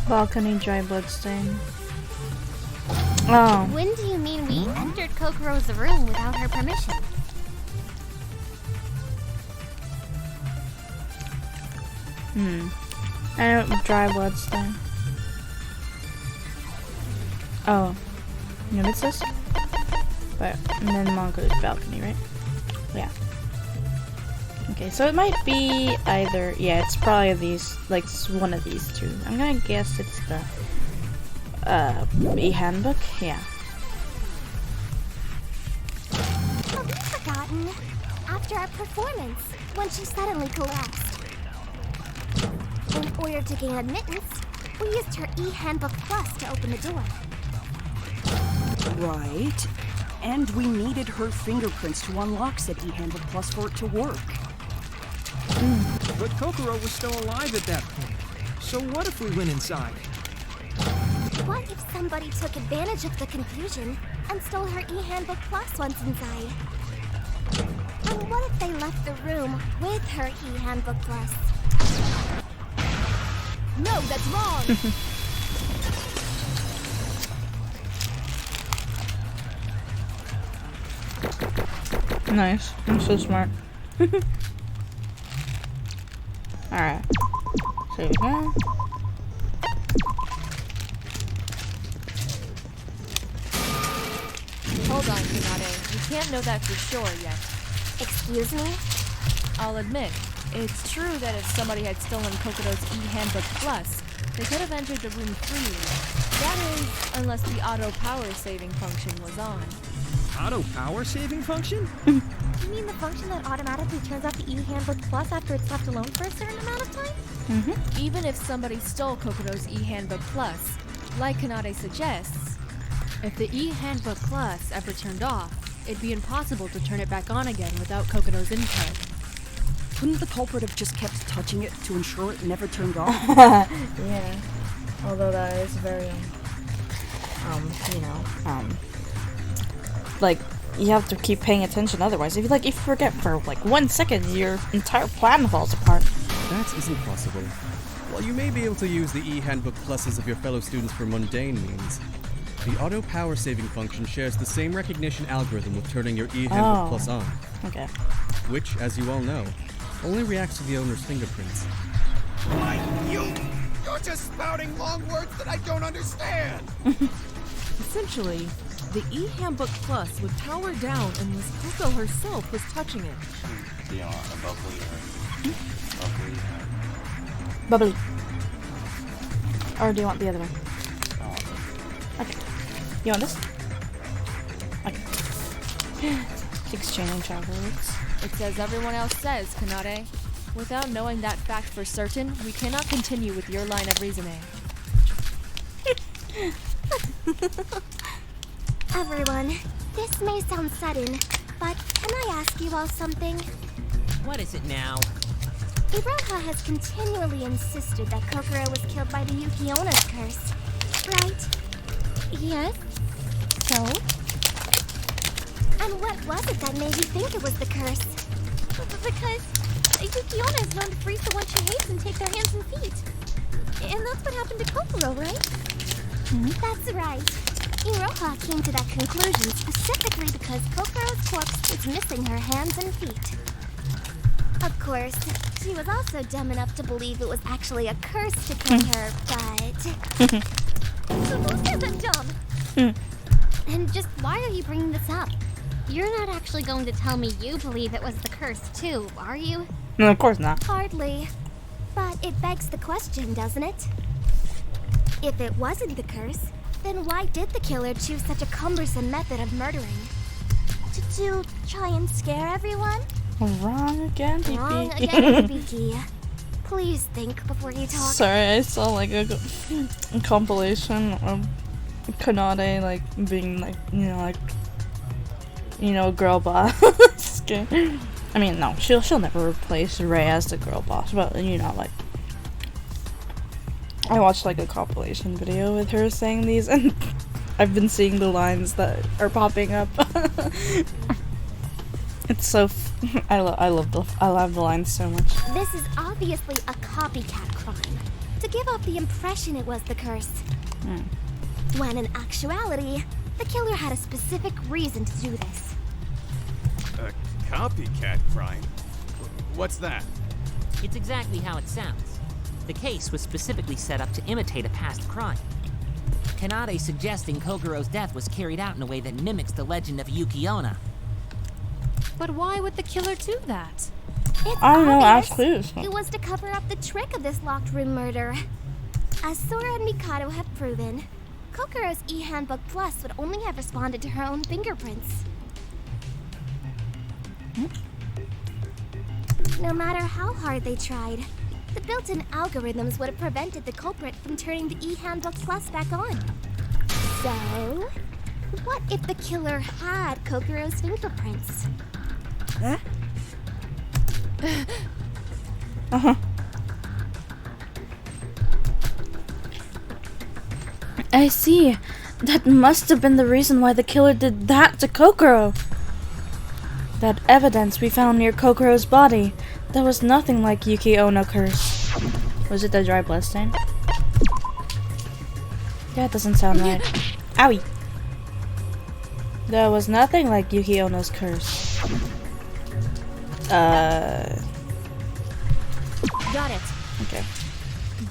Balcony dry blood stain. Oh. When do you mean we entered Kokoro's room without her permission? I don't dry blood stain. Oh. No, it's this? But, and then Mongo's balcony, right? Yeah. Okay, so it might be either, yeah, it's probably these, like, one of these two. I'm gonna guess it's the, e-handbook? Yeah. Have we forgotten? After our performance, when she suddenly collapsed. In order to gain admittance, we used her e-handbook plus to open the door. Right. And we needed her fingerprints to unlock said e-handbook plus for it to work. But Kokoro was still alive at that point. So what if we went inside? What if somebody took advantage of the confusion and stole her e-handbook plus once inside? And what if they left the room with her e-handbook plus? No, that's wrong! Nice. I'm so smart. Alright. So we go. Hold on, Kanade. We can't know that for sure yet. Excuse me? I'll admit, it's true that if somebody had stolen Kokoro's e-handbook plus, they could have entered the room freely. That is, unless the auto power saving function was on. Auto power saving function? You mean the function that automatically turns off the e-handbook plus after it's left alone for a certain amount of time? Even if somebody stole Kokoro's e-handbook plus, like Kanade suggests, if the e-handbook plus ever turned off, it'd be impossible to turn it back on again without Kokoro's input. Couldn't the culprit have just kept touching it to ensure it never turned off? Yeah. Although that is very, like, you have to keep paying attention otherwise. If you forget for, like, 1 second, your entire plan falls apart. That isn't possible. While you may be able to use the e-handbook pluses of your fellow students for mundane means, the auto power saving function shares the same recognition algorithm with turning your e-handbook plus on. Okay. Which, as you all know, only reacts to the owner's fingerprints. Why, you're just spouting long words that I don't understand! Essentially, the e-handbook plus would power down unless Coco herself was touching it. Bubbly. Or do you want the other one? Okay. You want this? Okay. Exchanging chocolates. It's as everyone else says, Kanade. Without knowing that fact for certain, we cannot continue with your line of reasoning. Everyone, this may sound sudden, but can I ask you all something? What is it now? Iroha has continually insisted that Kokoro was killed by the Yukiona's curse, right? Yes. So? And what was it that made you think it was the curse? Because Yukiona is known to freeze the one she hates and take their hands and feet. And that's what happened to Kokoro, right? That's right. Iroha came to that conclusion specifically because Kokoro's corpse was missing her hands and feet. Of course, she was also dumb enough to believe it was actually a curse to kill her, but... So who said I'm dumb? And just why are you bringing this up? You're not actually going to tell me you believe it was the curse too, are you? No, of course not. Hardly. But it begs the question, doesn't it? If it wasn't the curse, then why did the killer choose such a cumbersome method of murdering? To try and scare everyone? Wrong again, PP. Wrong again, PP. Please think before you talk. Sorry, I saw like a compilation of Kanade like being like, girl boss. I mean, no, she'll never replace Rei as the girl boss, but like I watched like a compilation video with her saying these, and I've been seeing the lines that are popping up. It's so I love the lines so much. This is obviously a copycat crime to give off the impression it was the curse. When in actuality, the killer had a specific reason to do this. A copycat crime? What's that? It's exactly how it sounds. The case was specifically set up to imitate a past crime. Kanade suggesting Kokoro's death was carried out in a way that mimics the legend of Yukiona. But why would the killer do that? I don't know, ask clues. It was to cover up the trick of this locked room murder. As Sora and Mikado have proven, Kokoro's e-handbook plus would only have responded to her own fingerprints. No matter how hard they tried, the built-in algorithms would have prevented the culprit from turning the e-handbook plus back on. So, what if the killer had Kokoro's fingerprints? Huh? I see. That must have been the reason why the killer did that to Kokoro. That evidence we found near Kokoro's body, that was nothing like Yukiona curse. Was it the dry bloodstain? That doesn't sound right. Owie! That was nothing like Yukiona's curse. Got it. Okay.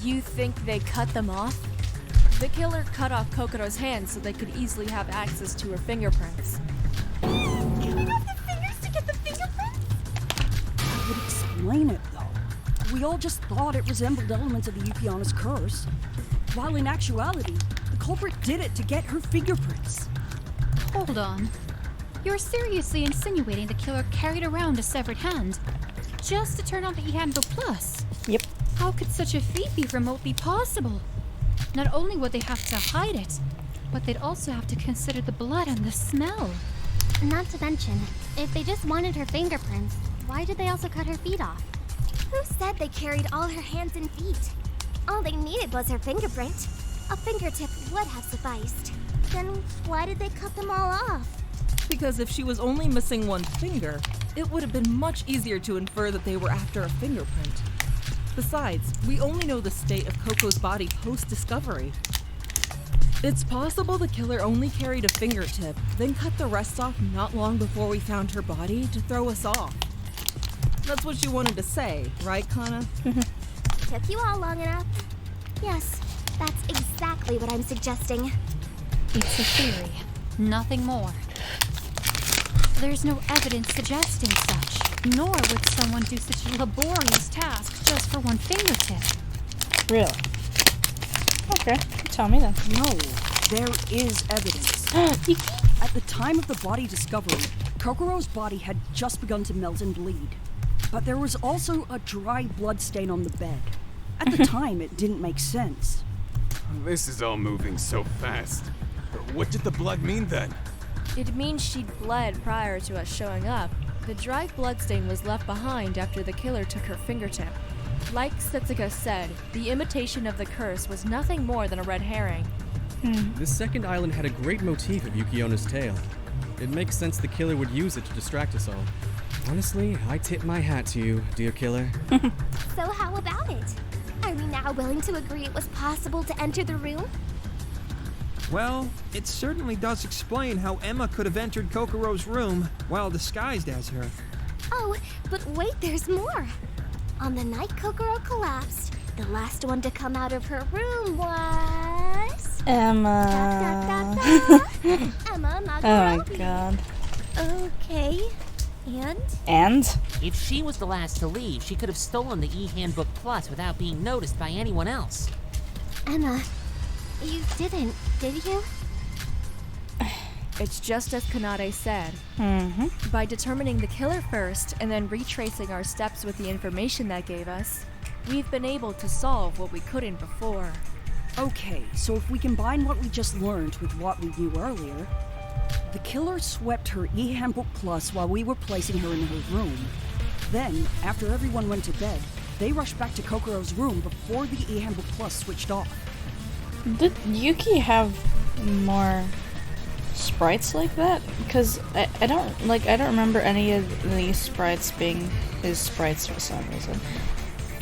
You think they cut them off? The killer cut off Kokoro's hands so they could easily have access to her fingerprints. Cutting off the fingers to get the fingerprints? That would explain it, though. We all just thought it resembled elements of the Yukiona's curse. While in actuality, the culprit did it to get her fingerprints. Hold on. You're seriously insinuating the killer carried around a severed hand just to turn on the e-handbook plus? Yep. How could such a feat be remotely possible? Not only would they have to hide it, but they'd also have to consider the blood and the smell. Not to mention, if they just wanted her fingerprints, why did they also cut her feet off? Who said they carried all her hands and feet? All they needed was her fingerprint. A fingertip would have sufficed. Then why did they cut them all off? Because if she was only missing one finger, it would have been much easier to infer that they were after a fingerprint. Besides, we only know the state of Coco's body post-discovery. It's possible the killer only carried a fingertip, then cut the rest off not long before we found her body to throw us off. That's what you wanted to say, right, Kana? Took you all long enough? Yes, that's exactly what I'm suggesting. It's a theory, nothing more. There's no evidence suggesting such, nor would someone do such a laborious task just for one fingertip. Really? Okay, tell me then. No, there is evidence. At the time of the body discovery, Kokoro's body had just begun to melt and bleed. But there was also a dry blood stain on the bed. At the time, it didn't make sense. This is all moving so fast. What did the blood mean then? It means she'd bled prior to us showing up. The dry bloodstain was left behind after the killer took her fingertip. Like Setsuka said, the imitation of the curse was nothing more than a red herring. This second island had a great motif of Yukiona's tale. It makes sense the killer would use it to distract us all. Honestly, I tip my hat to you, dear killer. So how about it? Are we now willing to agree it was possible to enter the room? Well, it certainly does explain how Emma could have entered Kokoro's room while disguised as her. Oh, but wait, there's more. On the night Kokoro collapsed, the last one to come out of her room was... Emma. Emma Magorobi. Oh my god. Okay, and? And? If she was the last to leave, she could have stolen the e-handbook plus without being noticed by anyone else. Emma, you didn't, did you? It's just as Kanade said. By determining the killer first and then retracing our steps with the information that gave us, we've been able to solve what we couldn't before. Okay, so if we combine what we just learned with what we knew earlier, the killer swept her e-handbook plus while we were placing her in her room. Then, after everyone went to bed, they rushed back to Kokoro's room before the e-handbook plus switched off. Did Yuki have more sprites like that? Because I don't remember any of these sprites being his sprites for some reason.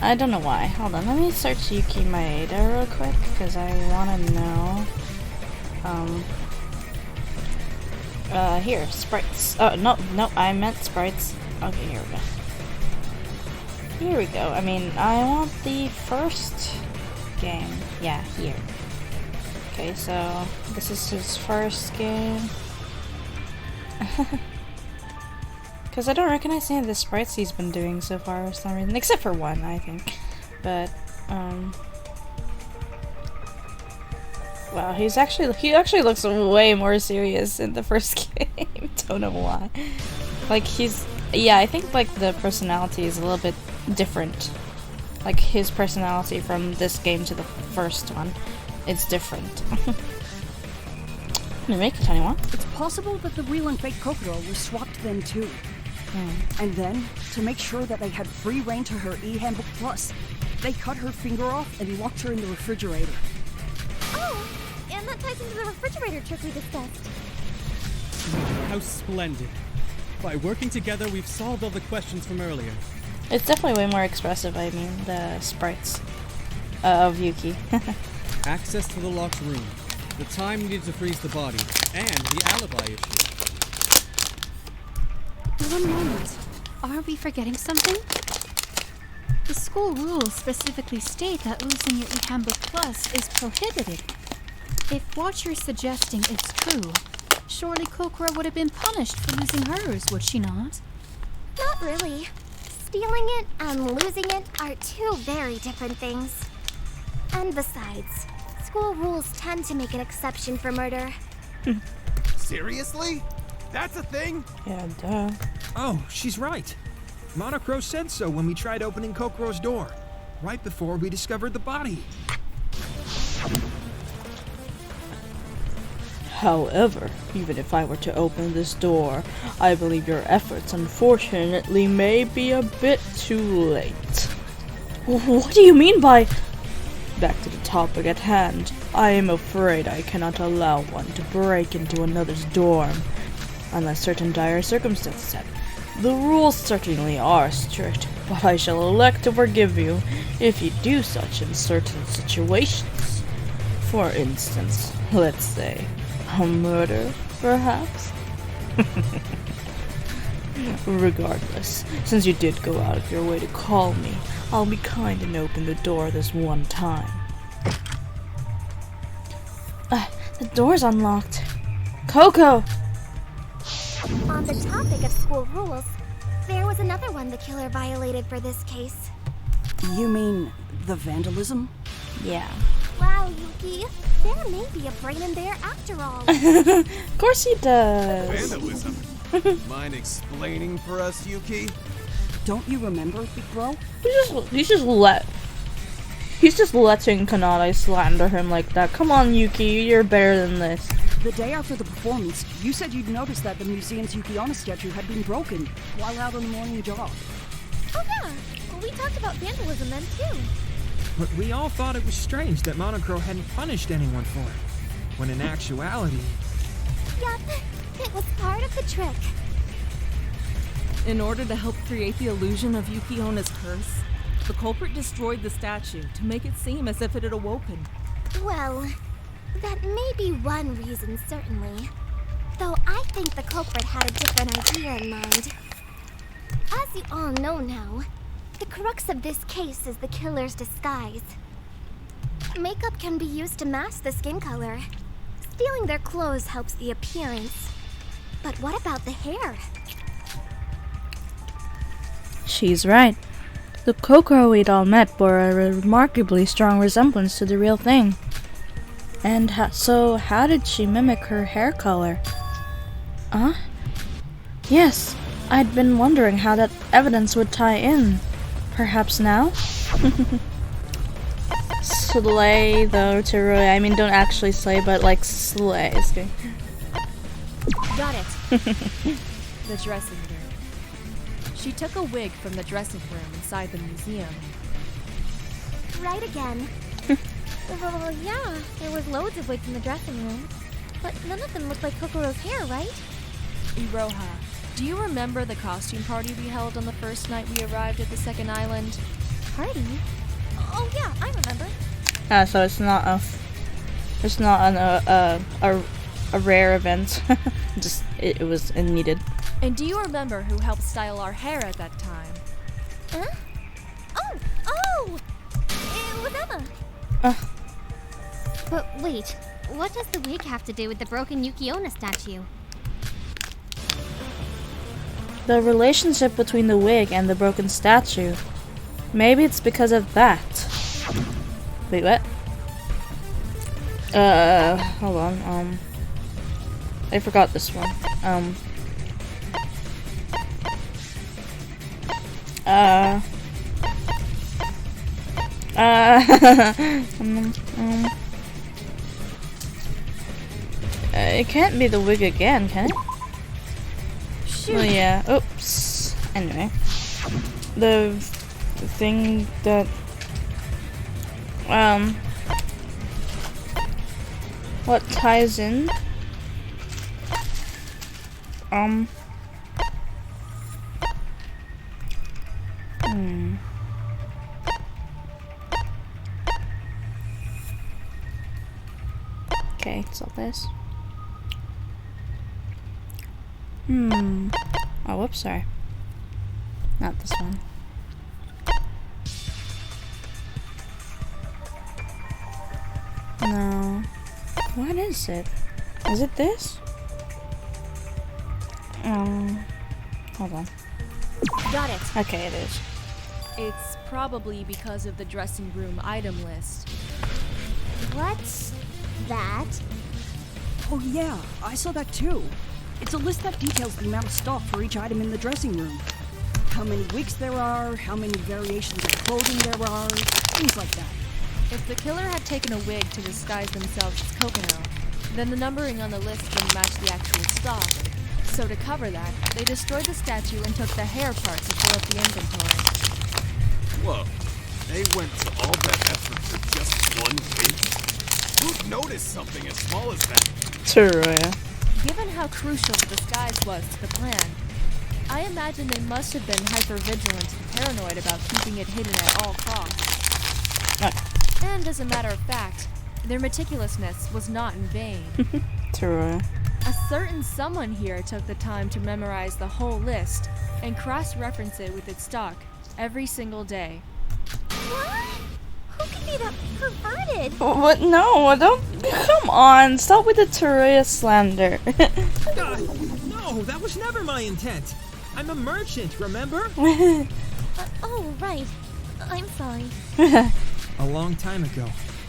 I don't know why. Hold on, let me search Yuki Maeda real quick because I want to know. Here, sprites. Oh, no, I meant sprites. Okay, here we go. Here we go. I mean, I want the first game. Yeah, here. Okay, so this is his first game. Because I don't recognize any of the sprites he's been doing so far for some reason. Except for one, I think. But, wow, he actually looks way more serious in the first game. Don't know why. Like, yeah, I think, like, the personality is a little bit different. Like, his personality from this game to the first one. It's different. Make it anyone. It's possible that the real and fake Kokoro were swapped then too. And then, to make sure that they had free reign to her e-handbook plus, they cut her finger off and locked her in the refrigerator. Oh, and that ties into the refrigerator trick we discussed. How splendid. By working together, we've solved all the questions from earlier. It's definitely way more expressive, I mean, the sprites of Yuki. Access to the locked room, the time needed to freeze the body, and the alibi issue. One moment. Are we forgetting something? The school rules specifically state that losing your e-handbook plus is prohibited. If what you're suggesting is true, surely Kokoro would have been punished for losing hers, would she not? Not really. Stealing it and losing it are two very different things. And besides, school rules tend to make an exception for murder. Seriously? That's a thing? Yeah, duh. Oh, she's right. Monocro said so when we tried opening Kokoro's door, right before we discovered the body. However, even if I were to open this door, I believe your efforts unfortunately may be a bit too late. What do you mean by... Back to the topic at hand. I am afraid I cannot allow one to break into another's dorm, unless certain dire circumstances happen. The rules certainly are strict, but I shall elect to forgive you if you do such in certain situations. For instance, let's say, a murder, perhaps? Regardless, since you did go out of your way to call me, I'll be kind and open the door this one time. The door's unlocked. Coco! On the topic of school rules, there was another one the killer violated for this case. You mean the vandalism? Yeah. Wow, Yuki, there may be a brain in there after all. Of course he does. Vandalism? Mind explaining for us, Yuki? Don't you remember, big bro? He's just letting Kanade slander him like that. Come on, Yuki, you're better than this. The day after the performance, you said you'd noticed that the museum's Yuki statue had been broken while out on the morning jog. Oh yeah, well, we talked about vandalism then too. But we all thought it was strange that Monocro hadn't punished anyone for it, when in actuality... Yup, it was part of the trick. In order to help create the illusion of Yuki Ona's curse, the culprit destroyed the statue to make it seem as if it had awoken. Well, that may be one reason, certainly. Though I think the culprit had a different idea in mind. As you all know now, the crux of this case is the killer's disguise. Makeup can be used to mask the skin color. Stealing their clothes helps the appearance. But what about the hair? She's right. The Kokoro we'd all met bore a remarkably strong resemblance to the real thing. And so how did she mimic her hair color? Yes, I'd been wondering how that evidence would tie in. Perhaps now? Slay, though, to really, I mean, don't actually slay, but like slay. Okay. Got it. The dressing room. She took a wig from the dressing room inside the museum. Right again. Well, yeah, there was loads of wigs in the dressing room. But none of them looked like Kokoro's hair, right? Iroha, do you remember the costume party we held on the first night we arrived at the second island? Party? Oh yeah, I remember. So it's not a rare event. Just it was needed. And do you remember who helped style our hair at that time? Huh? Oh! It was Emma. But wait, what does the wig have to do with the broken Yuki Onna statue? The relationship between the wig and the broken statue. Maybe it's because of that. Wait, what? Hold on, I forgot this one. It can't be the wig again, can it? Shoot. Well, yeah. Oops. Anyway, the thing that what ties in Okay, so this. Oh, whoops, sorry. Not this one. No. What is it? Is it this? Hold on. Got it. Okay, it is. It's probably because of the dressing room item list. What's that? Oh yeah, I saw that too. It's a list that details the amount of stock for each item in the dressing room. How many wigs there are, how many variations of clothing there are, things like that. If the killer had taken a wig to disguise themselves as Kokono, then the numbering on the list wouldn't match the actual stock. So to cover that, they destroyed the statue and took the hair parts to fill up the inventory. Whoa. They went to all that effort for just one hint. Who'd notice something as small as that? Teruya. Given how crucial the disguise was to the plan, I imagine they must have been hyper-vigilant and paranoid about keeping it hidden at all costs. And as a matter of fact, their meticulousness was not in vain. Teruya. A certain someone here took the time to memorize the whole list and cross-reference it with its stock every single day. What? Who could be that perverted? What? No, don't. Come on, stop with the Teruya slander. No, that was never my intent. I'm a merchant, remember? Oh, right. I'm sorry. A long time ago,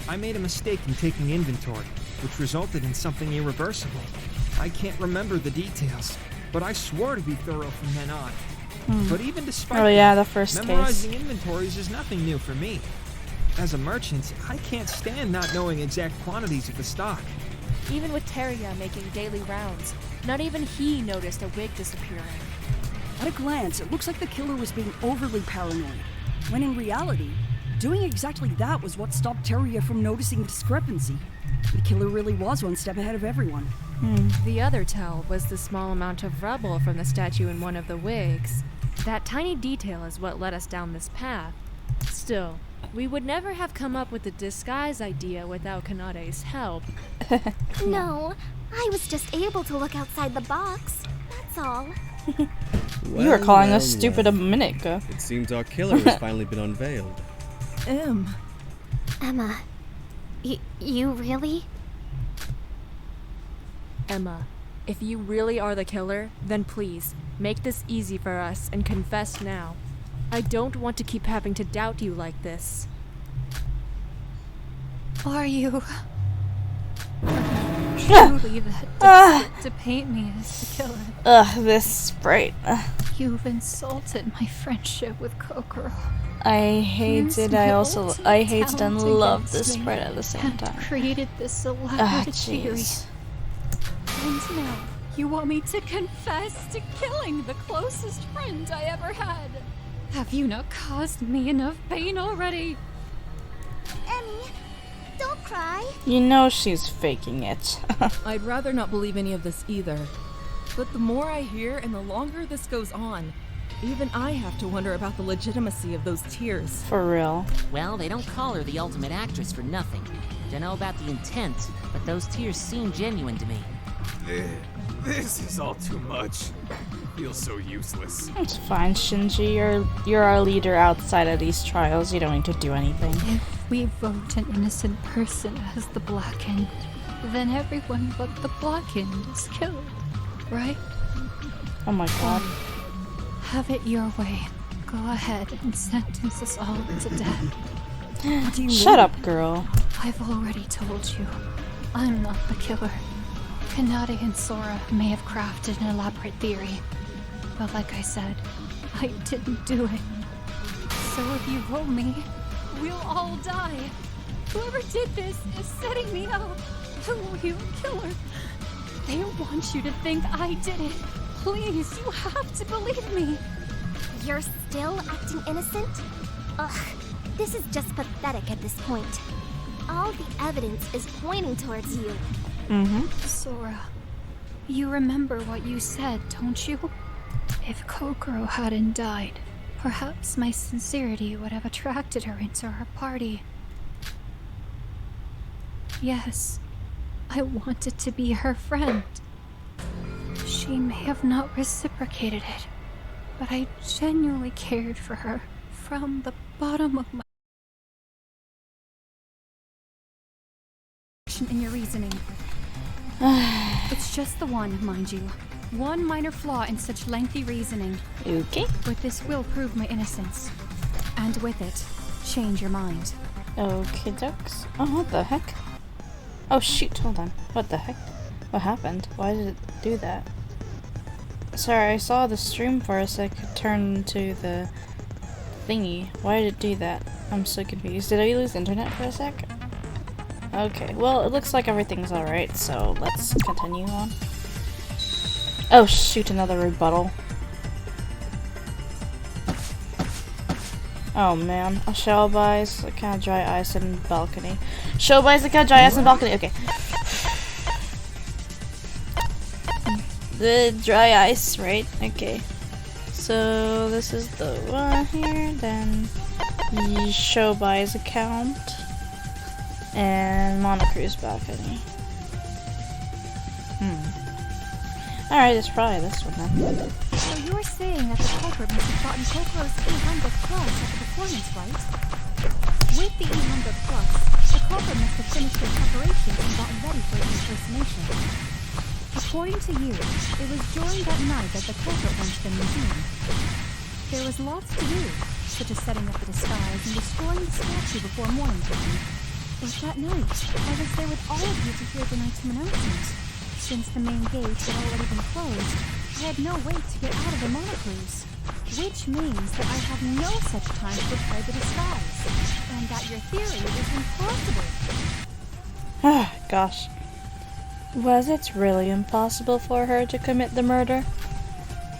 I made a mistake in taking inventory, which resulted in something irreversible. I can't remember the details, but I swore to be thorough from then on. But even despite the first memorizing case. inventories is nothing new for me. As a merchant, I can't stand not knowing exact quantities of the stock. Even with Teruya making daily rounds, not even he noticed a wig disappearing. At a glance, it looks like the killer was being overly paranoid, when in reality, doing exactly that was what stopped Teruya from noticing the discrepancy. The killer really was one step ahead of everyone. The other tell was the small amount of rubble from the statue in one of the wigs. That tiny detail is what led us down this path. Still, we would never have come up with the disguise idea without Kanade's help. No, I was just able to look outside the box. That's all. You were calling us stupid a minute ago. It seems our killer has finally been unveiled. Emma, you really? Emma, if you really are the killer, then please, make this easy for us and confess now. I don't want to keep having to doubt you like this. Are you truly that desperate to paint me as the killer? Ugh, this sprite. You've insulted my friendship with Kokoro. I hate Used it. my I hate and talent love against this me sprite at the same and time. created this elaborate theory. Jeez. And now you want me to confess to killing the closest friend I ever had. Have you not caused me enough pain already? Emmy, don't cry. You know she's faking it. I'd rather not believe any of this either. But the more I hear and the longer this goes on, even I have to wonder about the legitimacy of those tears. For real. Well, they don't call her the ultimate actress for nothing. Don't know about the intent, but those tears seem genuine to me. This is all too much. Feels so useless. It's fine, Shinji. You're our leader outside of these trials. You don't need to do anything. If we vote an innocent person as the Blackened, then everyone but the Blackened is killed, right? Oh my god. Have it your way. Go ahead and sentence us all to death. Shut up, girl. I've already told you, I'm not the killer. Kanade and Sora may have crafted an elaborate theory, but like I said, I didn't do it. So if you vote me, we'll all die. Whoever did this is setting me up. The real killer. They want you to think I did it. Please, you have to believe me. You're still acting innocent? Ugh, this is just pathetic at this point. All the evidence is pointing towards you. Sora, you remember what you said, don't you? If Kokoro hadn't died, perhaps my sincerity would have attracted her into our party. Yes, I wanted to be her friend. She may have not reciprocated it, but I genuinely cared for her from the bottom of my... in your reasoning. It's just the one, mind you. One minor flaw in such lengthy reasoning. Okay. But this will prove my innocence. And with it, change your mind. Okay, dokes. Oh, what the heck? Oh shoot, hold on. What the heck? What happened? Why did it do that? Sorry, I saw the stream for a sec turn into the thingy. Why did it do that? I'm so confused. Did I lose internet for a sec? Okay, well, it looks like everything's alright, so let's continue on. Oh shoot, another rebuttal. Oh man, a shell buys a kind of dry ice and balcony. Shell buys a kind of dry ice and balcony. Okay. The dry ice, right? Okay. So this is the one here. Then the show buys account and Monocru's balcony. Alright, it's probably this one then. So you're saying that the culprit must have gotten Kokoro's E-Handbook Plus at the performance, right? With the E-Handbook Plus, the culprit must have finished their preparations and gotten ready for the impersonation. According to you, it was during that night that the culprit went to the museum. There was lots to do, such as setting up the disguise and destroying the statue before morning time. But that night, I was there with all of you to hear the nighttime announcement. Since the main gate had already been closed, I had no way to get out of the monocruise. Which means that I have no such time to prepare the disguise. And that your theory is impossible. Ah, gosh. Was it really impossible for her to commit the murder?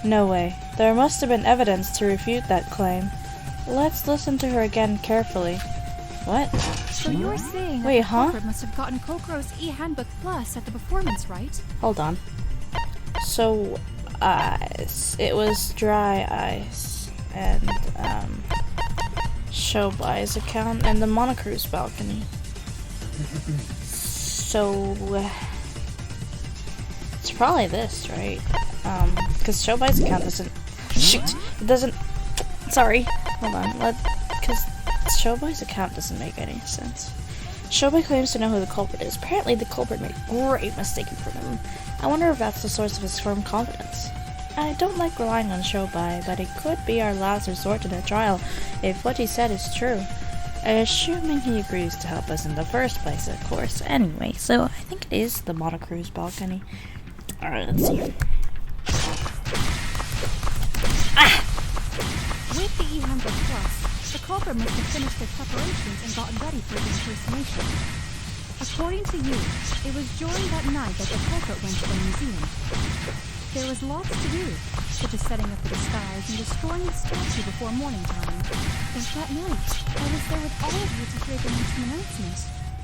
No way. There must have been evidence to refute that claim. Let's listen to her again carefully. What? So you're saying that Wait, the huh? culprit must have gotten Kokoro's E-Handbook Plus at the performance, right? Hold on. So, it was dry ice and, show buys account and the Monocru's balcony. So, it's probably this, right? Because show buys account doesn't, shoot, it doesn't, sorry, hold on, because Showboy's account doesn't make any sense. Showboy claims to know who the culprit is. Apparently the culprit made a great mistake in front of him. I wonder if that's the source of his firm confidence. I don't like relying on Showboy, but it could be our last resort to the trial if what he said is true. Assuming he agrees to help us in the first place, of course. Anyway, so I think it is the Monocru's balcony. Alright, let's see. With the E-Handbook Plus, the culprit must have finished their preparations and gotten ready for the impersonation. According to you, it was during that night that the culprit went to the museum. There was lots to do, such as setting up the disguise and destroying the statue before morning time. But that night, I was there with all of you to hear the nighttime announcement.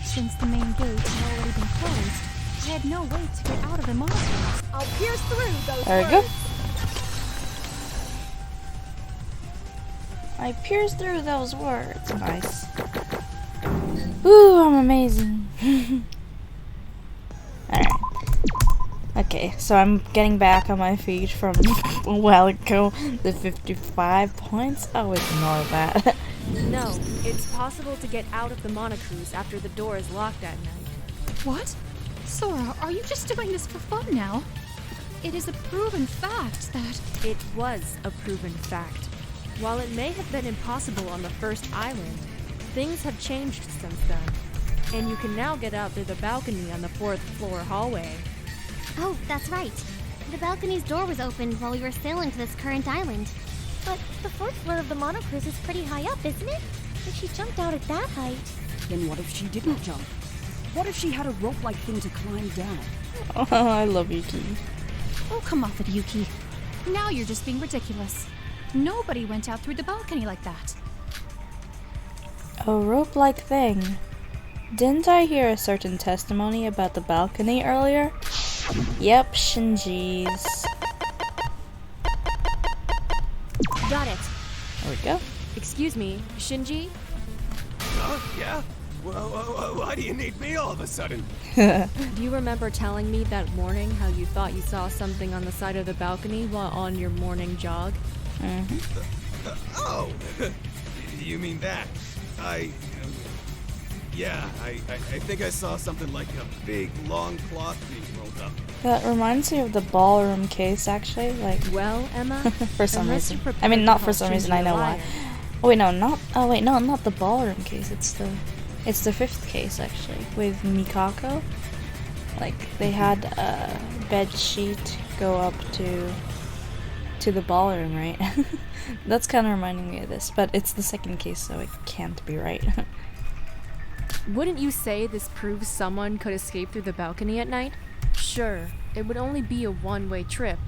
Since the main gate had already been closed, I had no way to get out of the monastery. I'll pierce through those There we go. words. I pierced through those words. Nice. Ooh, I'm amazing. Alright. Okay, so I'm getting back on my feet from a while ago. The 55 points? I'll ignore that. No, it's possible to get out of the monocruise after the door is locked at night. What? Sora, are you just doing this for fun now? It is a proven fact that... It was a proven fact. While it may have been impossible on the first island, things have changed since then. And you can now get out through the balcony on the 4th floor hallway. Oh, that's right. The balcony's door was opened while we were sailing to this current island. But the 4th floor of the monocruise is pretty high up, isn't it? If she jumped out at that height... Then what if she didn't jump? What if she had a rope-like thing to climb down? Oh, I love Yuki. Oh, come off it, Yuki. Now you're just being ridiculous. Nobody went out through the balcony like that. A rope-like thing. Didn't I hear a certain testimony about the balcony earlier? Yep, Shinji's. Got it. There we go. Excuse me, Shinji? Yeah? Well, why do you need me all of a sudden? Do you remember telling me that morning how you thought you saw something on the side of the balcony while on your morning jog? Oh! You mean that? Yeah, I think I saw something like a big, long cloth being rolled up. That reminds me of the ballroom case, actually. Like, well, Emma, for some reason. I mean, not for some reason. I know why. Oh wait, no, not. Oh wait, no, not the ballroom case. It's the 5th case actually with Mikako. Like they had a bed sheet go up to the ballroom, right? That's kind of reminding me of this, but it's the 2nd case, so it can't be right. Wouldn't you say this proves someone could escape through the balcony at night? Sure, it would only be a one-way trip,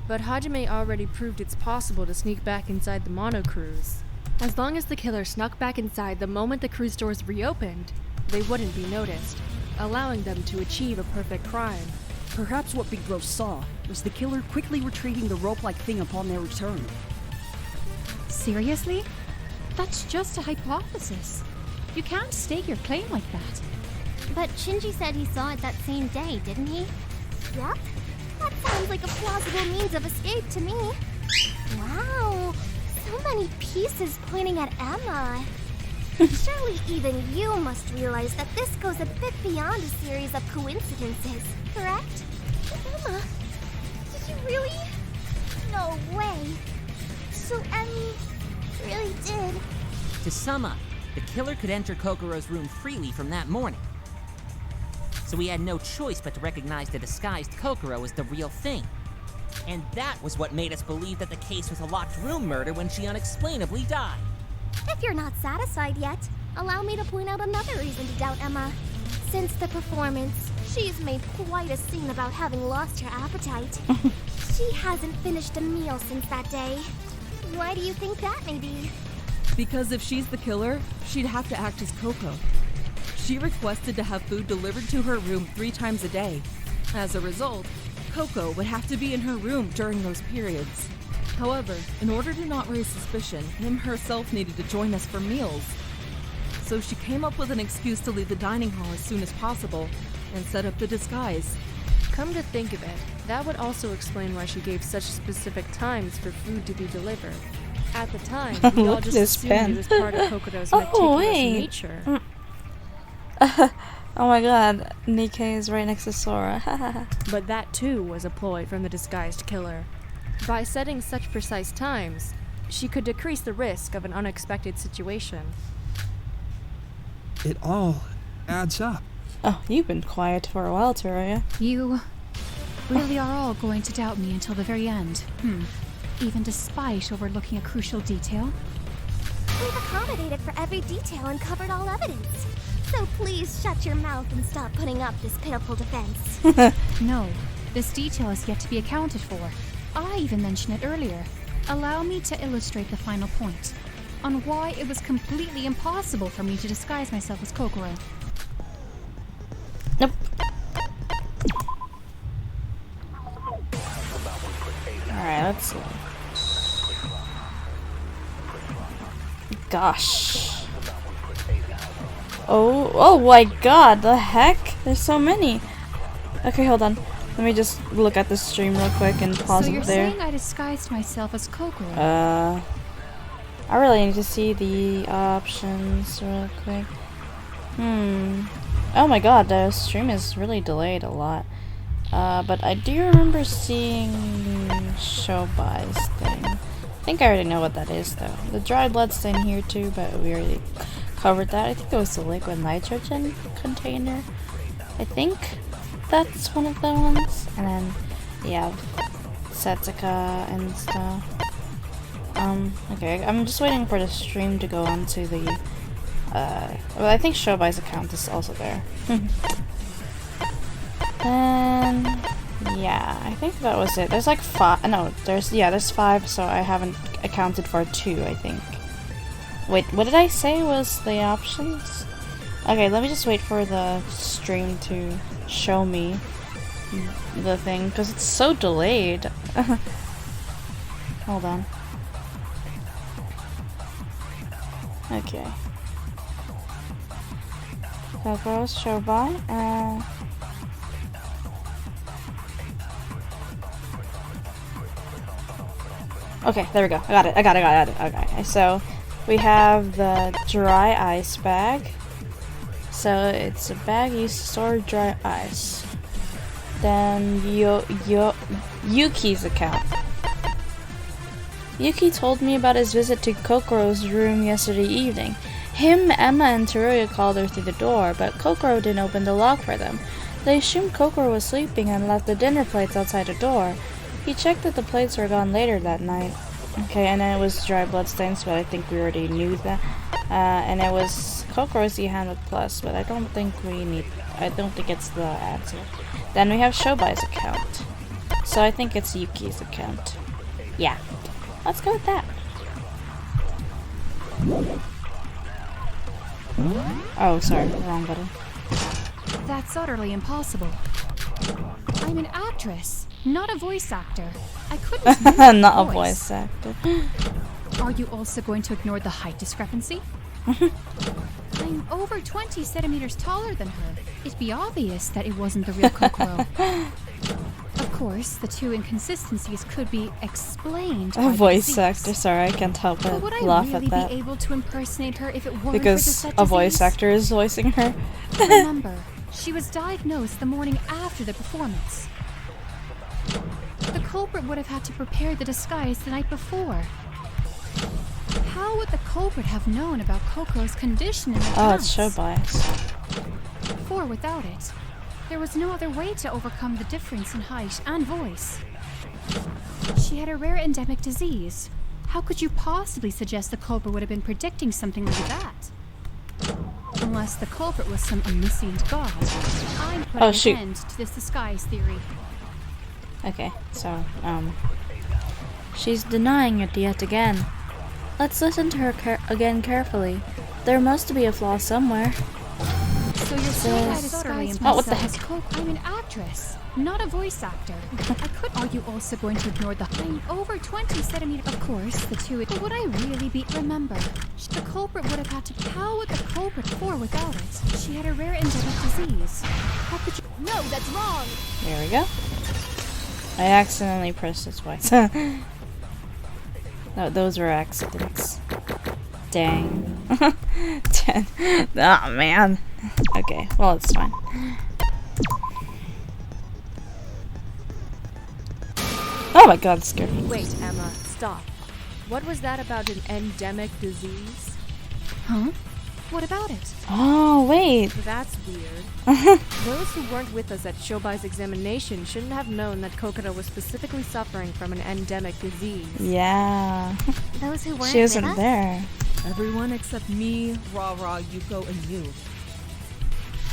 but Hajime already proved it's possible to sneak back inside the monocruise. As long as the killer snuck back inside the moment the cruise doors reopened, they wouldn't be noticed, allowing them to achieve a perfect crime. Perhaps what Big Bro saw was the killer quickly retrieving the rope-like thing upon their return. Seriously? That's just a hypothesis. You can't stake your claim like that. But Shinji said he saw it that same day, didn't he? Yep. That sounds like a plausible means of escape to me. Wow. So many pieces pointing at Emma. Surely even you must realize that this goes a bit beyond a series of coincidences, correct? Emma, did you really? No way. So Emmy really did. To sum up, the killer could enter Kokoro's room freely from that morning. So we had no choice but to recognize the disguised Kokoro as the real thing. And that was what made us believe that the case was a locked room murder when she unexplainably died. If you're not satisfied yet, allow me to point out another reason to doubt Emma. Since the performance, she's made quite a scene about having lost her appetite. She hasn't finished a meal since that day. Why do you think that may be? Because if she's the killer, she'd have to act as Coco. She requested to have food delivered to her room 3 times a day. As a result, Coco would have to be in her room during those periods. However, in order to not raise suspicion, Him herself needed to join us for meals. So she came up with an excuse to leave the dining hall as soon as possible and set up the disguise. Come to think of it, that would also explain why she gave such specific times for food to be delivered. At the time, we all just assumed it was part of Kokoro's meticulous nature. Oh my god, Nikkei is right next to Sora. But that too was a ploy from the disguised killer. By setting such precise times, she could decrease the risk of an unexpected situation. It all adds up. Oh, you've been quiet for a while, Teruya. You really are all going to doubt me until the very end. Even despite overlooking a crucial detail. We've accommodated for every detail and covered all evidence. So please shut your mouth and stop putting up this pitiful defense. No, this detail is yet to be accounted for. I even mentioned it earlier. Allow me to illustrate the final point on why it was completely impossible for me to disguise myself as Kokoro. Nope. Alright, let's see. Gosh. Oh my god, the heck? There's so many. Okay, hold on. Let me just look at the stream real quick and pause it there. So you're saying I disguised myself as Kokoro? I really need to see the options real quick. Oh my god, the stream is really delayed a lot. But I do remember seeing Shobai's thing. I think I already know what that is though. The dry blood's thing here too, but we already covered that. I think it was the liquid nitrogen container. I think that's one of the ones. And then, yeah, Setsuka and stuff. Okay, I'm just waiting for the stream to go on to the, well, I think Shobai's account is also there. And, yeah, I think that was it. There's like 5, no, there's 5, so I haven't accounted for 2, I think. Wait, what did I say was the options? Okay, let me just wait for the stream to show me the thing, because it's so delayed. Hold on. Okay. That goes Shobai. Okay, there we go. I got it. Okay, so we have the dry ice bag. So it's a bag used to store dry ice. Then Yuki's account. Yuki told me about his visit to Kokoro's room yesterday evening. Him, Emma, and Teruya called her through the door, but Kokoro didn't open the lock for them. They assumed Kokoro was sleeping and left the dinner plates outside the door. He checked that the plates were gone later that night. Okay, and then it was dry bloodstains, but I think we already knew that. And it was Kokoro's E-Handbook Plus, but I don't think it's the answer. Then we have Shobai's account. So I think it's Yuki's account. Yeah. Let's go with that. Oh, sorry, wrong button. That's utterly impossible. I'm an actress, not a voice actor. I couldn't mimic her Not a voice. voice actor. Are you also going to ignore the height discrepancy? I'm over 20 centimeters taller than her. It'd be obvious that it wasn't the real Kokoro. Of course, the two inconsistencies could be explained by A the voice disease. actor, sorry, I can't help But but would I laugh really at that. be able to impersonate her if it weren't for Because the set a voice disease? actor is voicing her. Remember, she was diagnosed the morning after the performance. The culprit would have had to prepare the disguise the night before. How would the culprit have known about Kokoro's condition in advance? Oh, it's show bias. For without it, there was no other way to overcome the difference in height and voice. She had a rare endemic disease. How could you possibly suggest the culprit would have been predicting something like that? Unless the culprit was some omniscient god. I'm putting Oh, shoot. an end to this disguise theory. Okay, so, she's denying it yet again. Let's listen to her again carefully. There must be a flaw somewhere. So you're saying I disguised Oh, what the myself as heck? Coke? I'm an actress, not a voice actor. I could argue also going to ignore the I'm over 20 centimeters. Of course, the two. But would I really be? Remember, the culprit would have had to. How would the culprit for without it? She had a rare endemic disease. How could you? No, that's wrong. There we go. I accidentally pressed it twice. No, those were accidents. Dang. 10. Oh, man. Okay, well, it's fine. Oh my god, it scared me. Wait, Emma, stop. What was that about an endemic disease? Huh? What about it? Oh, wait. That's weird. Those who weren't with us at Shobai's examination shouldn't have known that Kokoro was specifically suffering from an endemic disease. Yeah. Those who weren't She with wasn't us? there. Everyone except me, Ra-Ra, Yuko, and you.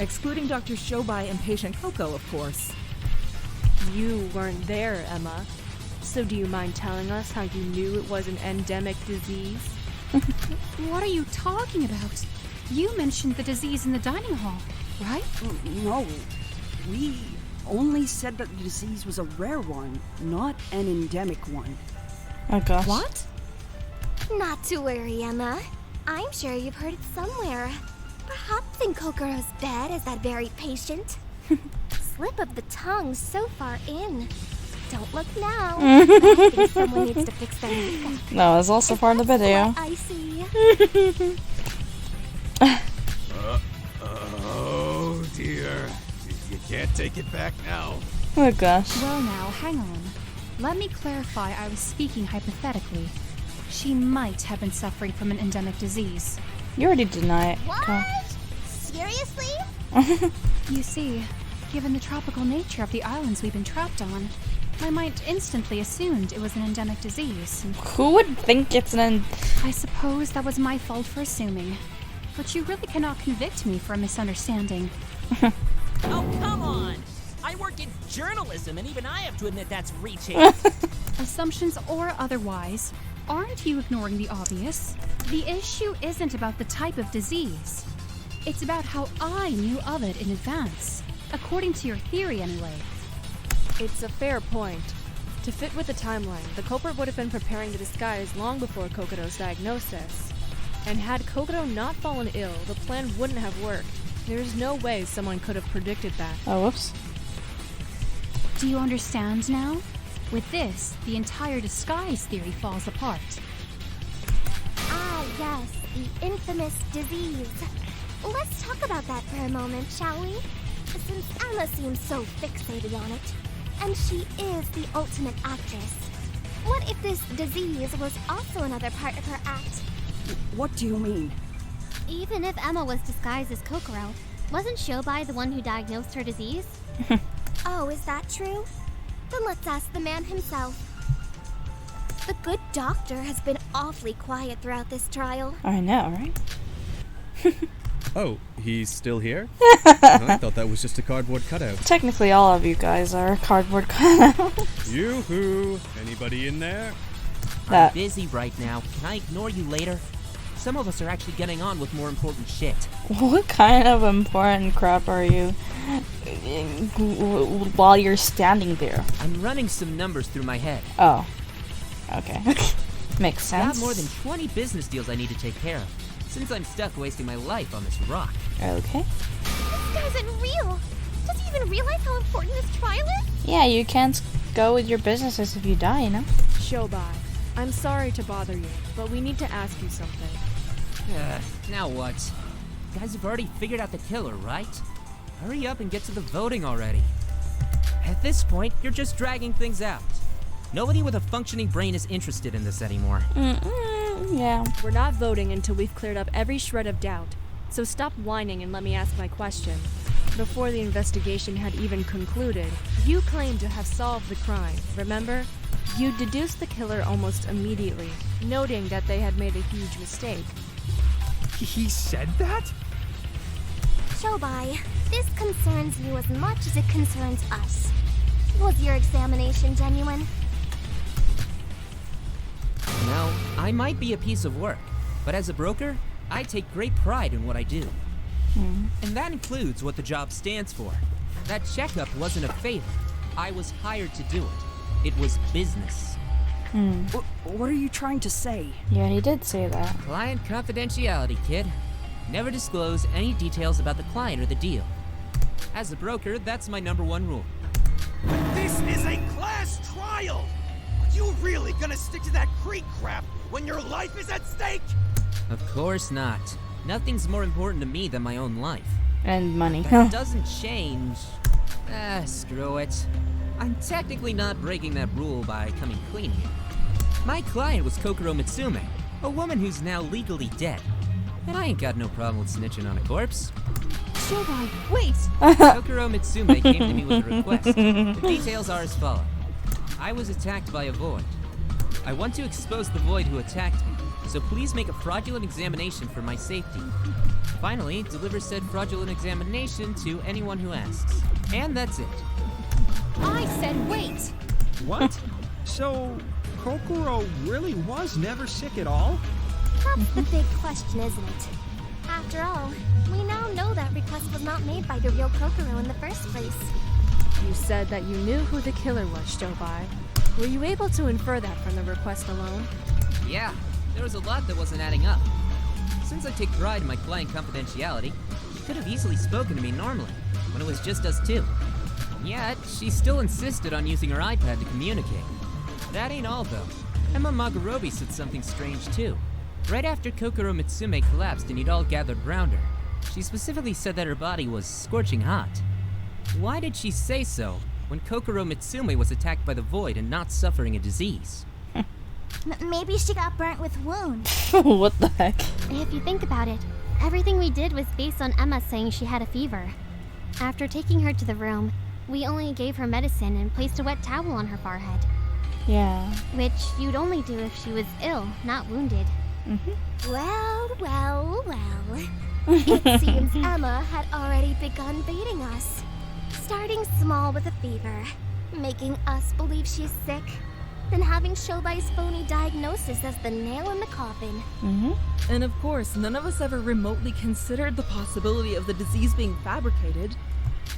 Excluding Dr. Shobai and patient Coco, of course. You weren't there, Emma. So do you mind telling us how you knew it was an endemic disease? What are you talking about? You mentioned the disease in the dining hall, right? No. We only said that the disease was a rare one, not an endemic one. Oh gosh. What? Not to worry, Emma. I'm sure you've heard it somewhere. Perhaps in Kokoro's bed as that very patient. Slip of the tongue so far in. Don't look now. I think someone needs to fix their makeup. No, it's also part of the video. I see. Oh dear. You can't take it back now. Oh gosh. Well now, hang on. Let me clarify I was speaking hypothetically. She might have been suffering from an endemic disease. You already deny it. What? Seriously? You see, given the tropical nature of the islands we've been trapped on, my mind instantly assumed it was an endemic disease. Who would think it's an I suppose that was my fault for assuming. But you really cannot convict me for a misunderstanding. Oh, come on! I work in journalism, and even I have to admit that's reaching. Assumptions or otherwise, aren't you ignoring the obvious? The issue isn't about the type of disease. It's about how I knew of it in advance. According to your theory, anyway. It's a fair point. To fit with the timeline, the culprit would have been preparing the disguise long before Kokoro's diagnosis. And had Kokoro not fallen ill, the plan wouldn't have worked. There's no way someone could have predicted that. Oh, whoops. Do you understand now? With this, the entire disguise theory falls apart. Ah, yes, the infamous disease. Let's talk about that for a moment, shall we? Since Emma seems so fixated on it, and she is the ultimate actress. What if this disease was also another part of her act? What do you mean? Even if Emma was disguised as Kokoro, wasn't Shobai the one who diagnosed her disease? Oh, is that true? Then let's ask the man himself. The good doctor has been awfully quiet throughout this trial. I know, right? Oh, he's still here? I thought that was just a cardboard cutout. Technically, all of you guys are cardboard cutouts. Yoo-hoo! Anybody in there? I'm busy right now. Can I ignore you later? Some of us are actually getting on with more important shit. What kind of important crap are you while you're standing there? I'm running some numbers through my head. Oh. Okay. Makes I have sense. more than 20 business deals I need to take care of, since I'm stuck wasting my life on this rock. Okay. This guy's real. Does he even realize how important this trial is? Yeah, you can't go with your businesses if you die, you know? Shobai, I'm sorry to bother you, but we need to ask you something. Now what? You guys have already figured out the killer, right? Hurry up and get to the voting already. At this point, you're just dragging things out. Nobody with a functioning brain is interested in this anymore. Yeah. We're not voting until we've cleared up every shred of doubt, so stop whining and let me ask my question. Before the investigation had even concluded, you claimed to have solved the crime, remember? You deduced the killer almost immediately, noting that they had made a huge mistake. He said that? Shobai, this concerns you as much as it concerns us. Was your examination genuine? Now, I might be a piece of work, but as a broker, I take great pride in what I do. And that includes what the job stands for. That checkup wasn't a favor. I was hired to do it. It was business. What are you trying to say? Yeah, he did say that. Client confidentiality, kid. Never disclose any details about the client or the deal. As a broker, that's my #1 rule. This is a class trial! Are you really gonna stick to that Creek crap when your life is at stake? Of course not. Nothing's more important to me than my own life. And money. That doesn't change. Screw it. I'm technically not breaking that rule by coming clean here. My client was Kokoro Mitsume, a woman who's now legally dead. And I ain't got no problem with snitching on a corpse. Shobai, wait! Kokoro Mitsume came to me with a request. The details are as follows. I was attacked by a void. I want to expose the void who attacked me, so please make a fraudulent examination for my safety. Finally, deliver said fraudulent examination to anyone who asks. And that's it. I said wait! What? So, Kokoro really was never sick at all? That's the big question, isn't it? After all, we now know that request was not made by the real Kokoro in the first place. You said that you knew who the killer was, Shobai. Were you able to infer that from the request alone? Yeah, there was a lot that wasn't adding up. Since I take pride in my client confidentiality, she could have easily spoken to me normally, when it was just us two. Yet, she still insisted on using her iPad to communicate. That ain't all, though. Emma Magarobi said something strange, too. Right after Kokoro Mitsume collapsed and you'd all gathered round her, she specifically said that her body was scorching hot. Why did she say so when Kokoro Mitsume was attacked by the void and not suffering a disease? Maybe she got burnt with wounds. What the heck? If you think about it, everything we did was based on Emma saying she had a fever. After taking her to the room, we only gave her medicine and placed a wet towel on her forehead. Yeah. Which you'd only do if she was ill, not wounded. Well. It seems Emma had already begun baiting us. Starting small with a fever, making us believe she's sick, then having Shobai's phony diagnosis as the nail in the coffin. And of course, none of us ever remotely considered the possibility of the disease being fabricated.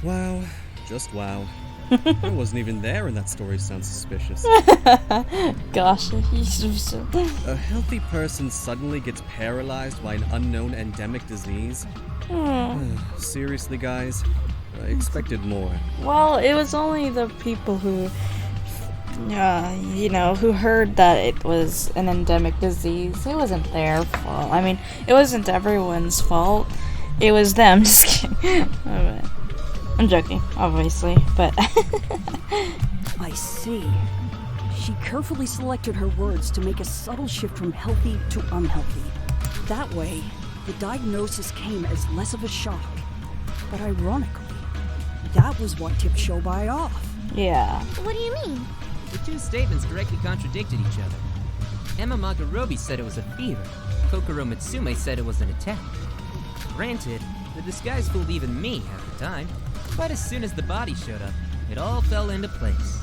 Wow. Just wow. I wasn't even there and that story sounds suspicious. Gosh. A healthy person suddenly gets paralyzed by an unknown endemic disease? Seriously, guys? I expected more. Well, it was only the people who, who heard that it was an endemic disease. It wasn't their fault. I mean, it wasn't everyone's fault. It was them. Just kidding. I'm joking, obviously, but... I see. She carefully selected her words to make a subtle shift from healthy to unhealthy. That way, the diagnosis came as less of a shock. But ironically, that was what tipped Shobai off. Yeah. What do you mean? The two statements directly contradicted each other. Emma Magarobi said it was a fever. Kokoro Mitsume said it was an attack. Granted, the disguise fooled even me at the time, but as soon as the body showed up, it all fell into place.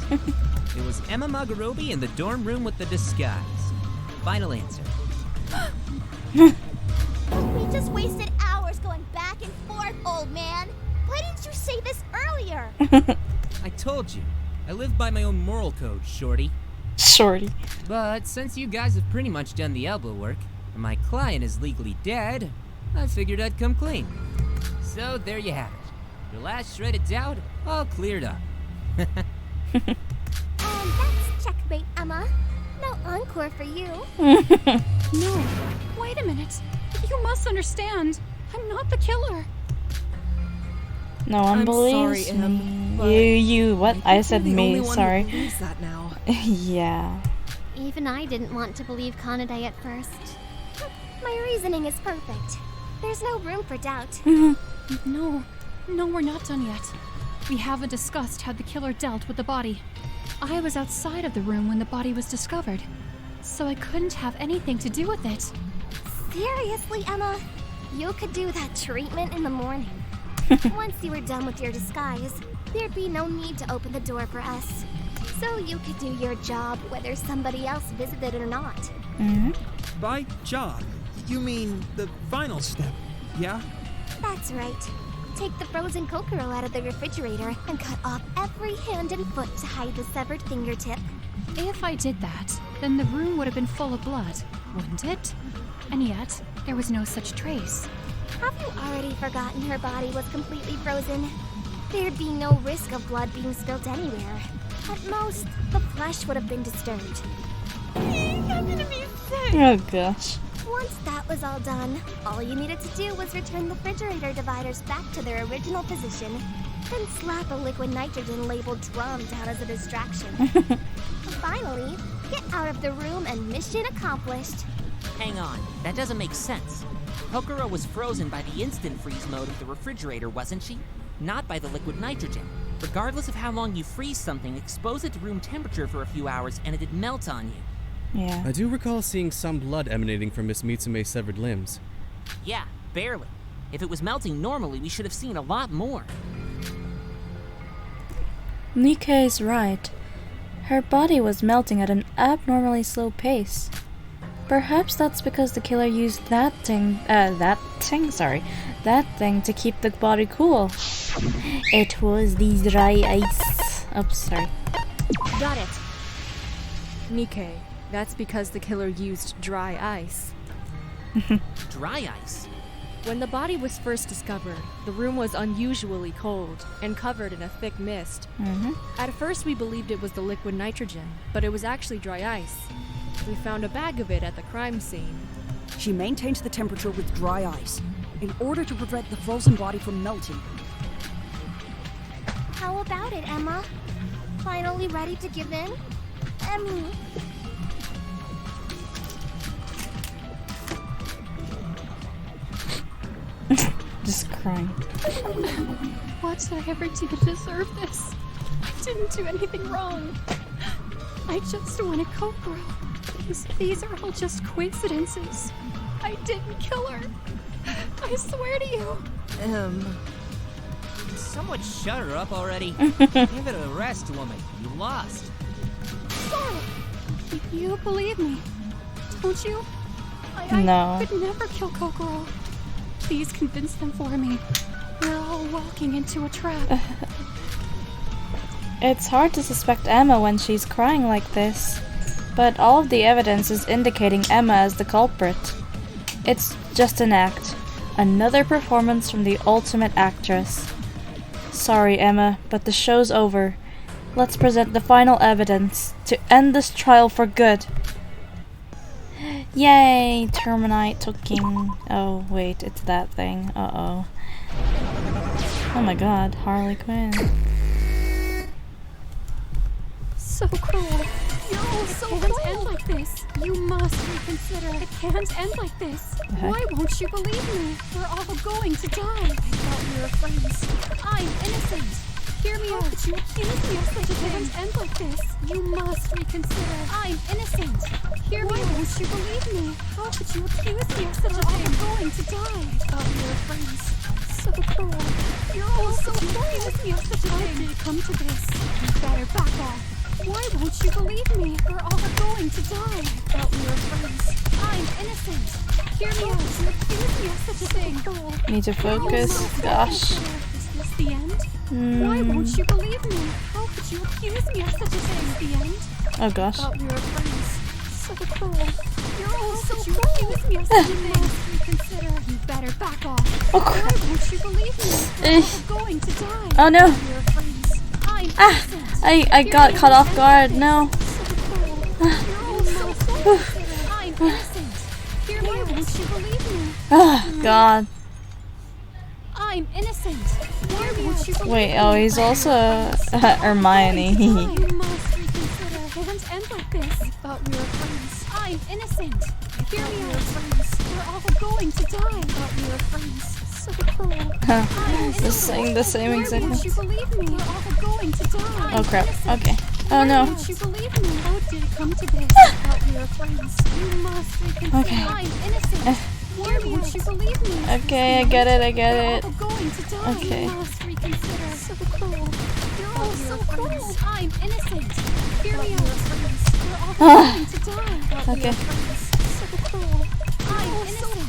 It was Emma Magarobi in the dorm room with the disguise. Final answer. just wasted hours going back and forth, old man. Why didn't you say this earlier? I told you. I live by my own moral code, Shorty. Shorty. But since you guys have pretty much done the elbow work, and my client is legally dead, I figured I'd come clean. So there you have it. Your last shred of doubt, all cleared up. And that's checkmate, Emma. No encore for you. No, wait a minute. You must understand. I'm not the killer. No one I'm believes sorry, Em, me. but You, what? I said You're the me, only one sorry. who believes that now. Yeah. Even I didn't want to believe Kanade at first. My reasoning is perfect. There's no room for doubt. No, we're not done yet. We haven't discussed how the killer dealt with the body. I was outside of the room when the body was discovered, so I couldn't have anything to do with it. Seriously, Emma? You could do that treatment in the morning. Once you were done with your disguise, there'd be no need to open the door for us. So you could do your job whether somebody else visited or not. Mm-hmm. By job, you mean the final step, yeah? That's right. Take the frozen kokoro out of the refrigerator and cut off every hand and foot to hide the severed fingertip. If I did that, then the room would have been full of blood, wouldn't it? And yet, there was no such trace. Have you already forgotten her body was completely frozen? There'd be no risk of blood being spilt anywhere. At most, the flesh would have been disturbed. I'm gonna be sick! Oh gosh. Once that was all done, all you needed to do was return the refrigerator dividers back to their original position, then slap a liquid nitrogen labeled drum down as a distraction. Finally, get out of the room and mission accomplished. Hang on, that doesn't make sense. Kokoro was frozen by the instant freeze mode of the refrigerator, wasn't she? Not by the liquid nitrogen. Regardless of how long you freeze something, expose it to room temperature for a few hours and it'd melt on you. Yeah. I do recall seeing some blood emanating from Miss Mitsume's severed limbs. Yeah, barely. If it was melting normally, we should have seen a lot more. Nikkei is right. Her body was melting at an abnormally slow pace. Perhaps that's because the killer used that thing to keep the body cool. It was the dry ice. Oops, sorry. Got it. Nikkei, that's because the killer used dry ice. Dry ice? When the body was first discovered, the room was unusually cold and covered in a thick mist. At first we believed it was the liquid nitrogen, but it was actually dry ice. We found a bag of it at the crime scene. She maintained the temperature with dry ice in order to prevent the frozen body from melting. How about it, Emma? Finally ready to give in? Emmy. Just crying. What did I ever do to deserve this? I didn't do anything wrong. I just wanted Kokoro. These are all just coincidences. I didn't kill her. I swear to you. Someone shut her up already. Give it a rest, woman. You lost. You believe me, don't you? No. I could never kill Kokoro. Please convince them for me. We're all walking into a trap. It's hard to suspect Emma when she's crying like this, but all of the evidence is indicating Emma as the culprit. It's just an act. Another performance from the ultimate actress. Sorry, Emma, but the show's over. Let's present the final evidence to end this trial for good. Yay! Terminite talking. Oh, wait, it's that thing. Uh-oh. Oh my god, Harley Quinn. So cruel. You're all so cruel. It can't end like this. You must reconsider. It can't end like this. Why won't you believe me? We're all going to die. I thought we were friends. I'm innocent. Hear me out. You accuse me of such a thing. It can't end like this. You must reconsider. I'm innocent. Hear me out. Why won't you believe me? How could you accuse me of such a thing? I'm going to die. I thought we were friends. So cruel. You're all so cruel. Accuse me of such a thing. How did it come to this? You better back off. Why won't you believe me? We're all going to die. I thought we were friends. I'm innocent. Hear me out. You accuse me of such a thing. Need to focus. Gosh. Is this the end? Why won't you believe me? How could you accuse me of such a thing? The end? Oh gosh. I thought we were friends. So cruel. You're all so cruel. Accuse me of such a thing. Reconsider. You better back off. Oh, why won't you believe me? We're all going to die. Oh no. We were friends. I'm innocent. I got caught off guard. No. I'm innocent. Hear me. Why won't you believe me? Oh god. I'm innocent. Why won't you believe Wait, oh, he's also Hermione. You must reconsider. Can't end like this. I thought we were friends. I'm innocent. Hear me out. We're all going to die. I thought we were friends. So cruel. Just saying the same exact Why won't you believe me? We're all going to die. Oh crap. Okay. Oh no. Why won't you believe me? How did it come to this? I thought we were friends. You must reconsider. Okay. I'm innocent. Why won't you believe me? Okay, I get it. I get it. We're all going to die. Okay. You must reconsider. So cruel. You're all so cruel. I'm innocent. Hear me out. We're all going to die. Okay. So cruel. I'm innocent.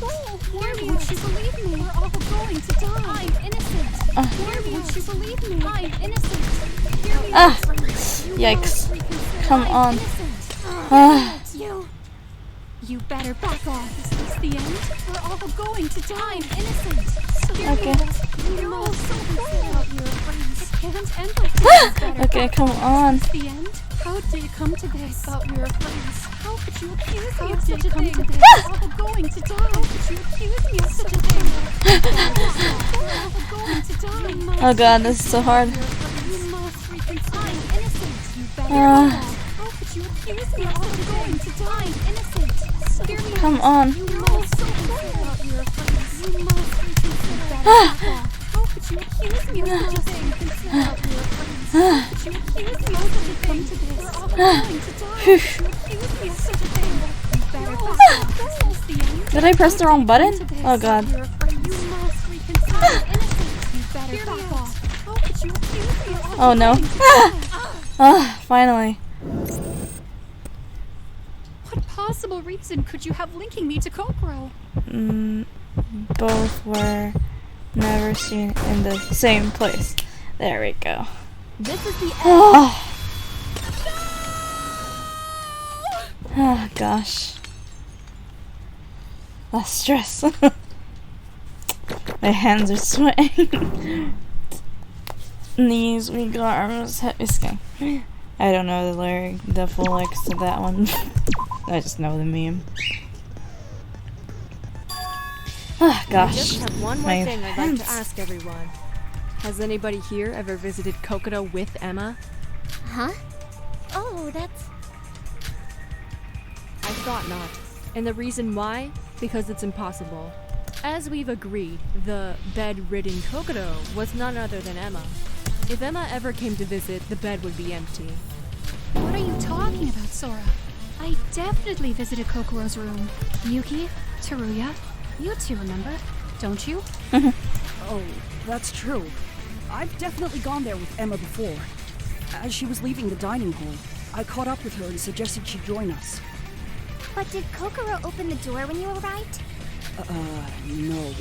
Why won't you believe me? We're all going to die. I'm innocent. Why won't you believe me? I'm innocent. Hear me out. Yikes. Come on. You better back off. Is this the end? We're all going to die. I'm innocent. So Okay. You're all so cruel. You're friends. It can't end like this. Okay, come on. Is this the end? How did it come to this? I thought we were friends. How could you accuse me of such a thing? We're all going to die. How could you accuse me of such a thing? We're all going to die. Oh god, this is so hard. You must reconsider. I'm innocent. You better How could you accuse me of going to die? I'm innocent. So hear me Come out. on. You know so well you're friends. You must reconsider. How could you accuse me of such a thing? How could you accuse me of such a thing? We're all going to die. How could you accuse me of such a thing? You better back off. This is the end. Did I press the wrong button? Oh god. You must reconsider. I'm innocent. You better back off. How could you accuse me of Oh no. Finally. What possible reason could you have linking me to Kokoro? Both were never seen in the same place. There we go. This is the end. Oh gosh. That's stress. My hands are sweating. Knees, weak arms, heavy skin. I don't know the lyric, the full lyrics to that one. I just know the meme. Ah, gosh. I just have one more My thing I'd like hands. to ask everyone. Has anybody here ever visited Kokoro with Emma? Huh? Oh, that's... I thought not. And the reason why? Because it's impossible. As we've agreed, the bed-ridden Kokoro was none other than Emma. If Emma ever came to visit, the bed would be empty. What are you talking about, Sora? I definitely visited Kokoro's room. Yuki, Teruya, you two remember, don't you? Oh, that's true. I've definitely gone there with Emma before. As she was leaving the dining hall, I caught up with her and suggested she join us. But did Kokoro open the door when you arrived? No.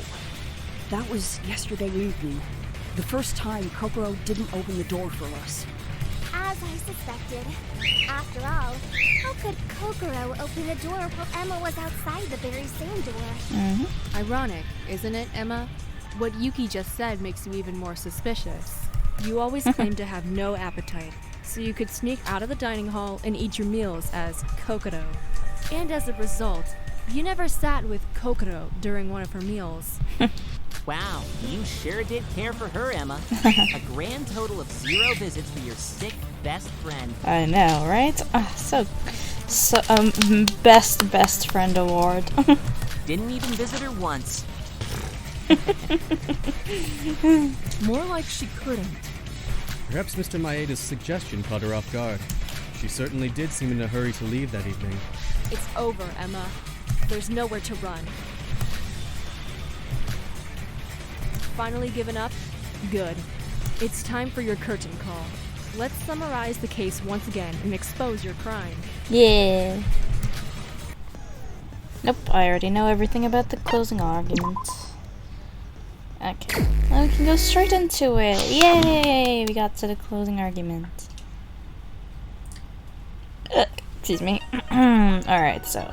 That was yesterday evening. The first time Kokoro didn't open the door for us. As I suspected. After all, how could Kokoro open the door while Emma was outside the very same door? Ironic, isn't it, Emma? What Yuki just said makes you even more suspicious. You always claimed to have no appetite, so you could sneak out of the dining hall and eat your meals as Kokoro. And as a result, you never sat with Kokoro during one of her meals. Wow, you sure did care for her, Emma. A grand total of 0 visits for your sick best friend. I know, right? Best friend award. Didn't even visit her once. More like she couldn't. Perhaps Mr. Maeda's suggestion caught her off guard. She certainly did seem in a hurry to leave that evening. It's over, Emma. There's nowhere to run. Finally given up? Good. It's time for your curtain call. let's summarize the case once again and expose your crime. Yeah. Nope, I already know everything about the closing argument. Okay, now we can go straight into it. Yay! We got to the closing argument. Excuse me. Alright, so.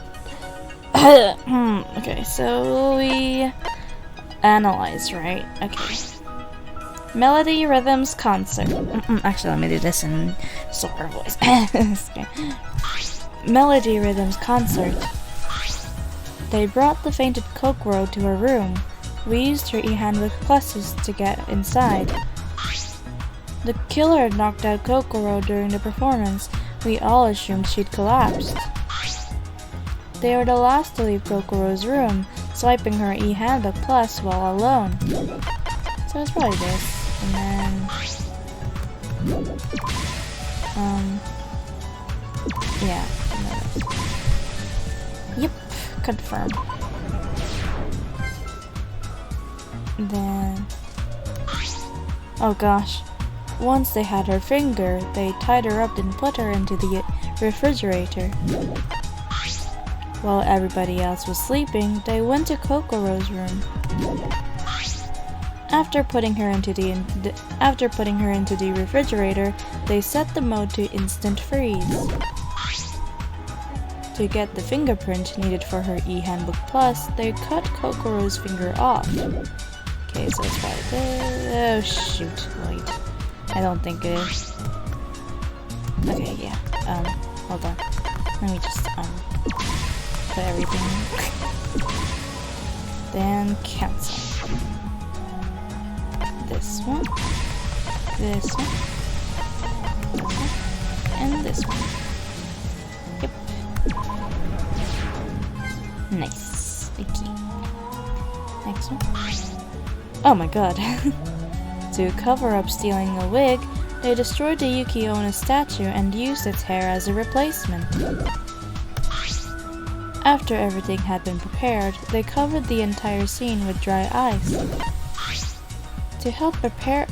Okay, so we analyze, right? Okay. Melody, rhythms, concert. Actually, let me do this in softer voice. Okay. Melody, rhythms, concert. They brought the fainted Kokoro to her room. We used her e-handbook pluses to get inside. The killer had knocked out Kokoro during the performance. We all assumed she'd collapsed. They were the last to leave Kokoro's room, swiping her e-handbook plus while alone. So it's probably this. And then... yeah. Yep. Confirm. Then... oh gosh. Once they had her finger, they tied her up and put her into the refrigerator. While everybody else was sleeping, they went to Kokoro's room. After putting her into the refrigerator, they set the mode to instant freeze. To get the fingerprint needed for her e-handbook plus, they cut Kokoro's finger off. Okay, so it's probably this. Oh shoot, wait. I don't think it is. Okay, yeah. Hold on. Let me just put everything. Then cancel. This one. This one. And this one. Yep. Nice. Thank you. Next one. Oh my god. To cover up stealing a wig, they destroyed the Yuki Onna statue and used its hair as a replacement. After everything had been prepared, they covered the entire scene with dry ice. To help prepare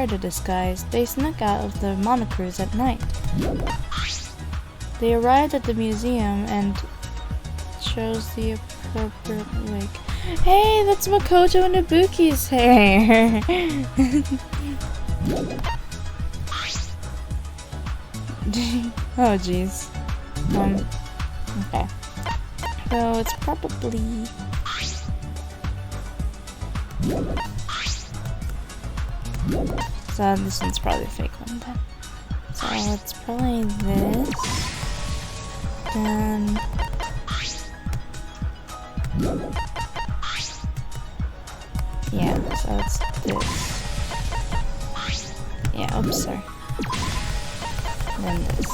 the disguise, they snuck out of the monocruise at night. They arrived at the museum and chose the appropriate wig. Hey, that's Makoto and Ibuki's hair! Oh jeez. Okay. So it's probably... so this one's probably a fake one then. So it's probably this. Then... yeah, so it's this. Yeah, oops, sorry. And then this.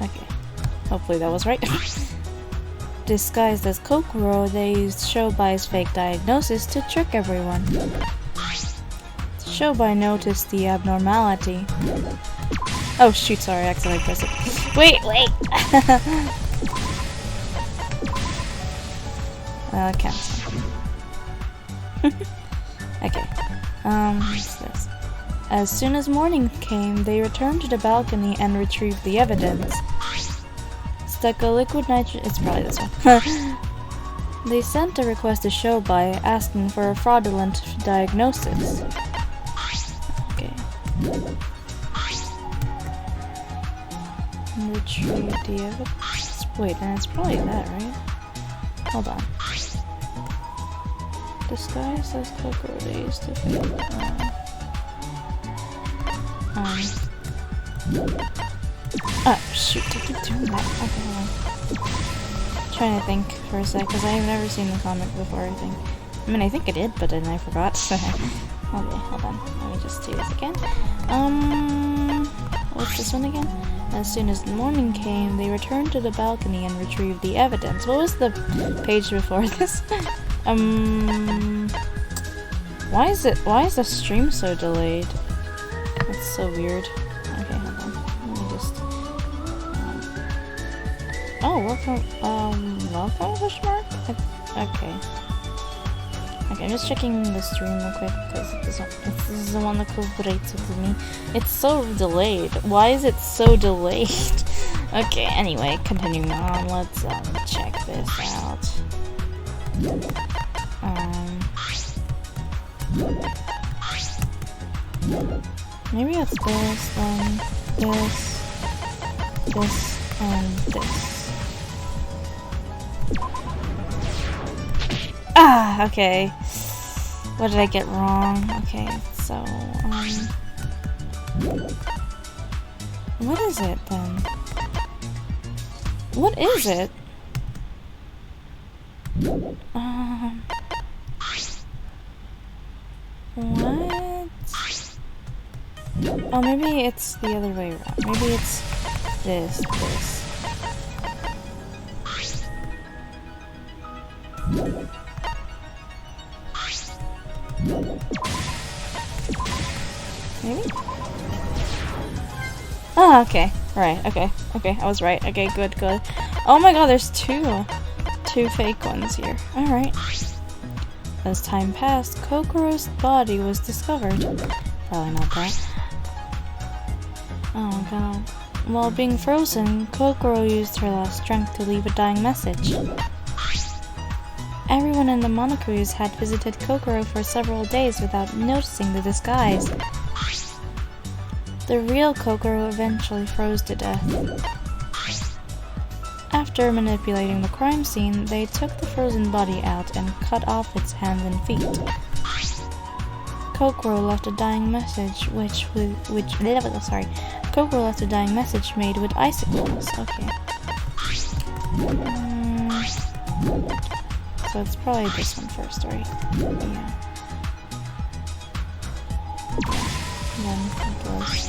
Okay. Hopefully that was right. Disguised as Kokoro, they used Shobai's fake diagnosis to trick everyone. Shobai noticed the abnormality. Oh shoot, sorry, I accidentally pressed it. Wait! Cancel. Okay. What's this? As soon as morning came, they returned to the balcony and retrieved the evidence. Stuck a liquid nitrogen. It's probably this one. They sent a request to Shobai asking for a fraudulent diagnosis. Okay. Retrieve the evidence. Wait, then it's probably that, right? Hold on. Disguise as Kokoro, they used to fake. Oh shoot, I keep doing that. Okay, hold on. Trying to think for a sec, because I have never seen the comic before, I think. I mean, I think I did, but then I forgot. Okay, hold on. Let me just do this again. What's this one again? As soon as the morning came, they returned to the balcony and retrieved the evidence. What was the page before this? Why is the stream so delayed? That's so weird. Okay, hold on. Let me just... oh, welcome, question mark? Okay. Okay, I'm just checking the stream real quick because this is the one that cooperates with me. It's so delayed. Why is it so delayed? Okay, anyway, continuing on, let's check this out. Maybe it's this, then this, and this. Ah, okay. What did I get wrong? Okay, so, what is it then? What is it? What? Oh, maybe it's the other way around. Maybe it's this. Maybe? Oh, okay. Right, okay. I was right. Okay, good. Oh my god, there's two fake ones here. Alright. As time passed, Kokoro's body was discovered. Probably not that. Oh god. While being frozen, Kokoro used her last strength to leave a dying message. Everyone in the Monocruise had visited Kokoro for several days without noticing the disguise. The real Kokoro eventually froze to death. After manipulating the crime scene, they took the frozen body out and cut off its hands and feet. Kokoro left a dying message Kokoro left a dying message made with icicles. Okay. So it's probably this one first, right? Yeah. Then it goes.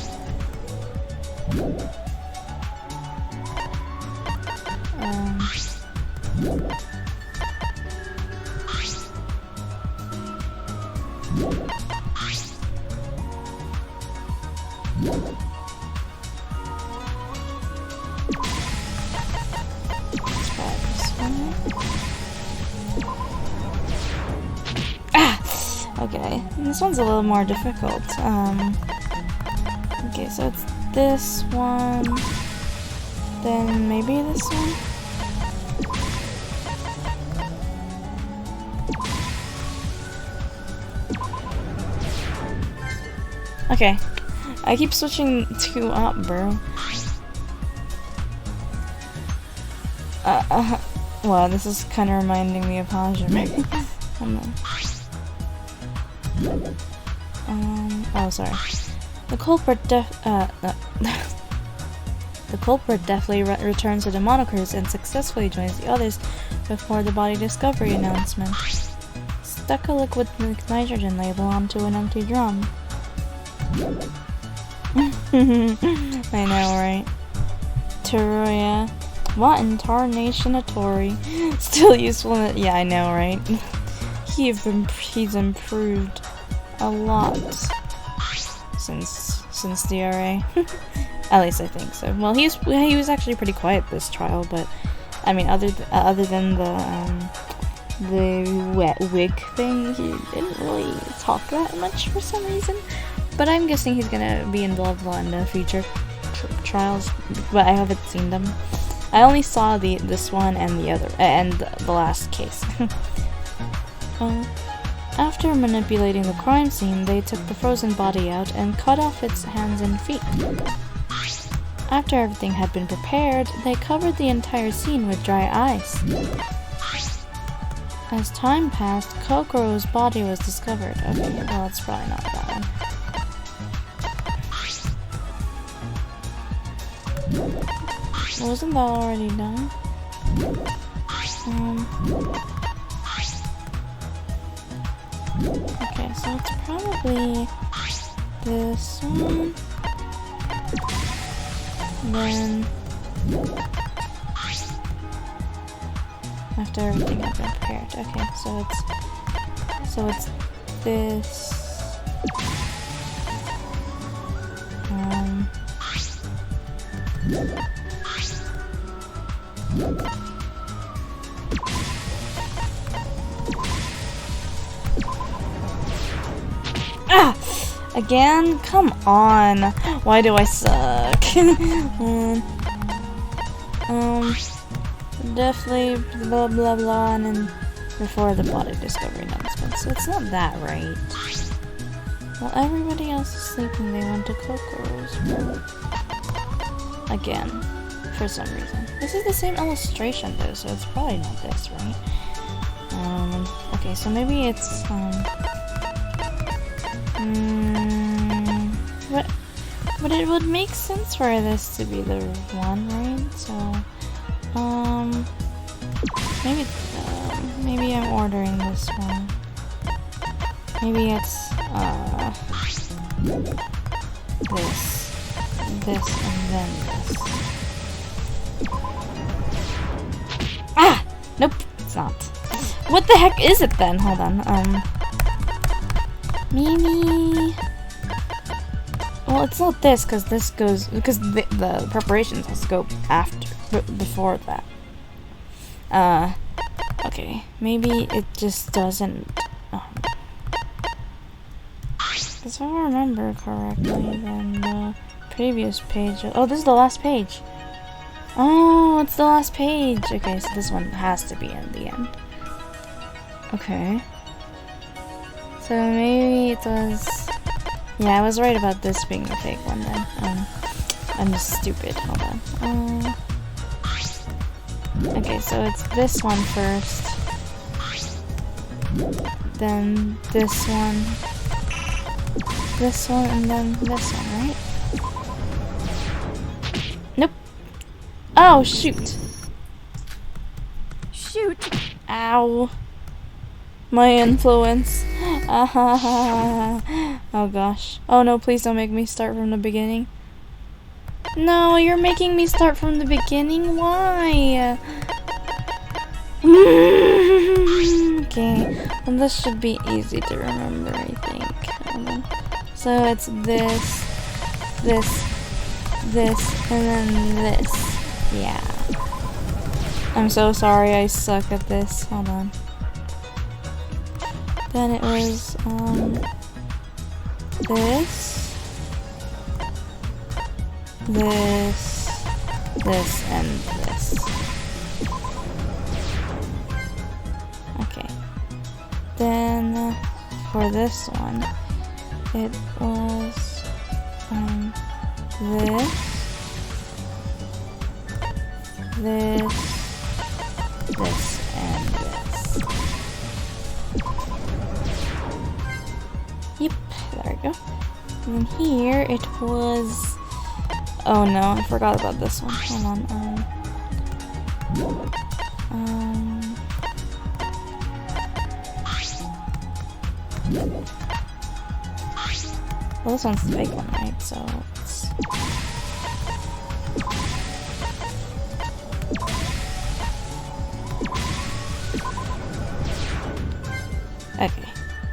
Okay, this one's a little more difficult. Okay, so it's this one, then maybe this one? Okay, I keep switching two up, bro. Wow, this is kind of reminding me of Hajime. Oh, sorry. The culprit definitely returns to the Monocruise and successfully joins the others before the body discovery announcement. Stuck a liquid nitrogen label onto an empty drum. I know, right? Teruya. What in tarnation Atori? Still useful in it. Yeah, I know, right? He's improved a lot since SDRA. At least I think so. Well, he was actually pretty quiet this trial, but I mean, other than the wet wig thing, he didn't really talk that much for some reason. But I'm guessing he's gonna be involved in the future trials, but I haven't seen them. I only saw this one and the other and the last case. After manipulating the crime scene, they took the frozen body out and cut off its hands and feet. After everything had been prepared, they covered the entire scene with dry ice. As time passed, Kokoro's body was discovered. Okay, well, it's probably not that one. Wasn't that already done? Okay, so it's probably this one. Then after everything had been prepared. Okay, so it's this. Again? Come on. Why do I suck? Definitely blah blah blah, and then before the body discovery announcement. So it's not that, right? Well, everybody else is sleeping. They went to Coco's. Again, for some reason. This is the same illustration though, so it's probably not this, right? Okay, so maybe it's but it would make sense for this to be the one, right? So maybe I'm ordering this one. Maybe it's this, and then this. Ah! Nope, it's not. What the heck is it then? Hold on. Maybe. Well, it's not this because this goes the preparations has to go before that. Okay, maybe it just doesn't. If I remember correctly, then the previous page. Oh, this is the last page. Oh, it's the last page. Okay, so this one has to be in the end. Okay. So maybe it was. Yeah, I was right about this being the fake one then. I'm just stupid. Hold on. Okay, so it's this one first. Then this one. This one, and then this one, right? Nope. Oh, shoot. Shoot. Ow. My influence. Oh gosh. Oh no, please don't make me start from the beginning. No, you're making me start from the beginning? Why? Okay. Well, this should be easy to remember, I think. So it's this, and then this. Yeah. I'm so sorry, I suck at this. Hold on. Then it was, this, and this. Okay. Then, for this one, it was, this, and this. Yep, there we go. And then here it was. Oh no, I forgot about this one. Hold on. Well, this one's the big one, right? So it's. Okay.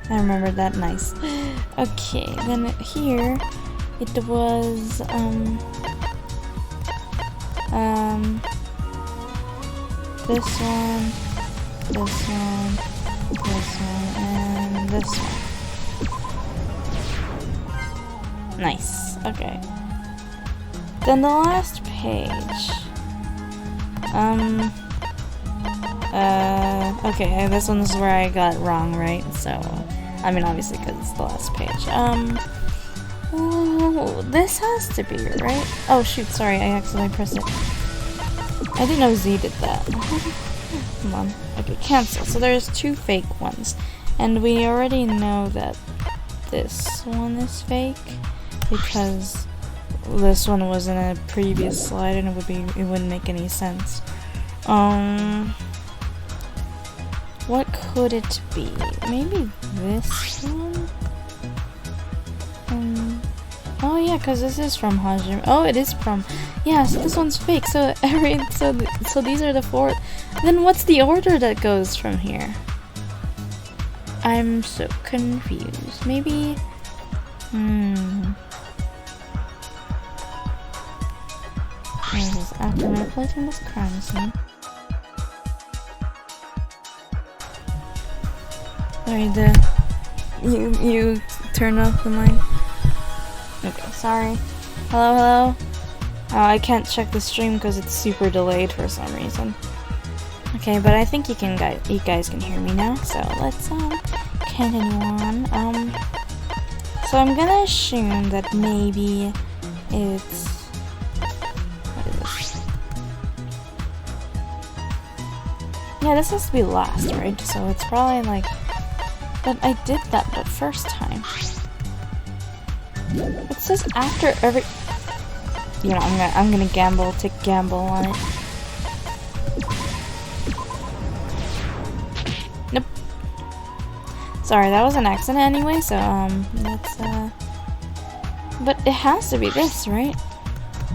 I remember that. Nice. Okay, then here it was this one, and this one. Nice. Okay. Then the last page. Okay, this one's where I got wrong, right? So, I mean, obviously, because it's the last page. Oh, this has to be, right? Oh, shoot, sorry, I accidentally pressed it. I didn't know Z did that. Come on. Okay, cancel. So there's two fake ones. And we already know that this one is fake, because this one was in a previous slide and it wouldn't make any sense. What could it be? Maybe this one? Oh yeah, because this is from Hajime. Oh, it is from. Yeah, so this one's fake. So so these are the four. Then what's the order that goes from here? I'm so confused. Maybe. This is after manipulating this crime scene. Sorry, you turn off the mic. Okay, sorry. Hello, hello? Oh, I can't check the stream because it's super delayed for some reason. Okay, but I think you guys can hear me now, so let's continue on. So I'm gonna assume that maybe it's, what is this? Yeah, this has to be last, right? So it's probably like, but I did that the first time. It says after every, you know, I'm gonna take gamble on it. Nope. Sorry, that was an accident anyway, so let's but it has to be this, right?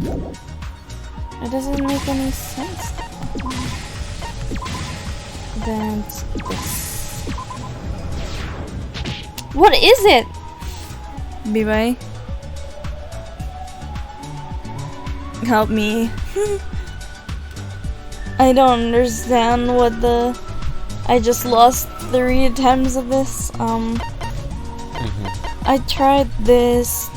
It doesn't make any sense. Then it's this. What is it? B-Bye. Help me. I don't understand what the... I just lost 3 attempts of this. I tried this,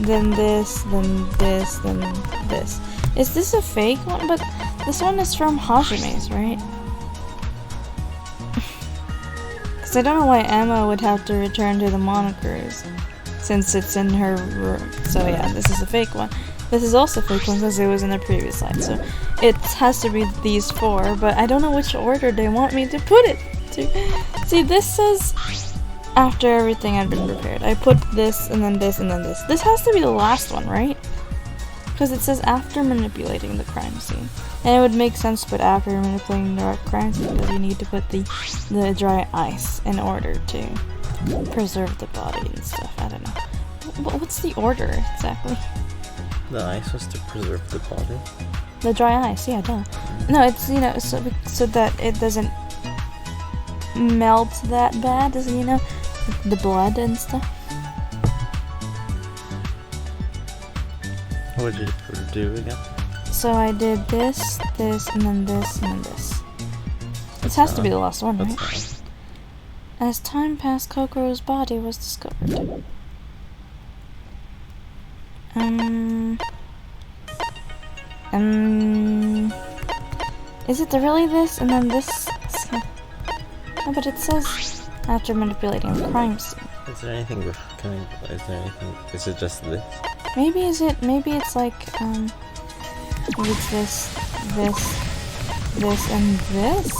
then this, then this, then this. Is this a fake one? But this one is from Hajime's, right? Because I don't know why Emma would have to return to the monikers, since it's in her room. So yeah, this is a fake one. This is also a fake one because it was in the previous slide. So it has to be these 4, but I don't know which order they want me to put it to. See, this says after everything had been prepared. I put this and then this and then this. This has to be the last one, right? Because it says after manipulating the crime scene. And it would make sense to put after manipulating the crime scene because you need to put the dry ice in order to preserve the body and stuff. I don't know. What's the order exactly? The ice was to preserve the body. The dry ice, yeah, duh. No, it's, you know, so that it doesn't melt that bad, you know, the blood and stuff. What did you do again? So I did this, this, and then this, and then this. This has to be the last one, right? As time passed, Kokoro's body was discovered. Is it really this and then this? No, but it says after manipulating the crime scene. Is there anything with coming? Is there anything? Is it just this? Maybe it's like maybe it's this, and this.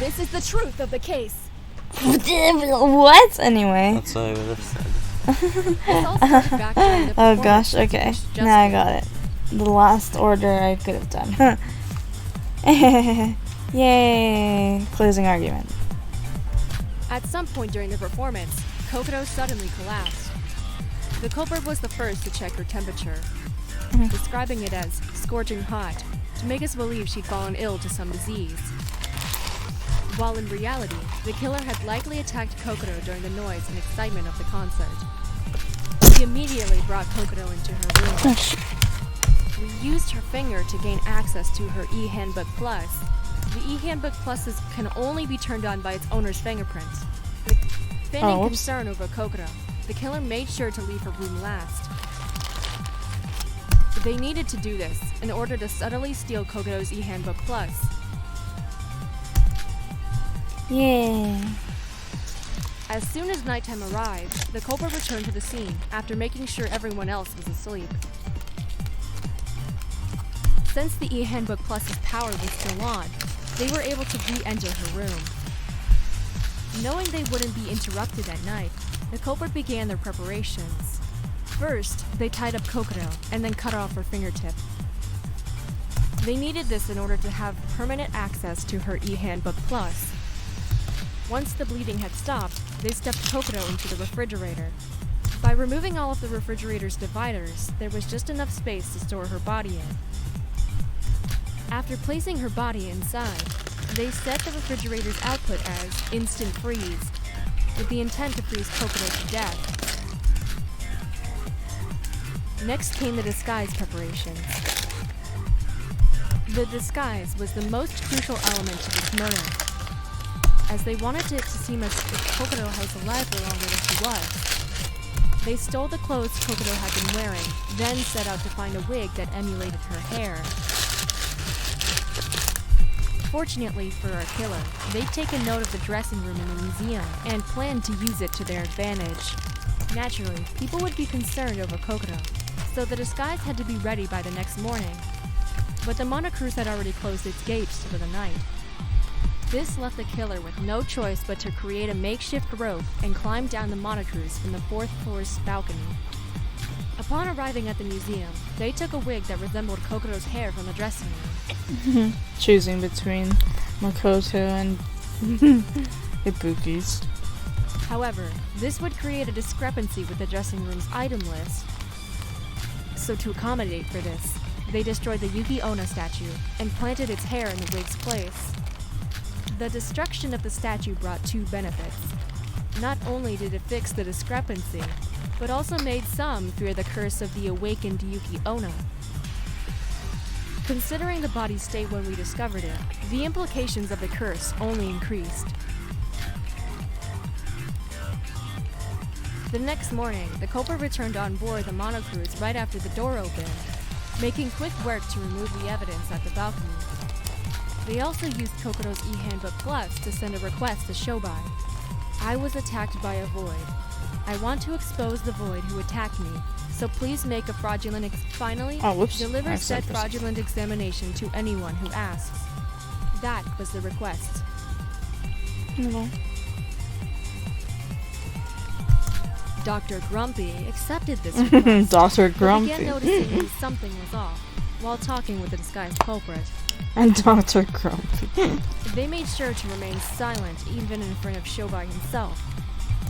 This is the truth of the case. What? Anyway. That's what I would have said. Oh gosh, okay. Now I got it. The last order I could have done. Yay! Closing argument. At some point during the performance, Kokoro suddenly collapsed. The culprit was the first to check her temperature, describing it as scorching hot, to make us believe she'd fallen ill to some disease. While in reality, the killer had likely attacked Kokoro during the noise and excitement of the concert. He immediately brought Kokoro into her room. We used her finger to gain access to her e-handbook plus. The e-handbook pluses can only be turned on by its owner's fingerprints. Feigning concern over Kokoro, the killer made sure to leave her room last. They needed to do this in order to subtly steal Kokoro's e-handbook plus. Yeah. As soon as nighttime arrived, the culprit returned to the scene after making sure everyone else was asleep. Since the e-handbook plus's power was still on, they were able to re-enter her room. Knowing they wouldn't be interrupted at night, the culprit began their preparations. First, they tied up Kokoro and then cut off her fingertip. They needed this in order to have permanent access to her e-handbook plus. Once the bleeding had stopped, they stuffed Kokoro into the refrigerator. By removing all of the refrigerator's dividers, there was just enough space to store her body in. After placing her body inside, they set the refrigerator's output as instant freeze, with the intent to freeze Kokoro to death. Next came the disguise preparations. The disguise was the most crucial element to this murder. as they wanted it to seem as if Kokoro was alive for longer than she was. They stole the clothes Kokoro had been wearing, then set out to find a wig that emulated her hair. Fortunately for our killer, they'd taken note of the dressing room in the museum and planned to use it to their advantage. Naturally, people would be concerned over Kokoro, so the disguise had to be ready by the next morning. But the Monocruise had already closed its gates for the night. This left the killer with no choice but to create a makeshift rope and climb down the Monocruise from the 4th floor's balcony. Upon arriving at the museum, they took a wig that resembled Kokoro's hair from the dressing room. Choosing between Makoto and Ibuki's. However, this would create a discrepancy with the dressing room's item list. So to accommodate for this, they destroyed the Yuki Onna statue and planted its hair in the wig's place. The destruction of the statue brought two benefits. Not only did it fix the discrepancy, but also made some fear the curse of the awakened Yuki Onna. Considering the body's state when we discovered it, the implications of the curse only increased. The next morning, the culprit returned on board the Monocruise right after the door opened, making quick work to remove the evidence at the balcony. They also used Kokoro's e-handbook Plus to send a request to Shobai. I was attacked by a void. I want to expose the void who attacked me, so please make a fraudulent deliver said fraudulent examination to anyone who asks. That was the request. Dr. Grumpy accepted this request. Dr. Grumpy. But began noticing something was off while talking with the disguised culprit. And Dr. Grumpy. They made sure to remain silent even in front of Shobai himself,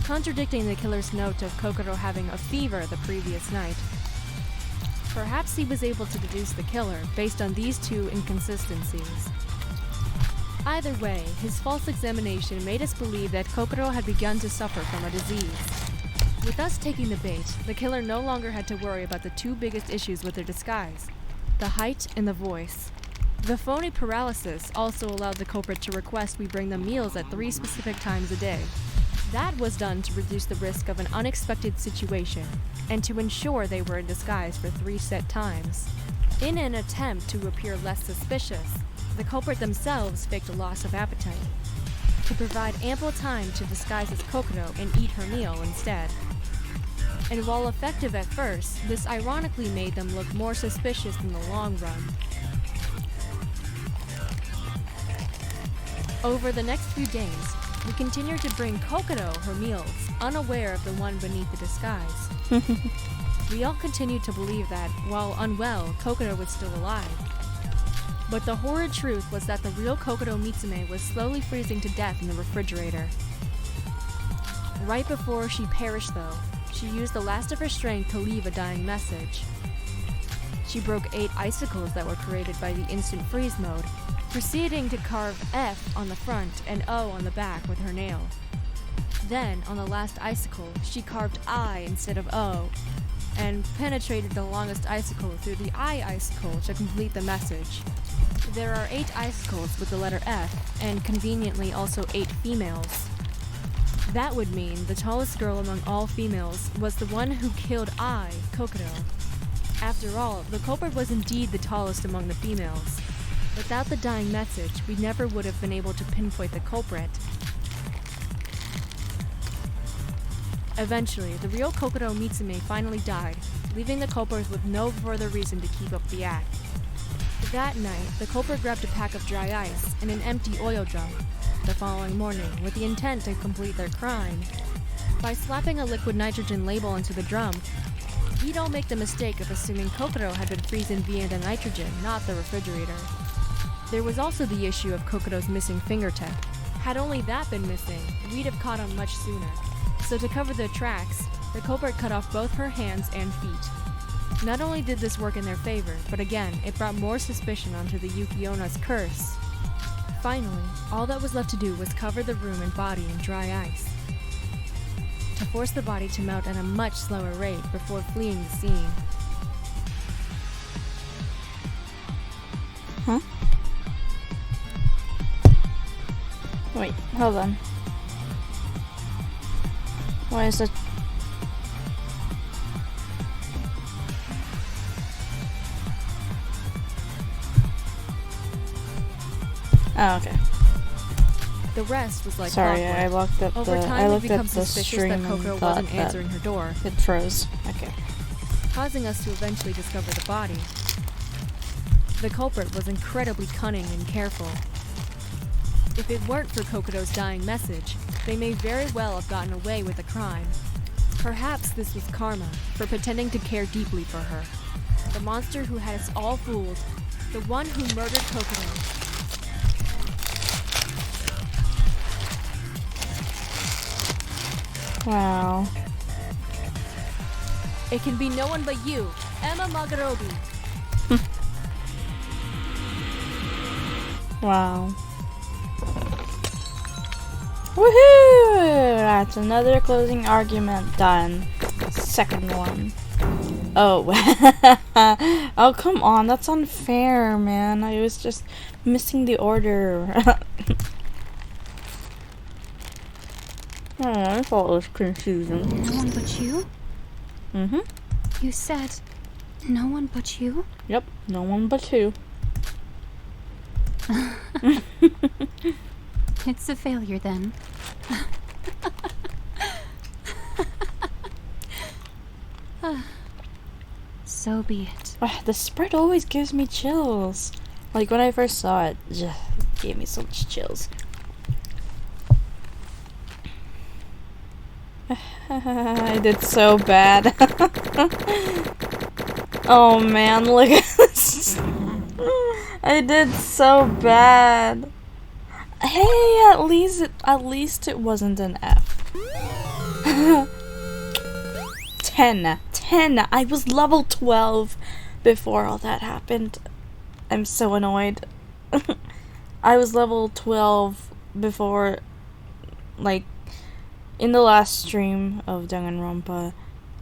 contradicting the killer's note of Kokoro having a fever the previous night. Perhaps he was able to deduce the killer based on these two inconsistencies. Either way, his false examination made us believe that Kokoro had begun to suffer from a disease. With us taking the bait, the killer no longer had to worry about the two biggest issues with their disguise: the height and the voice. The phony paralysis also allowed the culprit to request we bring them meals at 3 specific times a day. That was done to reduce the risk of an unexpected situation, and to ensure they were in disguise for 3 set times. In an attempt to appear less suspicious, the culprit themselves faked a loss of appetite, to provide ample time to disguise as Kokoro and eat her meal instead. And while effective at first, this ironically made them look more suspicious in the long run. Over the next few days, we continued to bring Kokoro her meals, unaware of the one beneath the disguise. We all continued to believe that, while unwell, Kokoro was still alive. But the horrid truth was that the real Kokoro Mitsume was slowly freezing to death in the refrigerator. Right before she perished, though, she used the last of her strength to leave a dying message. She broke 8 icicles that were created by the instant freeze mode, proceeding to carve F on the front and O on the back with her nail. Then, on the last icicle, she carved I instead of O, and penetrated the longest icicle through the I icicle to complete the message. There are 8 icicles with the letter F, and conveniently also 8 females. That would mean the tallest girl among all females was the one who killed Kokoro. After all, the culprit was indeed the tallest among the females. Without the dying message, we never would have been able to pinpoint the culprit. Eventually, the real Kokoro Mitsume finally died, leaving the culprit with no further reason to keep up the act. That night, the culprit grabbed a pack of dry ice and an empty oil drum the following morning with the intent to complete their crime. By slapping a liquid nitrogen label into the drum, we'd all make the mistake of assuming Kokoro had been freezing via the nitrogen, not the refrigerator. There was also the issue of Kokoro's missing finger tip. Had only that been missing, we'd have caught on much sooner. So to cover the tracks, the culprit cut off both her hands and feet. Not only did this work in their favor, but again, it brought more suspicion onto the Yuki Onna's curse. Finally, all that was left to do was cover the room and body in dry ice, to force the body to melt at a much slower rate before fleeing the scene. Wait, hold on. Why is it? Oh, okay. The rest was like Sorry, clockwork. I looked at Over the. time, I we looked become at the suspicious stream that and Coco thought wasn't that answering her door, it froze. Okay. causing us to eventually discover the body. The culprit was incredibly cunning and careful. If it weren't for Kokodo's dying message, they may very well have gotten away with the crime. Perhaps this was karma for pretending to care deeply for her. The monster who had us all fooled. The one who murdered Kokodo. Wow. It can be no one but you, Emma Magarobi. Wow. Woohoo! That's another closing argument done. Second one. Oh. Oh, come on. That's unfair, man. I was just missing the order. Oh, I thought it was confusing. No one but you? Mm-hmm. You said no one but you? Yep, no one but you. It's a failure then. So be it. The spread always gives me chills. Like when I first saw it, it gave me so much chills. I did so bad. Oh man, look at this. I did so bad. Hey, at least it wasn't an F. 10. I was level 12 before all that happened. I'm so annoyed. I was level 12 before, like, in the last stream of Danganronpa,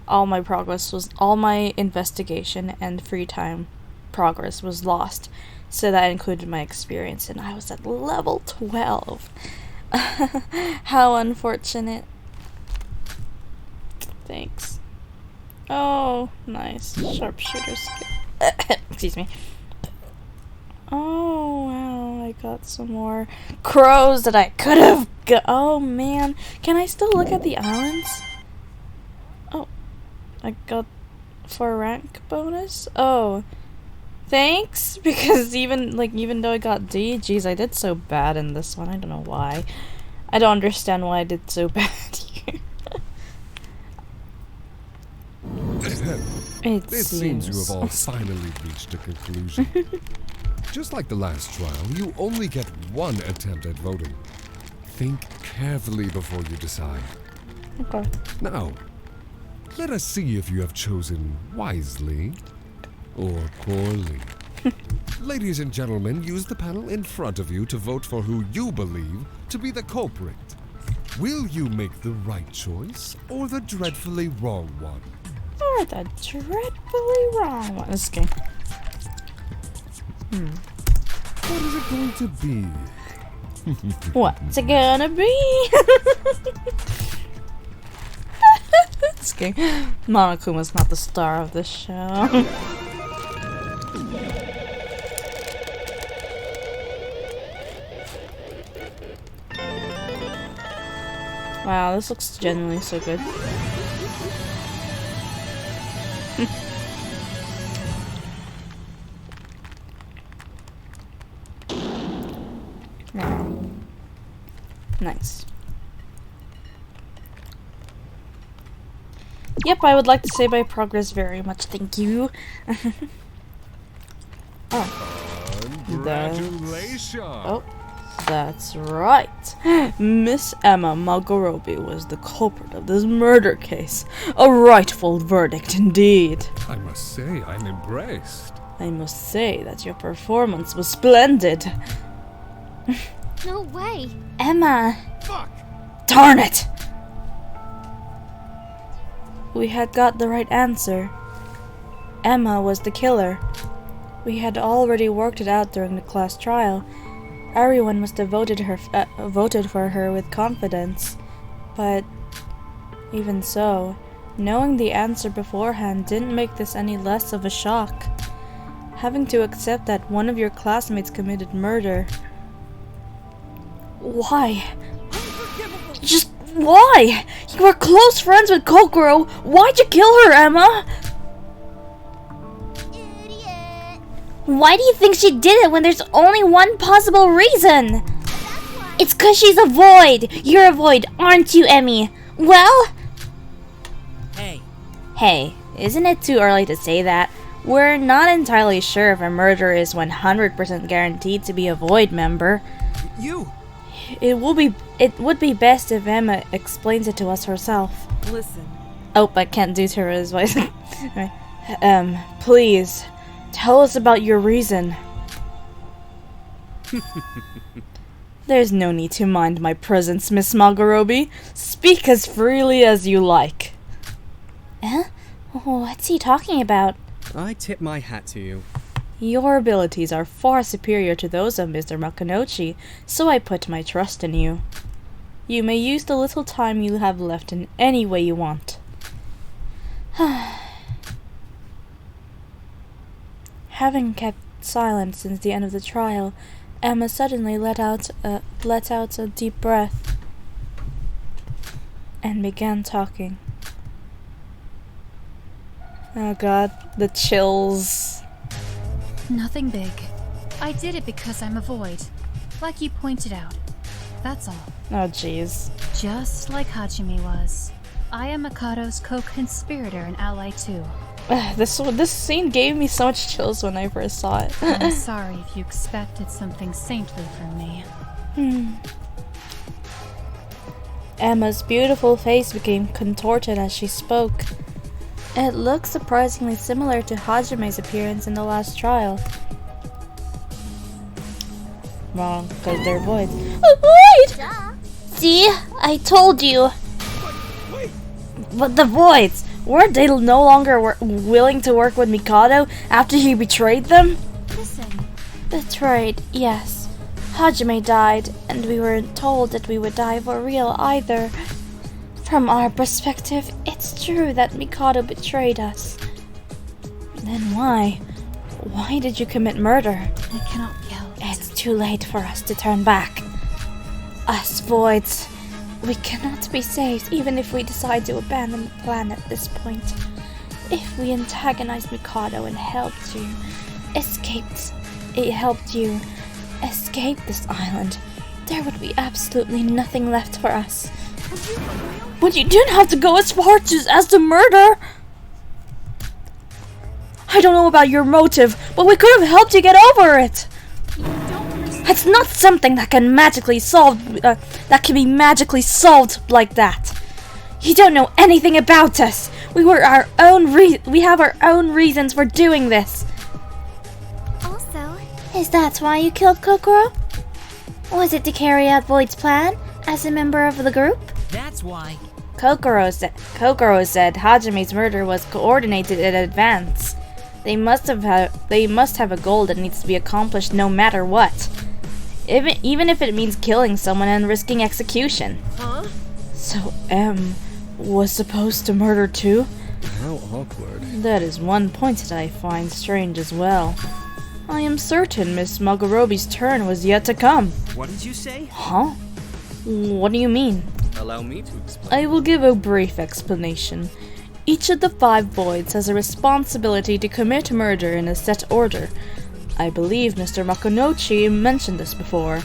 all my investigation and free time progress was lost. So that included my experience, and I was at level 12. How unfortunate. Thanks. Oh, nice. Sharpshooter skill. Excuse me. Oh, wow. I got some more crows that I could have got. Oh, man. Can I still look at the islands? Oh. I got 4 rank bonus? Oh. Thanks, because even though I got D, geez, I did so bad in this one. I don't know why. I don't understand why I did so bad here. It seems you have all finally reached a conclusion. Just like the last trial, you only get one attempt at voting. Think carefully before you decide. Okay. Now, let us see if you have chosen wisely or poorly. Ladies and gentlemen, use the panel in front of you to vote for who you believe to be the culprit. Will you make the right choice or the dreadfully wrong one? Or the dreadfully wrong one. This game. What is it going to be? What's it gonna be? This game. Monokuma's not the star of this show. Wow, this looks genuinely so good. Wow. Nice. Yep, I would like to say my progress very much. Thank you. Congratulations! Oh, that's right. Miss Emma Magarobi was the culprit of this murder case. A rightful verdict indeed. I must say, I'm impressed. I must say that your performance was splendid. No way. Emma! Fuck! Darn it! We had got the right answer. Emma was the killer. We had already worked it out during the class trial, Everyone must have voted for her with confidence. But even so, knowing the answer beforehand didn't make this any less of a shock. Having to accept that one of your classmates committed murder. Why? Just why? You were close friends with Kokoro. Why'd you kill her, Emma? Why do you think she did it when there's only one possible reason? It's 'cause she's a void. You're a void, aren't you, Emmy? Well? Hey, isn't it too early to say that? We're not entirely sure if a murderer is 100% guaranteed to be a void member. It would be best if Emma explains it to us herself. Listen. Oh, I can't do Tara's voice. Please, tell us about your reason. There's no need to mind my presence, Miss Magorobi. Speak as freely as you like. Huh? What's he talking about? I tip my hat to you. Your abilities are far superior to those of Mr. Makonochi, so I put my trust in you. You may use the little time you have left in any way you want. Having kept silent since the end of the trial, Emma suddenly let out a deep breath and began talking. Oh god, the chills. Nothing big. I did it because I'm a void. Like you pointed out. That's all. Oh jeez. Just like Hajime was. I am Mikado's co-conspirator and ally too. This scene gave me so much chills when I first saw it. I'm sorry if you expected something saintly from me. Emma's beautiful face became contorted as she spoke. It looked surprisingly similar to Hajime's appearance in the last trial. Wrong, because they're voids. Void! See? I told you. But the voids! Weren't they no longer willing to work with Mikado after he betrayed them? Listen. Betrayed, yes. Hajime died, and we weren't told that we would die for real either. From our perspective, it's true that Mikado betrayed us. Then why? Why did you commit murder? I cannot kill. It's too late for us to turn back. Us voids, we cannot be saved even if we decide to abandon the planet at this point. If we antagonized Mikado and helped you escape this island, there would be absolutely nothing left for us. But you didn't have to go as far as to murder! I don't know about your motive, but we could have helped you get over it! It's not something that can be magically solved like that. You don't know anything about us. We have our own reasons for doing this. Also, is that why you killed Kokoro? Was it to carry out Void's plan as a member of the group? That's why. Kokoro said Hajime's murder was coordinated in advance. They must have a goal that needs to be accomplished no matter what. Even if it means killing someone and risking execution. Huh? So M was supposed to murder too? How awkward. That is one point that I find strange as well. I am certain Miss Magorobi's turn was yet to come. What did you say? Huh? What do you mean? Allow me to explain. I will give a brief explanation. Each of the 5 voids has a responsibility to commit murder in a set order. I believe Mr. Makonochi mentioned this before.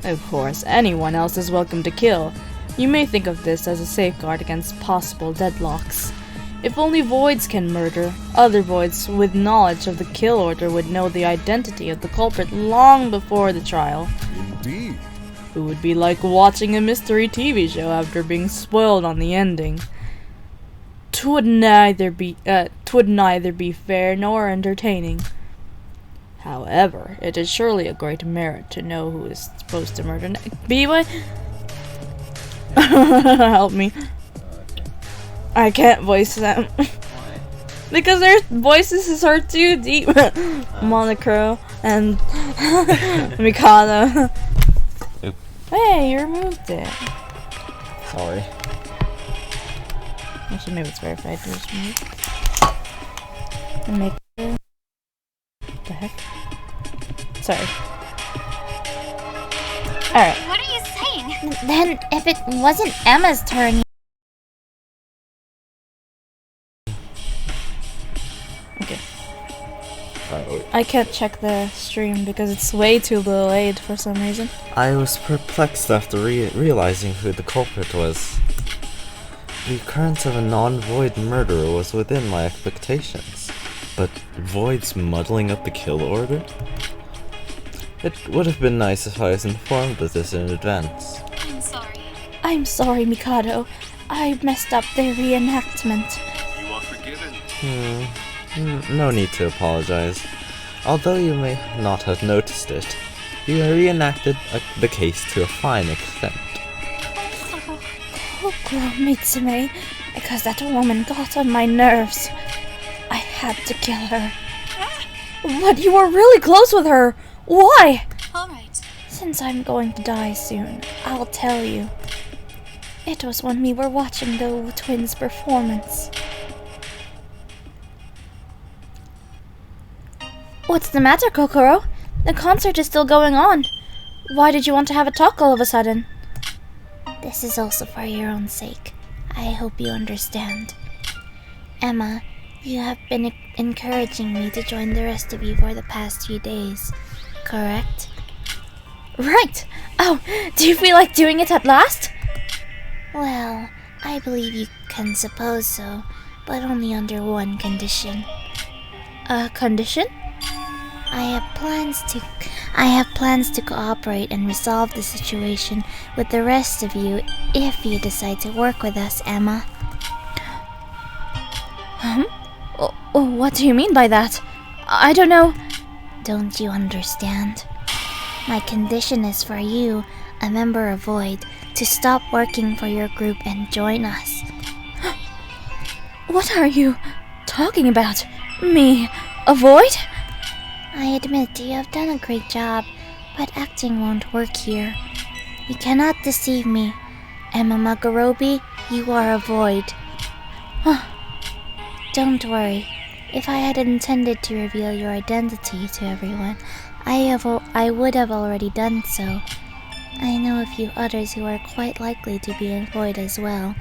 Of course, anyone else is welcome to kill. You may think of this as a safeguard against possible deadlocks. If only voids can murder, other voids with knowledge of the kill order would know the identity of the culprit long before the trial. Indeed. It would be like watching a mystery TV show after being spoiled on the ending. 'Twould neither be fair nor entertaining. However, it is surely a great merit to know who is supposed to murder B-Boy? Help me. I can't voice them. Because their voices are too deep. Monocro. and Mikado. Oop. Hey, you removed it. Sorry. Actually, maybe it's verified to just move. And make what the heck? Sorry. Alright. What are you saying? Then, if it wasn't Emma's turn. Okay. Oh, I can't check the stream because it's way too delayed for some reason. I was perplexed after realizing who the culprit was. The occurrence of a non-void murderer was within my expectations, but voids muddling up the kill order? It would have been nice if I was informed of this in advance. I'm sorry. I'm sorry, Mikado. I messed up the reenactment. You are forgiven. No need to apologize. Although you may not have noticed it, you reenacted the case to a fine extent. Oh, girl, Mitsume, because that woman got on my nerves. I had to kill her. But you were really close with her. Why? Alright. Since I'm going to die soon, I'll tell you. It was when we were watching the twins' performance. What's the matter, Kokoro? The concert is still going on. Why did you want to have a talk all of a sudden? This is also for your own sake. I hope you understand. Emma, you have been encouraging me to join the rest of you for the past few days, correct? Right! Oh, do you feel like doing it at last? Well, I believe you can suppose so, but only under one condition. A condition? I have plans to cooperate and resolve the situation with the rest of you if you decide to work with us, Emma. What do you mean by that? I don't know. Don't you understand? My condition is for you, a member of Void, to stop working for your group and join us. What are you talking about? Me? A Void? I admit you have done a great job, but acting won't work here. You cannot deceive me. Emma Magarobi, you are a Void. Don't worry. If I had intended to reveal your identity to everyone, I would have already done so. I know a few others who are quite likely to be a Void as well.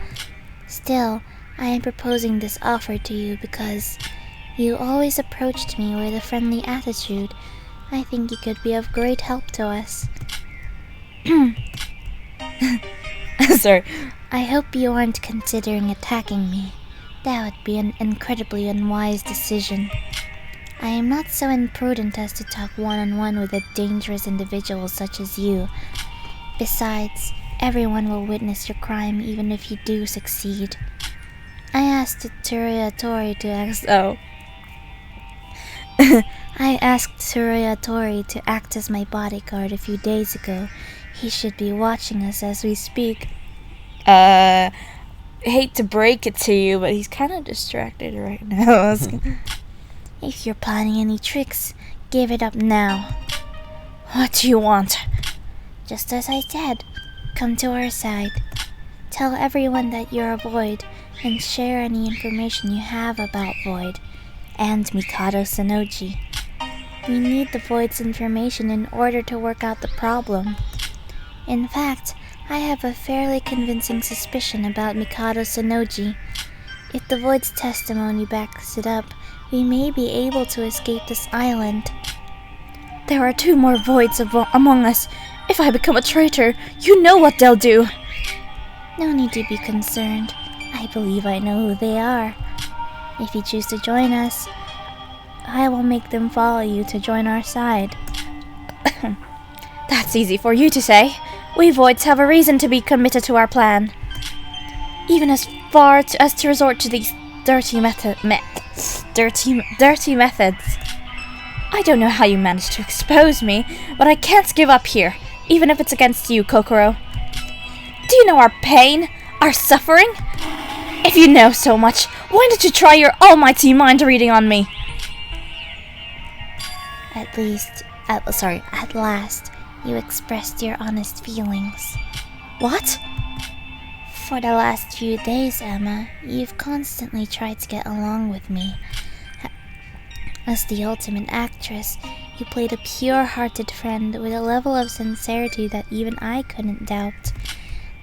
Still, I am proposing this offer to you because you always approached me with a friendly attitude. I think you could be of great help to us. Sorry. I hope you aren't considering attacking me. That would be an incredibly unwise decision. I am not so imprudent as to talk one-on-one with a dangerous individual such as you. Besides, everyone will witness your crime even if you do succeed. I asked Tsuruya Tori to I asked Tsuruya Tori to act as my bodyguard a few days ago. He should be watching us as we speak. Hate to break it to you, but he's kind of distracted right now. If you're planning any tricks, give it up now. What do you want? Just as I said, come to our side. Tell everyone that you're a Void, and share any information you have about Void and Mikado Sonoji. We need the Void's information in order to work out the problem. In fact, I have a fairly convincing suspicion about Mikado Sonoji. If the Void's testimony backs it up, we may be able to escape this island. There are 2 more Voids among us. If I become a traitor, you know what they'll do. No need to be concerned. I believe I know who they are. If you choose to join us, I will make them follow you to join our side. That's easy for you to say. We Voids have a reason to be committed to our plan. Even as far as to resort to these dirty methods. I don't know how you managed to expose me, but I can't give up here, even if it's against you, Kokoro. Do you know our pain? Our suffering? If you know so much, why don't you try your almighty mind reading on me? At least At last, you expressed your honest feelings. What? For the last few days, Emma, you've constantly tried to get along with me. As the ultimate actress, you played a pure-hearted friend with a level of sincerity that even I couldn't doubt.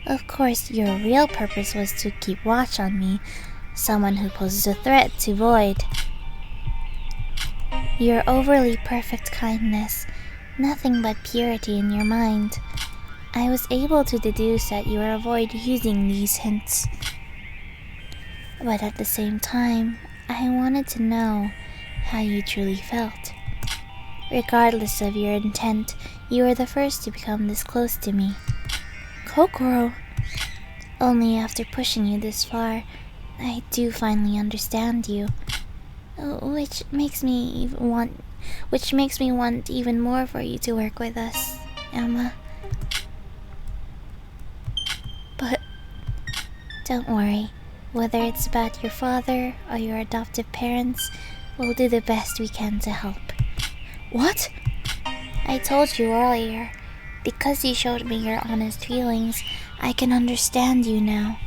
Of course, your real purpose was to keep watch on me, someone who poses a threat to Void. Your overly perfect kindness, nothing but purity in your mind. I was able to deduce that you were Void using these hints. But at the same time, I wanted to know how you truly felt. Regardless of your intent, you were the first to become this close to me. Kokoro. Only after pushing you this far, I do finally understand you. Which makes me want even more for you to work with us, Emma. But don't worry, whether it's about your father or your adoptive parents, we'll do the best we can to help. What? I told you earlier, because you showed me your honest feelings, I can understand you now.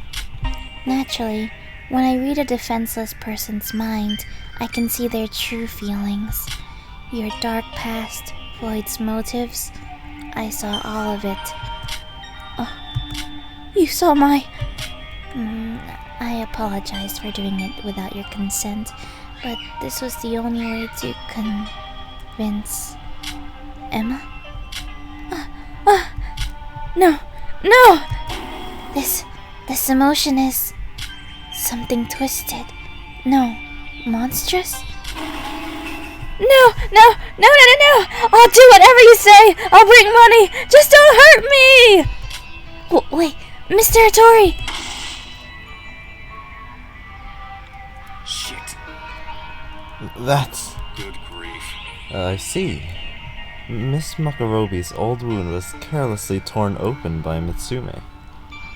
Naturally, when I read a defenseless person's mind, I can see their true feelings. Your dark past, Void's motives, I saw all of it. You saw my... I apologized for doing it without your consent, but this was the only way to convince Emma? No! No! This emotion is something twisted. No, monstrous? No! I'll do whatever you say! I'll bring money! Just don't hurt me! Wait, Mr. Hattori! Shit. That's... Good grief. I see. Miss Makarobi's old wound was carelessly torn open by Mitsume.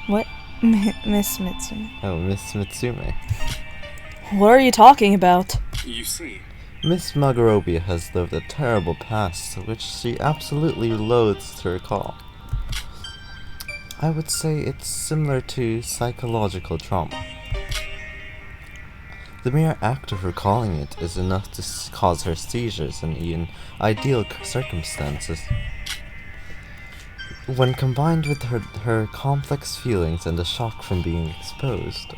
What? Miss Mitsume? Oh, Miss Mitsume. What are you talking about? You see. Miss Magarobi has lived a terrible past, which she absolutely loathes to recall. I would say it's similar to psychological trauma. The mere act of recalling it is enough to cause her seizures in ideal circumstances. When combined with her complex feelings and the shock from being exposed,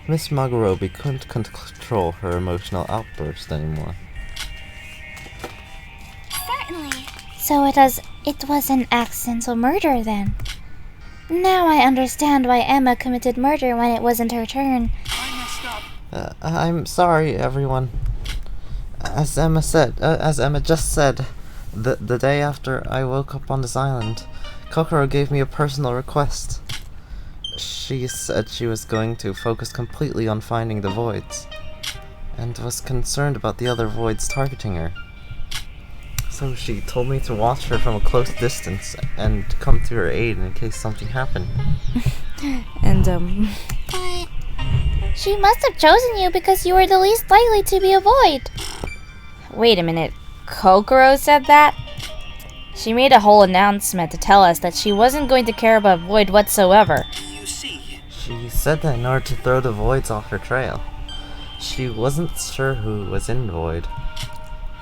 Miss Magarobi couldn't control her emotional outburst anymore. Certainly. So it was an accidental murder then. Now I understand why Emma committed murder when it wasn't her turn. I'm sorry, everyone. As Emma just said, the day after I woke up on this island, Kokoro gave me a personal request. She said she was going to focus completely on finding the voids, and was concerned about the other voids targeting her. So she told me to watch her from a close distance and come to her aid in case something happened. And, But she must have chosen you because you were the least likely to be a void. Wait a minute. Kokoro said that? She made a whole announcement to tell us that she wasn't going to care about Void whatsoever. She said that in order to throw the voids off her trail. She wasn't sure who was in Void,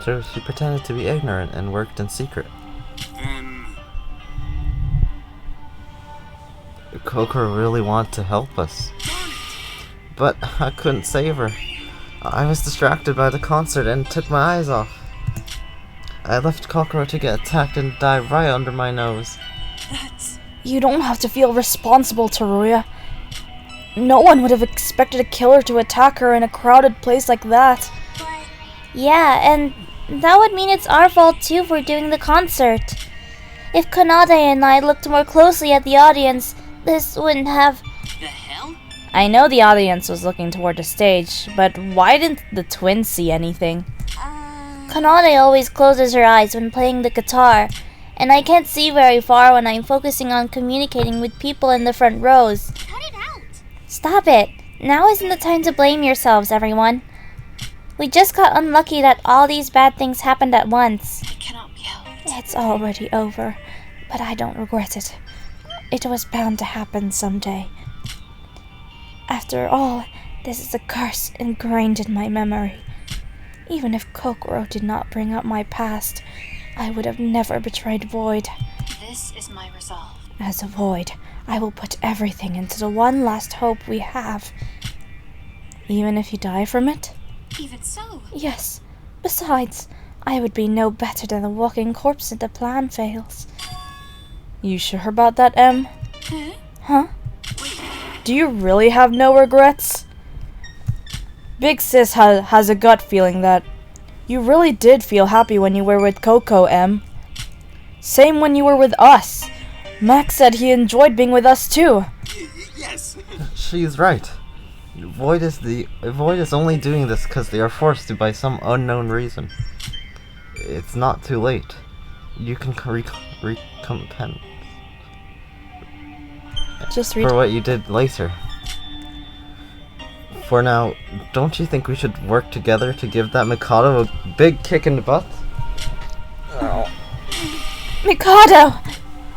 so she pretended to be ignorant and worked in secret. Kokoro really wanted to help us, but I couldn't save her. I was distracted by the concert and took my eyes off. I left Kokoro to get attacked and die right under my nose. You don't have to feel responsible, Teruya. No one would have expected a killer to attack her in a crowded place like that. Yeah, and that would mean it's our fault too for doing the concert. If Kanade and I looked more closely at the audience, this wouldn't have... The hell? I know the audience was looking toward the stage, but why didn't the twins see anything? Kanade always closes her eyes when playing the guitar, and I can't see very far when I'm focusing on communicating with people in the front rows. Cut it out! Stop it! Now isn't the time to blame yourselves, everyone. We just got unlucky that all these bad things happened at once. It cannot be helped. It's already over, but I don't regret it. It was bound to happen someday. After all, this is a curse ingrained in my memory. Even if Kokoro did not bring up my past, I would have never betrayed Void. This is my resolve. As a Void, I will put everything into the one last hope we have. Even if you die from it? Even so. Yes. Besides, I would be no better than a walking corpse if the plan fails. You sure about that, Em? Huh? Do you really have no regrets? Big Sis has a gut feeling that you really did feel happy when you were with Coco, Em. Same when you were with us. Max said he enjoyed being with us too. Yes. She's right. Void is only doing this because they are forced to by some unknown reason. It's not too late. You can recompense for what you did later. For now, don't you think we should work together to give that Mikado a big kick in the butt? Oh. Mikado!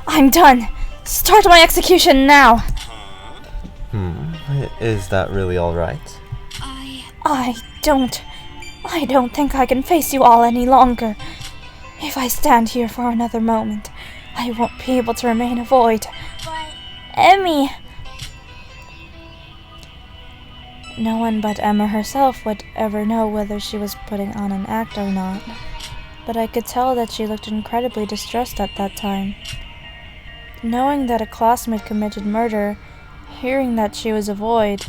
I'm done. Start my execution now. Is that really alright? I don't think I can face you all any longer. If I stand here for another moment, I won't be able to remain a Void. Emmy! No one but Emma herself would ever know whether she was putting on an act or not. But I could tell that she looked incredibly distressed at that time. Knowing that a classmate committed murder, hearing that she was a Void,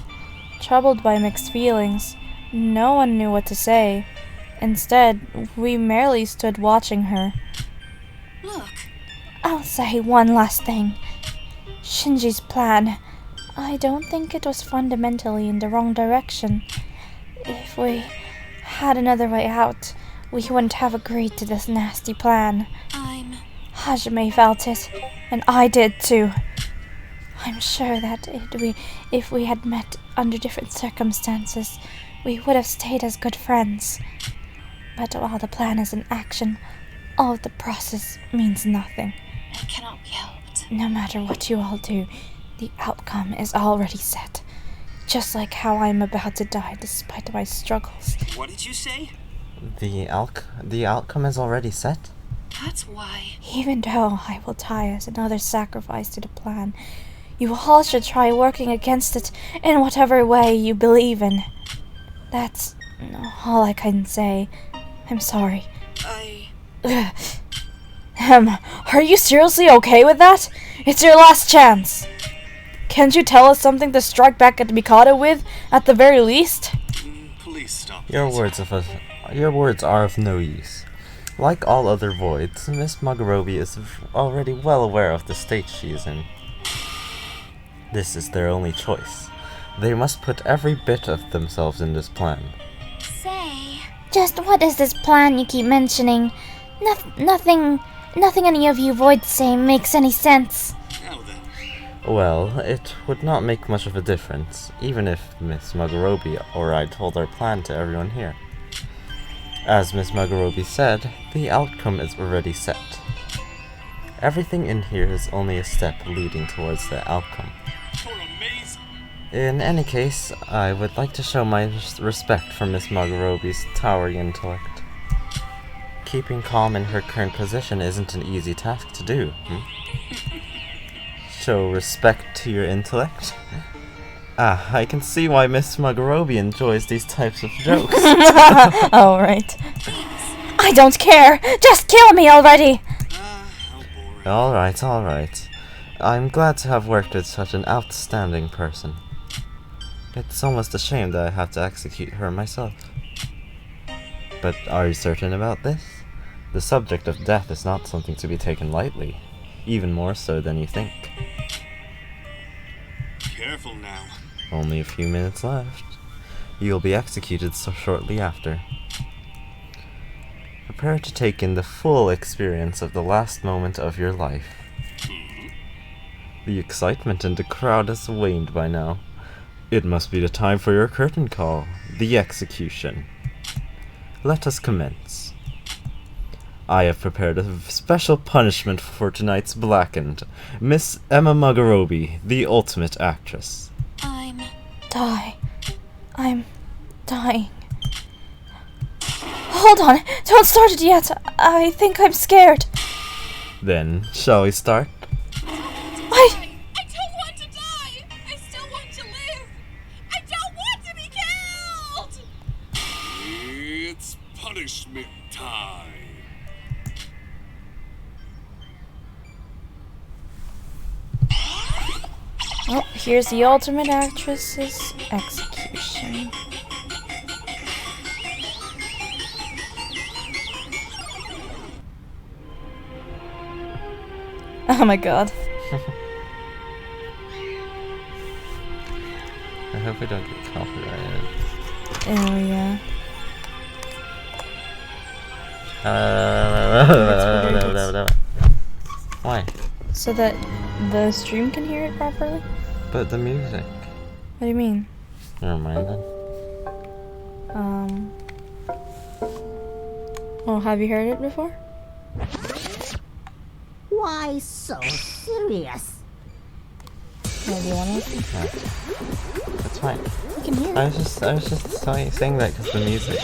troubled by mixed feelings, no one knew what to say. Instead, we merely stood watching her. Look. I'll say one last thing. Shinji's plan, I don't think it was fundamentally in the wrong direction. If we had another way out, we wouldn't have agreed to this nasty plan. Hajime felt it, and I did too. I'm sure that if we had met under different circumstances, we would have stayed as good friends. But while the plan is in action, all of the process means nothing. It cannot be helped. No matter what you all do, the outcome is already set. Just like how I'm about to die despite my struggles. What did you say? The outcome is already set? That's why. Even though I will die as another sacrifice to the plan, you all should try working against it in whatever way you believe in. That's all I can say. I'm sorry. Are you seriously okay with that? It's your last chance. Can't you tell us something to strike back at Mikado with, at the very least? Please stop. Your words are of no use. Like all other Voids, Miss Magarobi is already well aware of the state she is in. This is their only choice. They must put every bit of themselves in this plan. Just what is this plan you keep mentioning? Nothing any of you Voids say makes any sense. Well, it would not make much of a difference, even if Miss Magarobi or I told our plan to everyone here. As Miss Magarobi said, the outcome is already set. Everything in here is only a step leading towards the outcome. In any case, I would like to show my respect for Miss Magarobi's towering intellect. Keeping calm in her current position isn't an easy task to do, Show respect to your intellect? I can see why Miss Magarobi enjoys these types of jokes. Oh, right. I don't care! Just kill me already! Alright. I'm glad to have worked with such an outstanding person. It's almost a shame that I have to execute her myself. But are you certain about this? The subject of death is not something to be taken lightly, even more so than you think. Careful now. Only a few minutes left. You'll be executed so shortly after. Prepare to take in the full experience of the last moment of your life. The excitement in the crowd has waned by now. It must be the time for your curtain call, the execution. let us commence. I have prepared a special punishment for tonight's blackened, Miss Emma Mugarobi, the ultimate actress. I'm dying. Hold on, don't start it yet. I think I'm scared. Then, shall we start? I don't want to die! I still want to live! I don't want to be killed! It's punishment time. Oh, here's the ultimate actress's execution. Oh my god. I hope we don't get copyrighted. Oh yeah. Why? So that the stream can hear it properly? But the music. What do you mean? Never mind then. Well, have you heard it before? Why so serious? Yeah, do you want to? No. That's fine. You can hear it. I was just saying that because the music.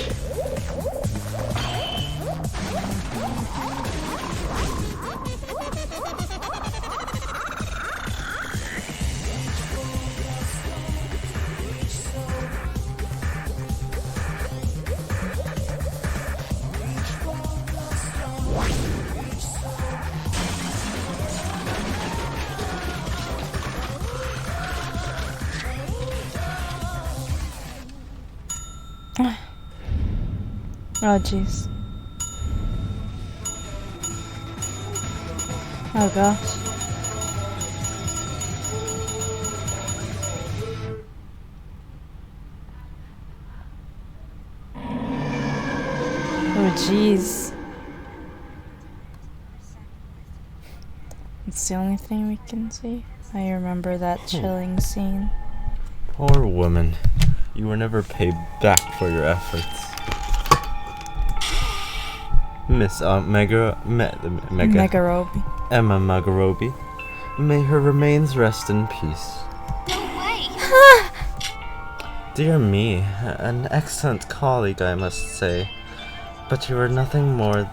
Oh jeez. Oh gosh. Oh jeez. It's the only thing we can see. I remember that chilling scene. Poor woman. You were never paid back for your efforts. Miss Mugarobi. Emma Mugarobi. May her remains rest in peace. No way! Dear me, an excellent colleague, I must say. But you were nothing more.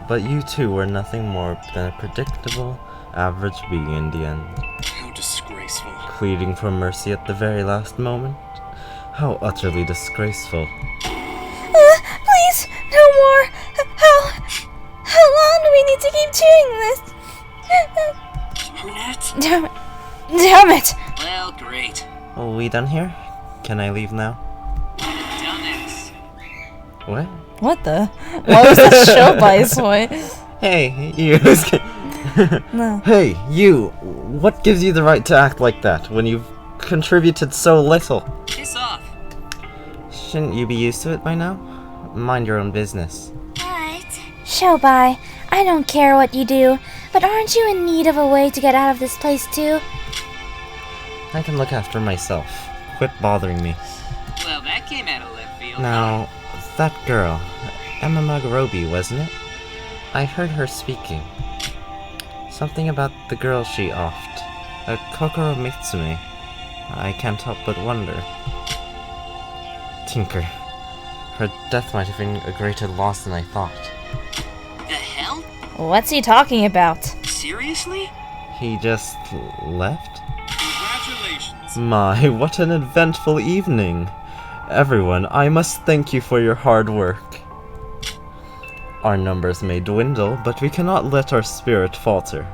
But you too were nothing more than a predictable, average being in the end. How disgraceful. Pleading for mercy at the very last moment. How utterly disgraceful. Please, no more. How long do we need to keep doing this? Darn it. Damn it. Well, great. Are we done here? Can I leave now? Dumbass. What? What the? Why was that show by his point? Hey, you. No. Hey, you. What gives you the right to act like that when you've contributed so little? Piss off. Shouldn't you be used to it by now? Mind your own business. Shobai, I don't care what you do, but aren't you in need of a way to get out of this place too? I can look after myself. Quit bothering me. Well, that came out of left field. Now, that girl, Emma Mugarobi, wasn't it? I heard her speaking. Something about the girl she offed. A Kokoro Mitsume. I can't help but wonder. Tinker. Her death might have been a greater loss than I thought. The hell? What's he talking about? Seriously? He just left? Congratulations. My, what an eventful evening. Everyone, I must thank you for your hard work. Our numbers may dwindle, but we cannot let our spirit falter.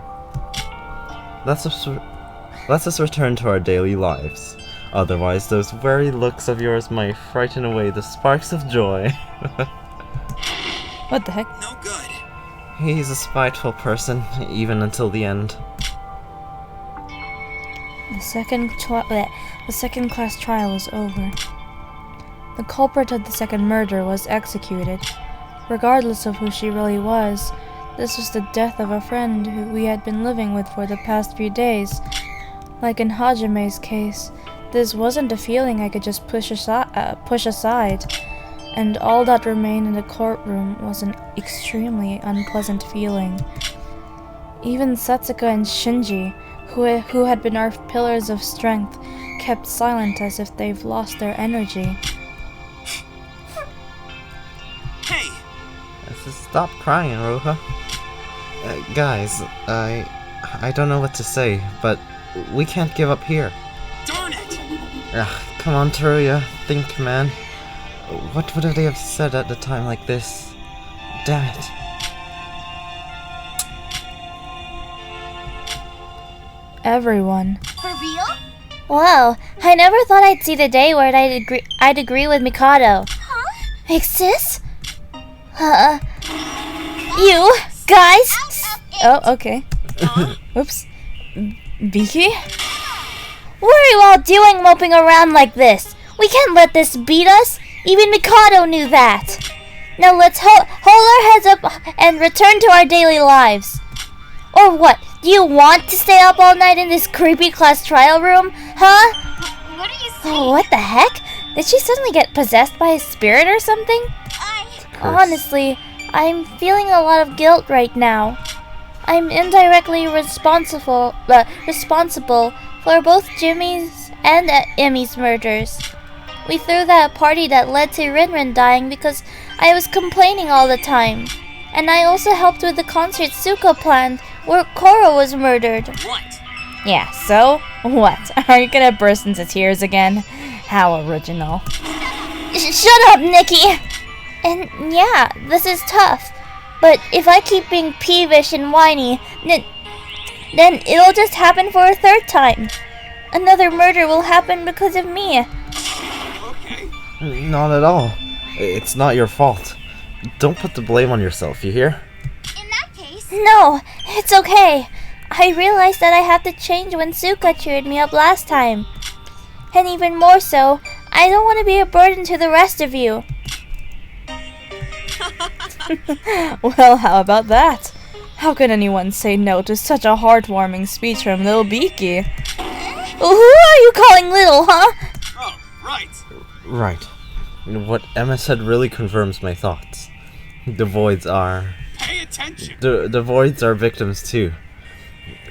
Let us return to our daily lives. Otherwise, those wary looks of yours might frighten away the sparks of joy. What the heck? No good. He's a spiteful person, even until the end. The second class trial is over. The culprit of the second murder was executed. Regardless of who she really was, this was the death of a friend who we had been living with for the past few days. Like in Hajime's case, this wasn't a feeling I could just push aside. and all that remained in the courtroom was an extremely unpleasant feeling. Even Setsuka and Shinji, who had been our pillars of strength, kept silent as if they've lost their energy. Hey! Stop crying, Roha. Guys, I don't know what to say, but we can't give up here. Darn it! Come on, Teruya, think, man. What would they have said at a time like this? Damn it. Everyone. For real? Wow, I never thought I'd see the day where I'd agree with Mikado. Huh? Exist? You guys? Oh, okay. Oops. Beaky? What are you all doing moping around like this? We can't let this beat us. Even Mikado knew that. Now let's hold our heads up and return to our daily lives. Or what? Do you want to stay up all night in this creepy class trial room? Huh? What are you saying? Oh, what the heck? Did she suddenly get possessed by a spirit or something? Honestly, I'm feeling a lot of guilt right now. I'm indirectly responsible for both Jimmy's and Emmy's murders. We threw that party that led to Rinrin dying because I was complaining all the time. And I also helped with the concert Suko planned where Koro was murdered. What? Yeah, so? What? Are you gonna burst into tears again? How original. Shut up, Nikki! And yeah, this is tough. But if I keep being peevish and whiny, then it'll just happen for a third time. Another murder will happen because of me. Okay. Not at all. It's not your fault. Don't put the blame on yourself, you hear? In that case... No, it's okay. I realized that I have to change when Suka cheered me up last time. And even more so, I don't want to be a burden to the rest of you. Well, how about that? How could anyone say no to such a heartwarming speech from Lil Beaky? Who are you calling little, huh? Oh, right. Right. What Emma said really confirms my thoughts. The Voids are... Pay attention! The Voids are victims too.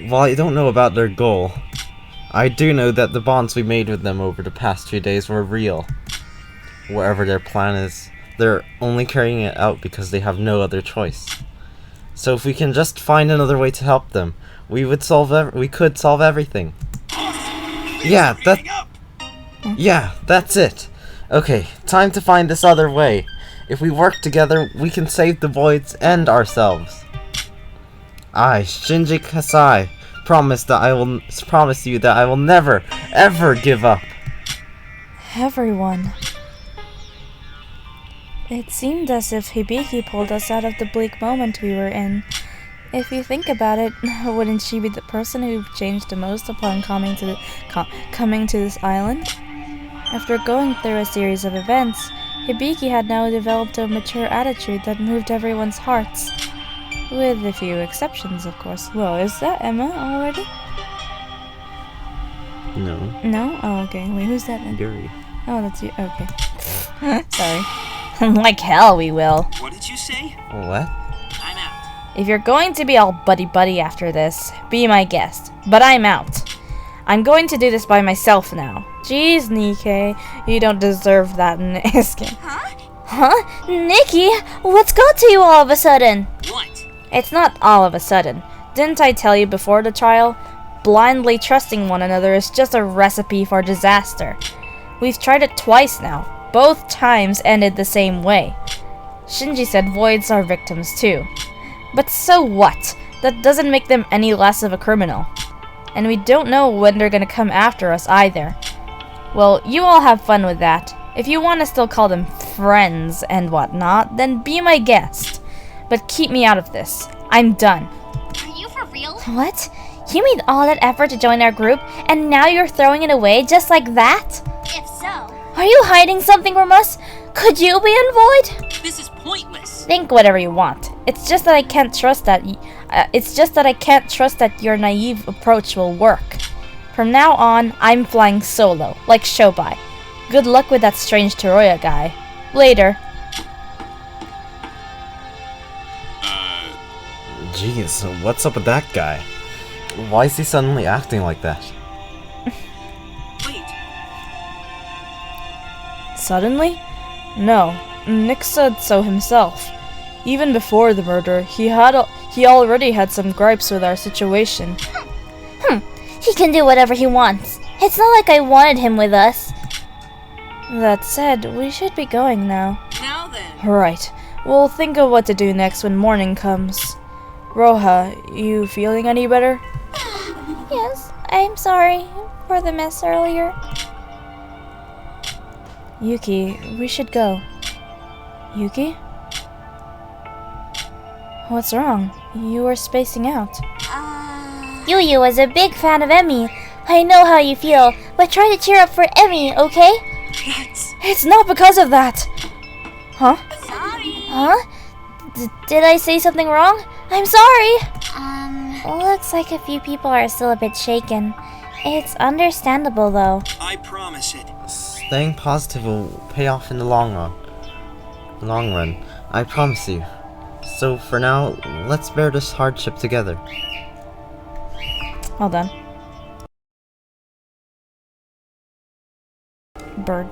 While I don't know about their goal, I do know that the bonds we made with them over the past few days were real. Whatever their plan is, they're only carrying it out because they have no other choice. So if we can just find another way to help them, we could solve everything. Yeah, that's it. Okay, time to find this other way. If we work together, we can save the Voids and ourselves. I, Shinji Kasai, promise you that I will never, ever give up. Everyone. It seemed as if Hibiki pulled us out of the bleak moment we were in. If you think about it, wouldn't she be the person who changed the most upon coming to this island? After going through a series of events, Hibiki had now developed a mature attitude that moved everyone's hearts. With a few exceptions, of course. Whoa, is that Emma already? No. No? Oh, okay. Wait, who's that then? Yuri. Oh, that's you. Okay. Sorry. Like hell we will. What did you say? What? I'm out. If you're going to be all buddy-buddy after this, be my guest. But I'm out. I'm going to do this by myself now. Jeez, Nikkei, you don't deserve that in asking. Huh? Nikki, what's got to you all of a sudden? What? It's not all of a sudden. Didn't I tell you before the trial? Blindly trusting one another is just a recipe for disaster. We've tried it twice now. Both times ended the same way. Shinji said Voids are victims too. But so what? That doesn't make them any less of a criminal. And we don't know when they're gonna come after us either. Well, you all have fun with that. If you want to still call them friends and whatnot, then be my guest. But keep me out of this. I'm done. Are you for real? What? You made all that effort to join our group, and now you're throwing it away just like that? If so... Are you hiding something from us? Could you be in Void? This is pointless. Think whatever you want. It's just that I can't trust that. Your naive approach will work. From now on, I'm flying solo, like Shobai. Good luck with that strange Toroya guy. Later. Jeez, what's up with that guy? Why is he suddenly acting like that? Suddenly? No, Nick said so himself. Even before the murder, he already had some gripes with our situation. He can do whatever he wants. It's not like I wanted him with us. That said, we should be going now. Now then. Right. We'll think of what to do next when morning comes. Roja, you feeling any better? Yes, I'm sorry for the mess earlier. Yuki, we should go. Yuki? What's wrong? You are spacing out. Yu was a big fan of Emmy. I know how you feel, but try to cheer up for Emmy, okay? It's not because of that! Huh? Huh? Did I say something wrong? I'm sorry! Looks like a few people are still a bit shaken. It's understandable, though. I promise it. Staying positive will pay off in the long run. I promise you. So for now, let's bear this hardship together. Well done. Bird.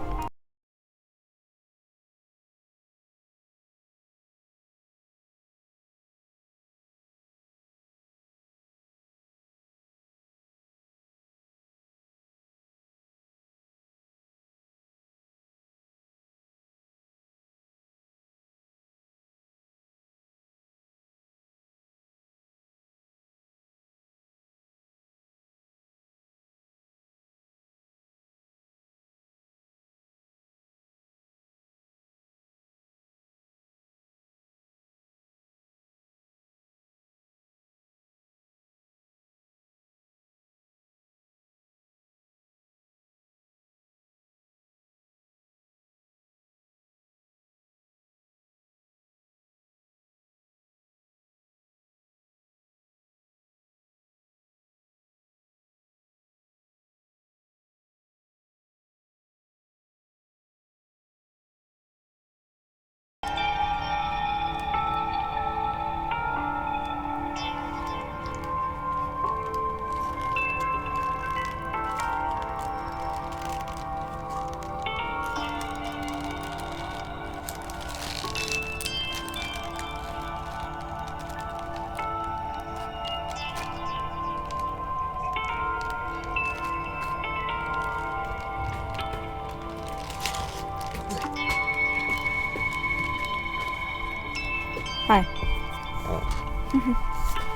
Hi.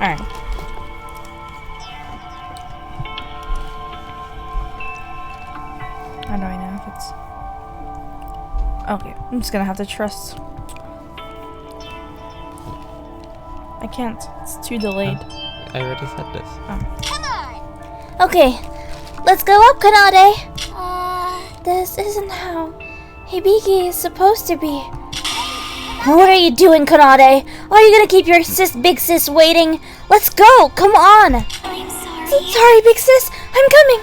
Alright. How do I know if it's... Okay, I'm just gonna have to trust. I can't. It's too delayed. I already said this. Oh. Okay, let's go up, Kanade. This isn't how Hibiki is supposed to be. What are you doing, Kanade? Are you gonna keep your big sis waiting? Let's go! Come on! I'm sorry. Sorry, big sis. I'm coming.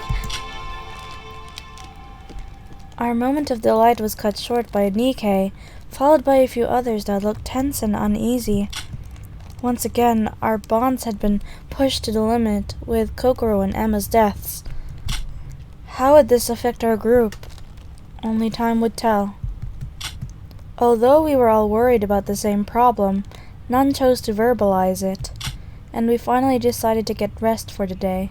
Our moment of delight was cut short by Nikkei, followed by a few others that looked tense and uneasy. Once again, our bonds had been pushed to the limit with Kokoro and Emma's deaths. How would this affect our group? Only time would tell. Although we were all worried about the same problem, none chose to verbalize it, and we finally decided to get rest for the day.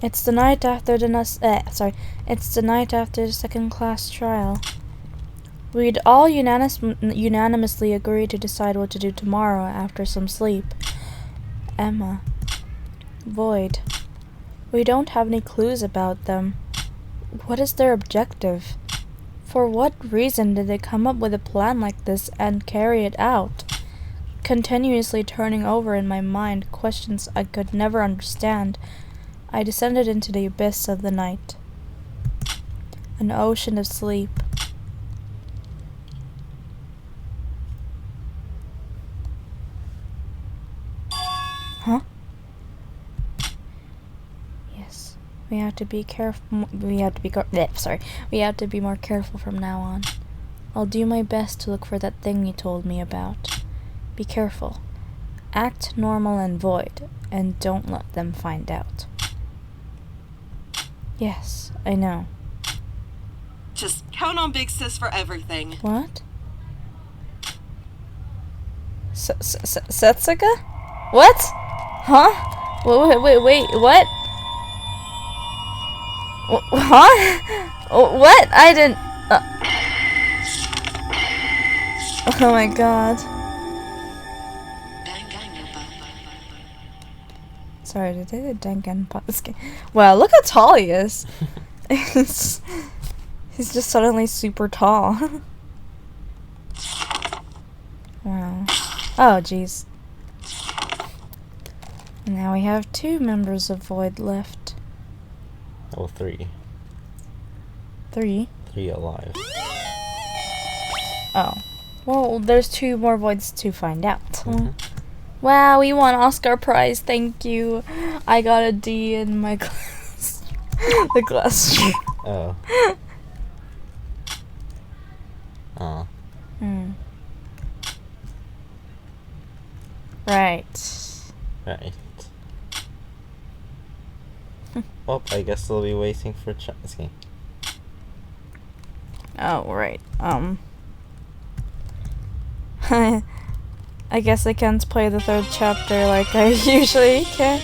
It's the night after the second class trial. We'd all unanimously agreed to decide what to do tomorrow after some sleep. Emma. Void. We don't have any clues about them. What is their objective? For what reason did they come up with a plan like this and carry it out? Continuously turning over in my mind questions I could never understand, I descended into the abyss of the night. An ocean of sleep. Huh? Yes, We have to be careful. We have to be more careful from now on. I'll do my best to look for that thing you told me about. Be careful. Act normal and void, and don't let them find out. Yes, I know. Just count on Big Sis for everything. What? Setsuka? What? Huh? Wait, what? Huh? What? I didn't... Oh my god. Sorry, did I do Dangan Paske? Wow, look how tall he is. He's just suddenly super tall. Wow. Oh, jeez. Now we have 2 members of Void left. Oh, 3. 3? 3 alive. Oh. Well, there's 2 more Voids to find out. Wow, we won Oscar prize. Thank you. I got a D in my class. The class. Oh. Oh. Right. Right. Oh, I guess we'll be waiting for Chansky. Oh, right. I guess I can't play the 3rd chapter like I usually can.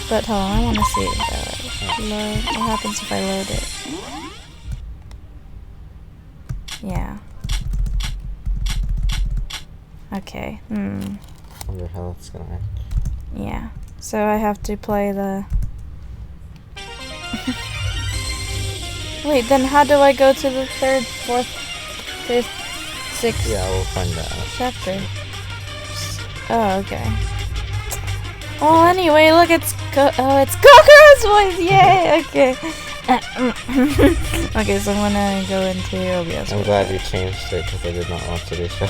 But hold on, I want to see it. Load. What happens if I load it? Yeah. Okay. Wonder how that's gonna work. Yeah. So I have to play the... Wait, then how do I go to the 3rd, 4th, 5th, 6th... Yeah, we'll find out. Chapter. Oh, okay. Well, anyway, look, it's Kokoro's voice! Yay! Okay. Okay, so I'm gonna go into OBS. I'm glad you changed it, because I did not want to do show.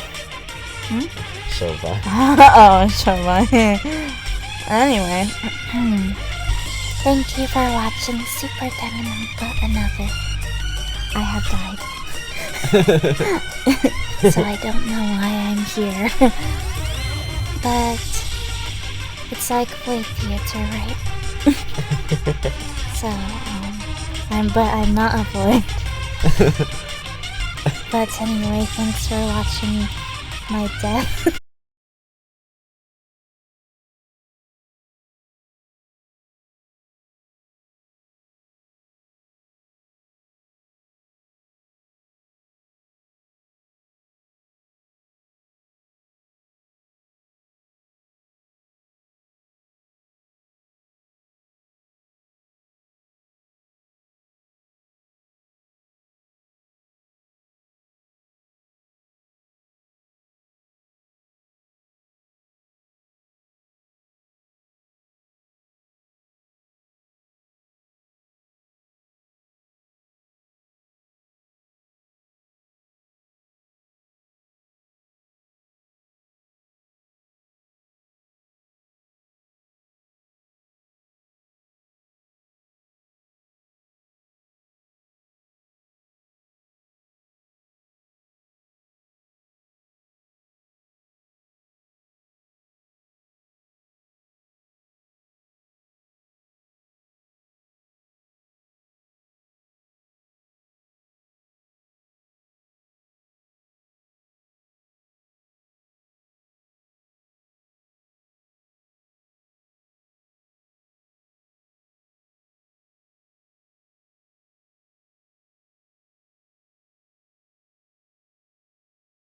Shoba. Oh, Shoba. Anyway. Thank you for watching Super Dubbening, but another. I have died. So I don't know why I'm here. But it's like play theater, right? So, I'm not a void. But anyway, thanks for watching my death.